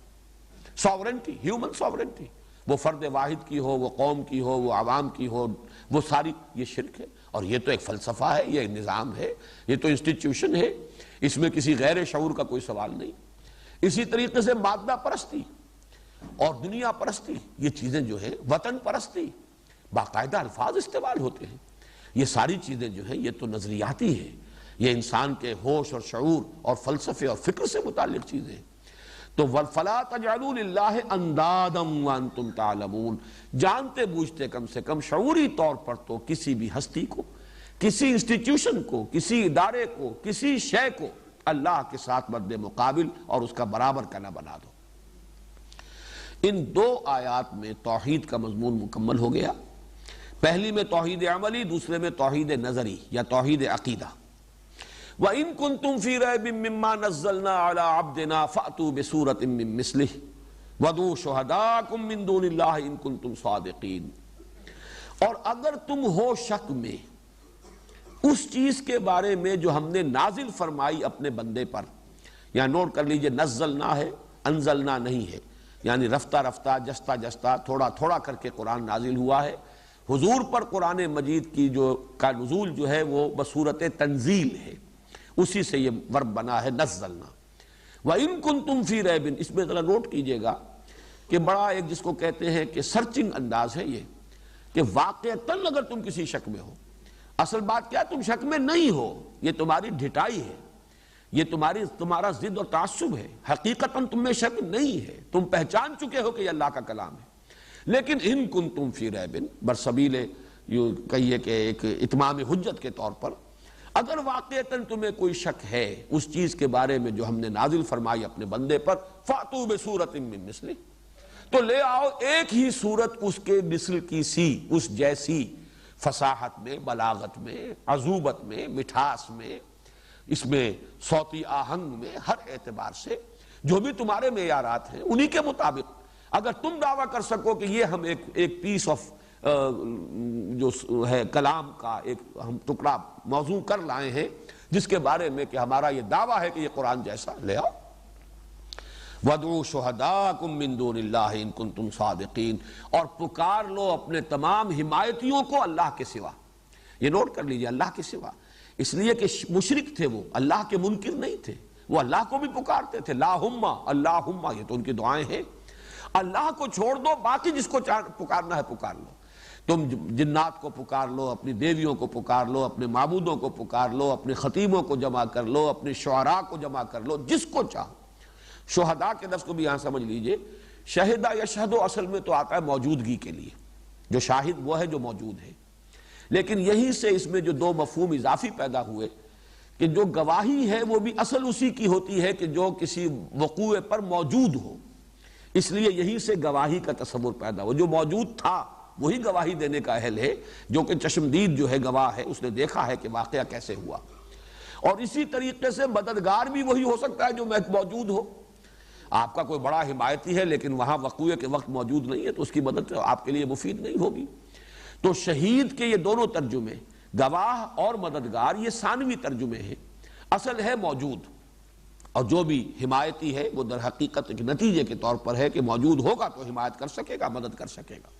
ساورنٹی, ہیومن ساورنٹی, وہ فرد واحد کی ہو, وہ قوم کی ہو, وہ عوام کی ہو, وہ ساری یہ شرک ہے. اور یہ تو ایک فلسفہ ہے, یہ ایک نظام ہے, یہ تو انسٹیٹیوشن ہے, اس میں کسی غیر شعور کا کوئی سوال نہیں. اسی طریقے سے مادہ پرستی اور دنیا پرستی, یہ چیزیں جو ہیں, وطن پرستی, باقاعدہ الفاظ استعمال ہوتے ہیں, یہ ساری چیزیں جو ہیں یہ تو نظریاتی ہیں, یہ انسان کے ہوش اور شعور اور فلسفے اور فکر سے متعلق چیزیں ہیں. تو فَلَا تَجْعَلُوا لِلَّهِ أَنْدَادًا وَأَنْتُمْ تَعْلَمُونَ, جانتے بوجھتے کم سے کم شعوری طور پر تو کسی بھی ہستی کو, کسی انسٹیٹیوشن کو, کسی ادارے کو, کسی شے کو اللہ کے ساتھ مد مقابل اور اس کا برابر کا نہ بنا دو. ان 2 آیات میں توحید کا مضمون مکمل ہو گیا. پہلی میں توحید عملی, دوسرے میں توحید نظری یا توحید عقیدہ. وَإِن كُنتُم فِي رَيْبٍ مِّمَّا نَزَّلْنَا عَلَىٰ عَبْدِنَا فَأْتُوا بِسُورَةٍ مِّن مِّثْلِهِ وَادْعُوا شُهَدَاءَكُم مِّن دُونِ اللَّهِ إِن كُنتُم صَادِقِينَ. اور اگر تم ہو شک میں اس چیز کے بارے میں جو ہم نے نازل فرمائی اپنے بندے پر, یہاں نوٹ کر لیجئے نزلنا ہے, انزلنا نہیں ہے, یعنی رفتہ رفتہ جستہ جستہ تھوڑا تھوڑا کر کے قرآن نازل ہوا ہے. حضور پر قرآن مجید کی کا نزول جو ہے وہ بصورت تنزیل ہے, اسی سے یہ ورب بنا ہے نزلنا. وَإِن كُنتُم فِي رَيْبٍ, اس میں ذرا نوٹ کیجئے گا کہ بڑا ایک جس کو کہتے ہیں کہ سرچنگ انداز ہے یہ, کہ واقعتاً اگر تم کسی شک میں ہو, اصل بات کیا تم شک میں نہیں ہو, یہ تمہاری ڈھٹائی ہے, یہ تمہارا ضد اور تعصب ہے, حقیقتاً تم میں شک نہیں ہے, تم پہچان چکے ہو کہ یہ اللہ کا کلام ہے. لیکن ان کنتم فی ریب, برسبیل یوں کہیے کہ ایک اتمام حجت کے طور پر, اگر واقعتاً تمہیں کوئی شک ہے اس چیز کے بارے میں جو ہم نے نازل فرمائی اپنے بندے پر, فَأْتُوا بِسُورَةٍ مِّن مِّثْلِهِ, تو لے آؤ ایک ہی صورت اس کے مثل کی سی, اس جیسی, فصاحت میں, بلاغت میں, عذوبت میں, مٹھاس میں, اس میں صوتی آہنگ میں, ہر اعتبار سے جو بھی تمہارے معیارات ہیں انہی کے مطابق اگر تم دعویٰ کر سکو کہ یہ ہم ایک پیس آف جو ہے کلام کا ایک ہم ٹکڑا موضوع کر لائے ہیں جس کے بارے میں کہ ہمارا یہ دعویٰ ہے کہ یہ قرآن جیسا, لے آؤ. وَادْعُوا شُهَدَاءَكُم مِّن دُونِ اللَّهِ إِن كُنتُم صَادِقِينَ, اور پکار لو اپنے تمام حمایتیوں کو اللہ کے سوا. یہ نوٹ کر لیجئے, اللہ کے سوا, اس لیے کہ مشرک تھے وہ, اللہ کے منکر نہیں تھے, وہ اللہ کو بھی پکارتے تھے, اللہم اللہم, یہ تو ان کی دعائیں ہیں. اللہ کو چھوڑ دو, باقی جس کو پکارنا ہے پکار لو. تم جنات کو پکار لو, اپنی دیویوں کو پکار لو, اپنے معبودوں کو پکار لو, اپنے خطیبوں کو جمع کر لو, اپنے شعراء کو جمع کر لو, جس کو چاہو. شہداء کے لفظ کو بھی یہاں سمجھ لیجئے, شہدہ یا شہدو اصل میں تو آتا ہے موجودگی کے لیے, جو شاہد وہ ہے جو موجود ہے. لیکن یہیں سے اس میں جو 2 مفہوم اضافی پیدا ہوئے کہ جو گواہی ہے وہ بھی اصل اسی کی ہوتی ہے کہ جو کسی وقوع پر موجود ہو، اس لیے یہیں سے گواہی کا تصور پیدا ہو۔ جو موجود تھا وہی گواہی دینے کا اہل ہے، جو کہ چشمدید جو ہے گواہ ہے، اس نے دیکھا ہے کہ واقعہ کیسے ہوا۔ اور اسی طریقے سے مددگار بھی وہی ہو سکتا ہے جو موجود ہو۔ آپ کا کوئی بڑا حمایتی ہے لیکن وہاں وقوع کے وقت موجود نہیں ہے تو اس کی مدد آپ کے لیے مفید نہیں ہوگی۔ تو شہید کے یہ دونوں ترجمے، گواہ اور مددگار، یہ ثانوی ترجمے ہیں، اصل ہے موجود، اور جو بھی حمایتی ہے وہ در حقیقت ایک نتیجے کے طور پر ہے کہ موجود ہوگا تو حمایت کر سکے گا، مدد کر سکے گا۔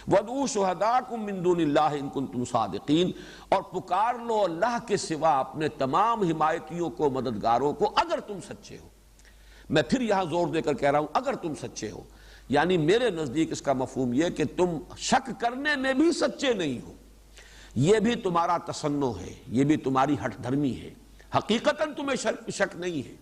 وَدْعُوا شُهَدَاءَكُم مِّن دُونِ اللَّهِ إِن كُنتُمْ صَادِقِينَ، اور پکار لو اللہ کے سوا اپنے تمام حمایتیوں کو، مددگاروں کو، اگر تم سچے ہو۔ میں پھر یہاں زور دے کر کہہ رہا ہوں اگر تم سچے ہو، یعنی میرے نزدیک اس کا مفہوم یہ کہ تم شک کرنے میں بھی سچے نہیں ہو، یہ بھی تمہارا تصنع ہے، یہ بھی تمہاری ہٹ دھرمی ہے، حقیقتاً تمہیں شک نہیں ہے،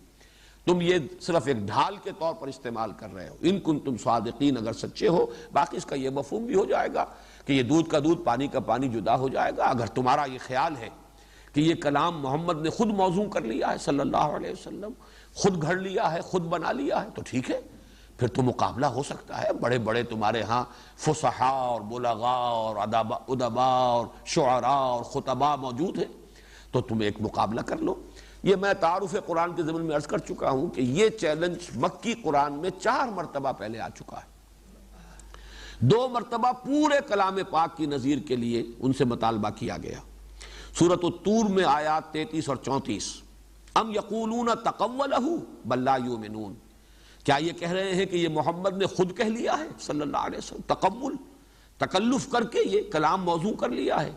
تم یہ صرف ایک ڈھال کے طور پر استعمال کر رہے ہو۔ ان کنتم صادقین، اگر سچے ہو، باقی اس کا یہ مفہوم بھی ہو جائے گا کہ یہ دودھ کا دودھ پانی کا پانی جدا ہو جائے گا۔ اگر تمہارا یہ خیال ہے کہ یہ کلام محمد نے خود موضوع کر لیا ہے صلی اللہ علیہ وسلم، خود گھڑ لیا ہے، خود بنا لیا ہے، تو ٹھیک ہے، پھر تو مقابلہ ہو سکتا ہے۔ بڑے بڑے تمہارے ہاں فصحاء اور بلغاء اور ادباء اور شعراء اور خطباء موجود ہیں، تو تم ایک مقابلہ کر لو۔ یہ میں تعارف قرآن کے ضمن میں عرض کر چکا ہوں کہ یہ چیلنج مکی قرآن میں 4 مرتبہ پہلے آ چکا ہے۔ 2 مرتبہ پورے کلام پاک کی نظیر کے لیے ان سے مطالبہ کیا گیا۔ سورۃ الطور میں آیات 33 اور 34، ام یقولون تقولہ بل لا یؤمنون، کیا یہ کہہ رہے ہیں کہ یہ محمد نے خود کہہ لیا ہے صلی اللہ علیہ وسلم، تقول، تکلف کر کے یہ کلام موضوع کر لیا ہے،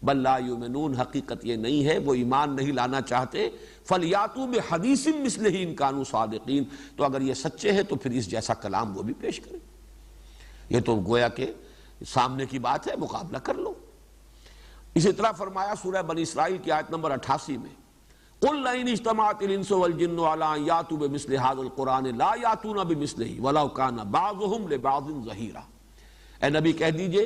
بل لا یؤمنون، حقیقت یہ نہیں ہے، وہ ایمان نہیں لانا چاہتے، فلیاتوا بحدیث مثلہ ان کانوا صادقین، تو اگر یہ سچے ہیں تو پھر اس جیسا کلام وہ بھی پیش کریں۔ یہ تو گویا کہ سامنے کی بات ہے، مقابلہ کر لو۔ اسی طرح فرمایا سورہ بنی اسرائیل کی آیت نمبر 88 میں، قُلْ لَئِنِ اجْتَمَعَتِ الْإِنسُ وَالْجِنُّ عَلَىٰ أَن يَأْتُوا بِمِثْلِ هَٰذَا الْقُرْآنِ لَا يَأْتُونَ بِمِثْلِهِ وَلَوْ كَانَ بَعْضُهُمْ لِبَعْضٍ ظَهِيرًا۔ اے نبی کہہ دیجئے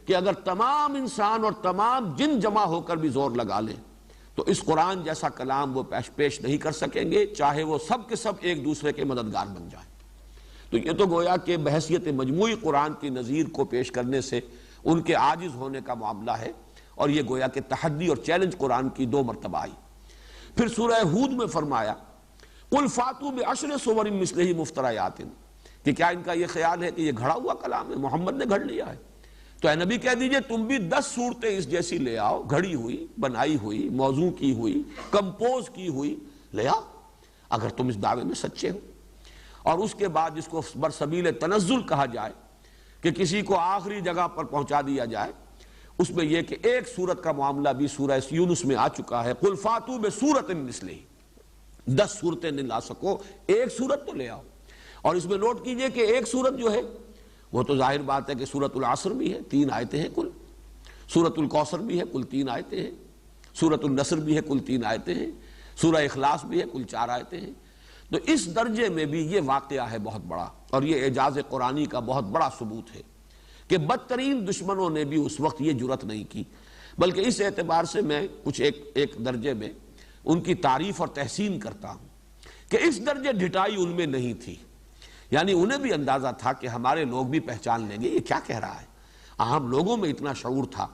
کہ اگر تمام انسان اور تمام جن جمع ہو کر بھی زور لگا لیں تو اس قرآن جیسا کلام وہ پیش نہیں کر سکیں گے، چاہے وہ سب کے سب ایک دوسرے کے مددگار بن جائیں۔ تو یہ تو گویا کہ بحیثیت مجموعی قرآن کی نظیر کو پیش کرنے سے ان کے عاجز ہونے کا معاملہ ہے، اور یہ گویا کہ تحدی اور چیلنج قرآن کی 2 مرتبہ آئی۔ پھر سورہ ہود میں فرمایا قُلْ فَاتُوا بِعَشْرِ سُوَرٍ مِثْلِهِ مُفْتَرَيَاتٍ، کہ کیا ان کا یہ خیال ہے کہ یہ گھڑا ہوا کلام ہے، محمد نے گھڑ لیا ہے؟ تو اے نبی کہہ دیجئے تم بھی 10 صورتیں اس جیسی لے آؤ، گھڑی ہوئی، بنائی ہوئی، موضوع کی ہوئی، کمپوز کی ہوئی لے آؤ، اگر تم اس دعوے میں سچے ہو۔ اور اس کے بعد جس کو برسبیل تنزل کہا جائے کہ کسی کو آخری جگہ پر پہنچا دیا جائے، اس میں یہ کہ ایک سورت کا معاملہ بھی سورہ یونس میں آ چکا ہے، قُلْ فَاتُوا بِسُورَةٍ مِثْلِهِ، 10 صورتیں نہیں لا سکو، ایک سورت تو لے آؤ۔ اور اس میں نوٹ کیجئے کہ ایک سورت جو ہے وہ تو ظاہر بات ہے کہ سورۃ العصر بھی ہے، 3 آیتیں ہیں کل، سورۃ الکوثر بھی ہے، کل 3 آیتیں ہیں، سورۃ النصر بھی ہے، کل 3 آیتیں ہیں، سورہ اخلاص بھی ہے، کل 4 آیتیں ہیں۔ تو اس درجے میں بھی یہ واقعہ ہے بہت بڑا، اور یہ اعجاز قرآنی کا بہت بڑا ثبوت ہے کہ بدترین دشمنوں نے بھی اس وقت یہ جرت نہیں کی، بلکہ اس اعتبار سے میں کچھ ایک درجے میں ان کی تعریف اور تحسین کرتا ہوں کہ اس درجے ڈھٹائی ان میں نہیں تھی، یعنی انہیں بھی اندازہ تھا کہ ہمارے لوگ بھی پہچان لیں گے یہ کیا کہہ رہا ہے۔ عام لوگوں میں اتنا شعور تھا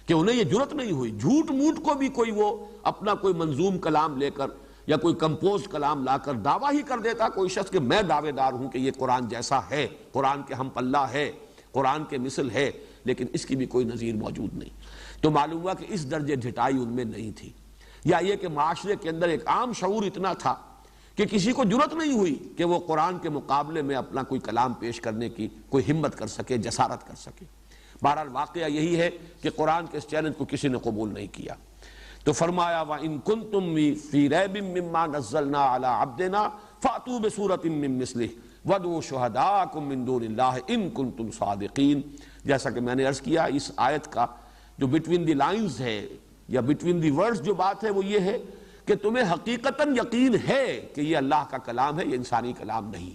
کہ انہیں یہ جرت نہیں ہوئی، جھوٹ موٹ کو بھی کوئی وہ اپنا کوئی منظوم کلام لے کر یا کوئی کمپوز کلام لا کر دعویٰ ہی کر دیتا کوئی شخص کہ میں دعوے دار ہوں کہ یہ قرآن جیسا ہے، قرآن کے ہم پلہ ہے، قرآن کے مثل ہے، لیکن اس کی بھی کوئی نظیر موجود نہیں۔ تو معلوم ہوا کہ اس درجے ڈھٹائی ان میں نہیں تھی، یا یہ کہ معاشرے کے اندر ایک عام شعور اتنا تھا کہ کسی کو جرت نہیں ہوئی کہ وہ قرآن کے مقابلے میں اپنا کوئی کلام پیش کرنے کی کوئی ہمت کر سکے، جسارت کر سکے۔ بہرحال واقعہ یہی ہے کہ قرآن کے اس چیلنج کو کسی نے قبول نہیں کیا۔ تو فرمایا وَإِن كُنتُم فِي رَيْبٍ مِّمَّا نَزَّلْنَا عَلَىٰ عَبْدِنَا فَأْتُوا بِسُورَةٍ مِّن مِّثْلِهِ وَادْعُوا شُهَدَاءَكُم مِّن دُونِ اللَّهِ إِن كُنتُم صَادِقِينَ۔ جیسا کہ میں نے عرض کیا، اس آیت کا جو بٹوین دی لائنز ہے یا بٹوین دی ورڈز جو بات ہے وہ یہ ہے کہ تمہیں حقیقتاً یقین ہے کہ یہ اللہ کا کلام ہے، یہ انسانی کلام نہیں،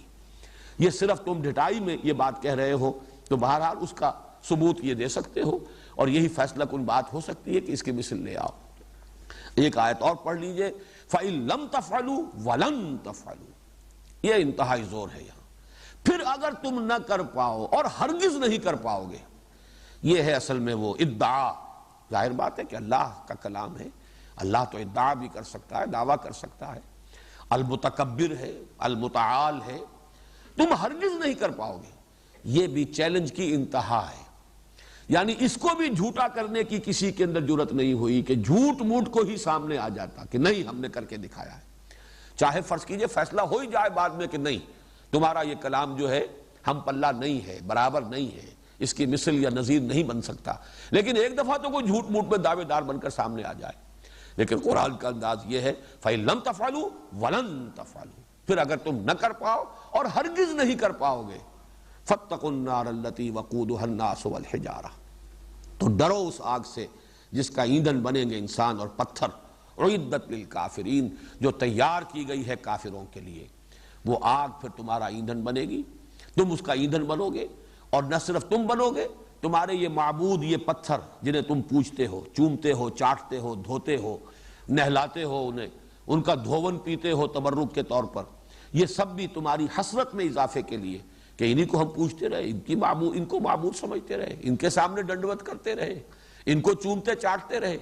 یہ صرف تم ڈھٹائی میں یہ بات کہہ رہے ہو، تو بہرحال اس کا ثبوت یہ دے سکتے ہو، اور یہی فیصلہ کن بات ہو سکتی ہے کہ اس کی مثل لے آؤ۔ ایک آیت اور پڑھ لیجئے، فَإِن لَمْ تَفْعَلُوا وَلَن تَفْعَلُوا، یہ انتہائی زور ہے یہاں، پھر اگر تم نہ کر پاؤ اور ہرگز نہیں کر پاؤ گے۔ یہ ہے اصل میں وہ ادعا۔ ظاہر بات ہے کہ اللہ کا کلام ہے، اللہ تو ادعا بھی کر سکتا ہے، دعویٰ کر سکتا ہے، المتکبر ہے، المتعال ہے، تم ہرگز نہیں کر پاؤ گے، یہ بھی چیلنج کی انتہا ہے۔ یعنی اس کو بھی جھوٹا کرنے کی کسی کے اندر جرت نہیں ہوئی کہ جھوٹ موٹ کو ہی سامنے آ جاتا کہ نہیں ہم نے کر کے دکھایا ہے، چاہے فرض کیجئے فیصلہ ہو ہی جائے بعد میں کہ نہیں تمہارا یہ کلام جو ہے ہم پلہ نہیں ہے، برابر نہیں ہے، اس کی مثل یا نظیر نہیں بن سکتا، لیکن ایک دفعہ تو کوئی جھوٹ موٹ میں دعوے دار بن کر سامنے آ جائے۔ لیکن قرآن کا انداز یہ ہے فَإِن لَمْ تَفْعَلُوا وَلَن تَفْعَلُوا، پھر اگر تم نہ کر پاؤ اور ہرگز نہیں کر پاؤ گے، فَاتَّقُوا النَّارَ الَّتِي وَقُودُهَا النَّاسُ وَالْحِجَارَةُ، تو ڈرو اس آگ سے جس کا ایندھن بنیں گے انسان اور پتھر، اعدت للکافرین، جو تیار کی گئی ہے کافروں کے لیے۔ وہ آگ پھر تمہارا ایندھن بنے گی، تم اس کا ایندھن بنو گے، اور نہ صرف تم بنو گے، تمہارے یہ معبود، یہ پتھر جنہیں تم پوجتے ہو، چومتے ہو، چاٹتے ہو، دھوتے ہو، نہلاتے ہو انہیں، ان کا دھون پیتے ہو تبرک کے طور پر، یہ سب بھی تمہاری حسرت میں اضافے کے لیے کہ انہی کو ہم پوجتے رہے، ان کو معبود سمجھتے رہے، ان کے سامنے ڈنڈوت کرتے رہے، ان کو چومتے چاٹتے رہے،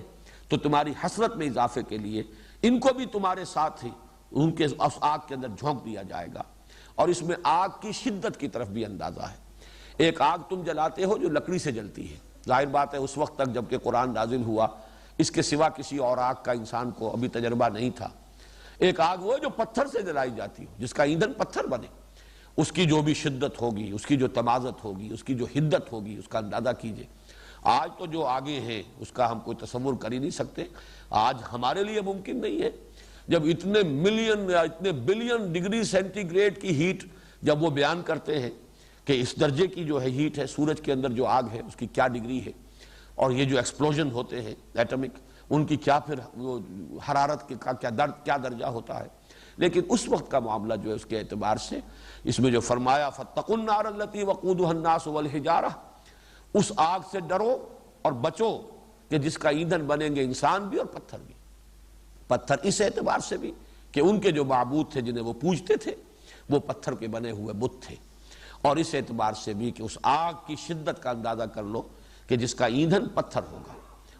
تو تمہاری حسرت میں اضافے کے لیے ان کو بھی تمہارے ساتھ ہی ان کے اس آگ کے اندر جھونک دیا جائے گا۔ اور اس میں آگ کی شدت کی طرف بھی اندازہ ہے۔ ایک آگ تم جلاتے ہو جو لکڑی سے جلتی ہے، ظاہر بات ہے اس وقت تک جب کہ قرآن نازل ہوا اس کے سوا کسی اور آگ کا انسان کو ابھی تجربہ نہیں تھا۔ ایک آگ وہ جو پتھر سے جلائی جاتی ہو، جس کا ایندھن پتھر بنے، اس کی جو بھی شدت ہوگی، اس کی جو تمازت ہوگی، اس کی جو حدت ہوگی، اس کا اندازہ کیجئے۔ آج تو جو آگے ہیں اس کا ہم کوئی تصور کر ہی نہیں سکتے، آج ہمارے لیے ممکن نہیں ہے۔ جب اتنے ملین یا اتنے بلین ڈگری سینٹی گریڈ کی ہیٹ جب وہ بیان کرتے ہیں کہ اس درجے کی جو ہے ہیٹ ہے، سورج کے اندر جو آگ ہے اس کی کیا ڈگری ہے، اور یہ جو ایکسپلوژن ہوتے ہیں ایٹمک، ان کی کیا پھر وہ حرارت کا کیا درجہ ہوتا ہے، لیکن اس وقت کا معاملہ جو ہے اس کے اعتبار سے اس میں جو فرمایا فَاتَّقُوا النَّارَ الَّتِي وَقُودُهَا النَّاسُ وَالْحِجَارَةُ، اس آگ سے ڈرو اور بچو کہ جس کا ایندھن بنیں گے انسان بھی اور پتھر بھی۔ پتھر اس اعتبار سے بھی کہ ان کے جو معبود تھے جنہیں وہ پوجتے تھے وہ پتھر کے بنے ہوئے بت تھے، اور اس اعتبار سے بھی کہ اس آگ کی شدت کا اندازہ کر لو کہ جس کا ایندھن پتھر ہوگا۔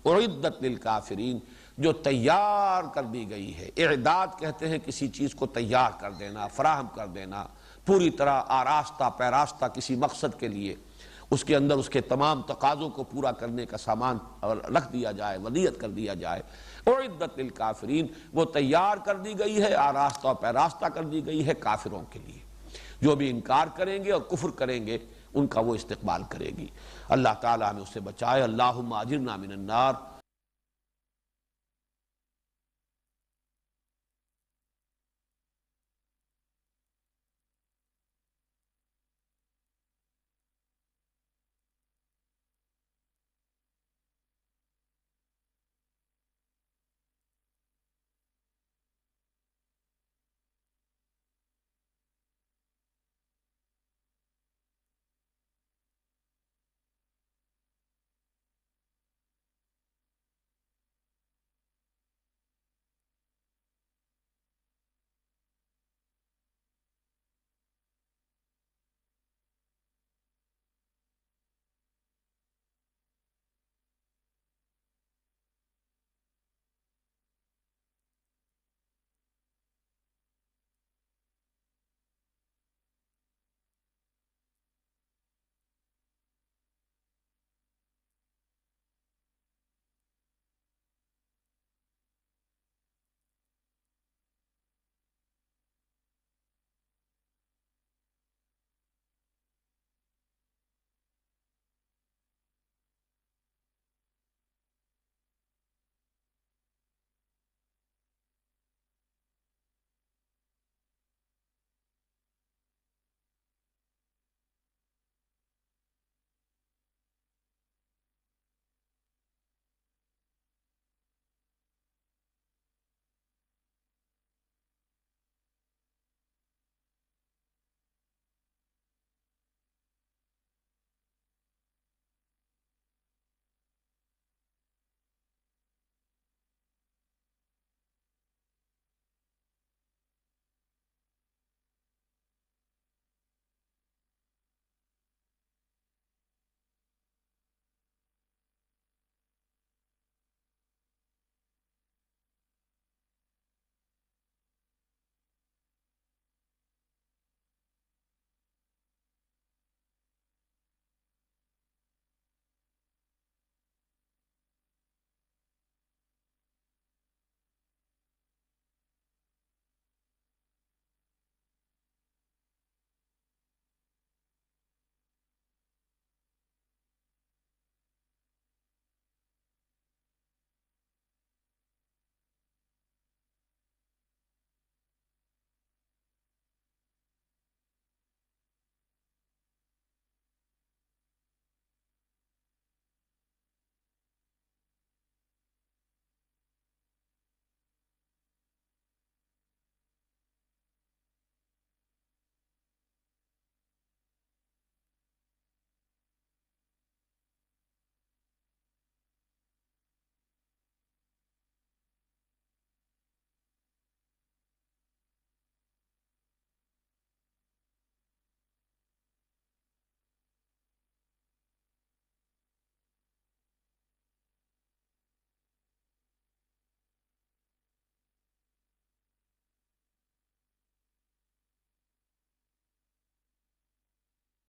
اعدت للکافرین، جو تیار کر دی گئی ہے۔ اعداد کہتے ہیں کسی چیز کو تیار کر دینا، فراہم کر دینا، پوری طرح آراستہ پیراستہ کسی مقصد کے لیے اس کے اندر اس کے تمام تقاضوں کو پورا کرنے کا سامان رکھ دیا جائے، ودیعت کر دیا جائے۔ اعدت للکافرین، وہ تیار کر دی گئی ہے، آراستہ پیراستہ کر دی گئی ہے کافروں کے لیے، جو بھی انکار کریں گے اور کفر کریں گے ان کا وہ استقبال کرے گی۔ اللہ تعالیٰ ہمیں اس سے بچائے۔ اللہم اجرنا من النار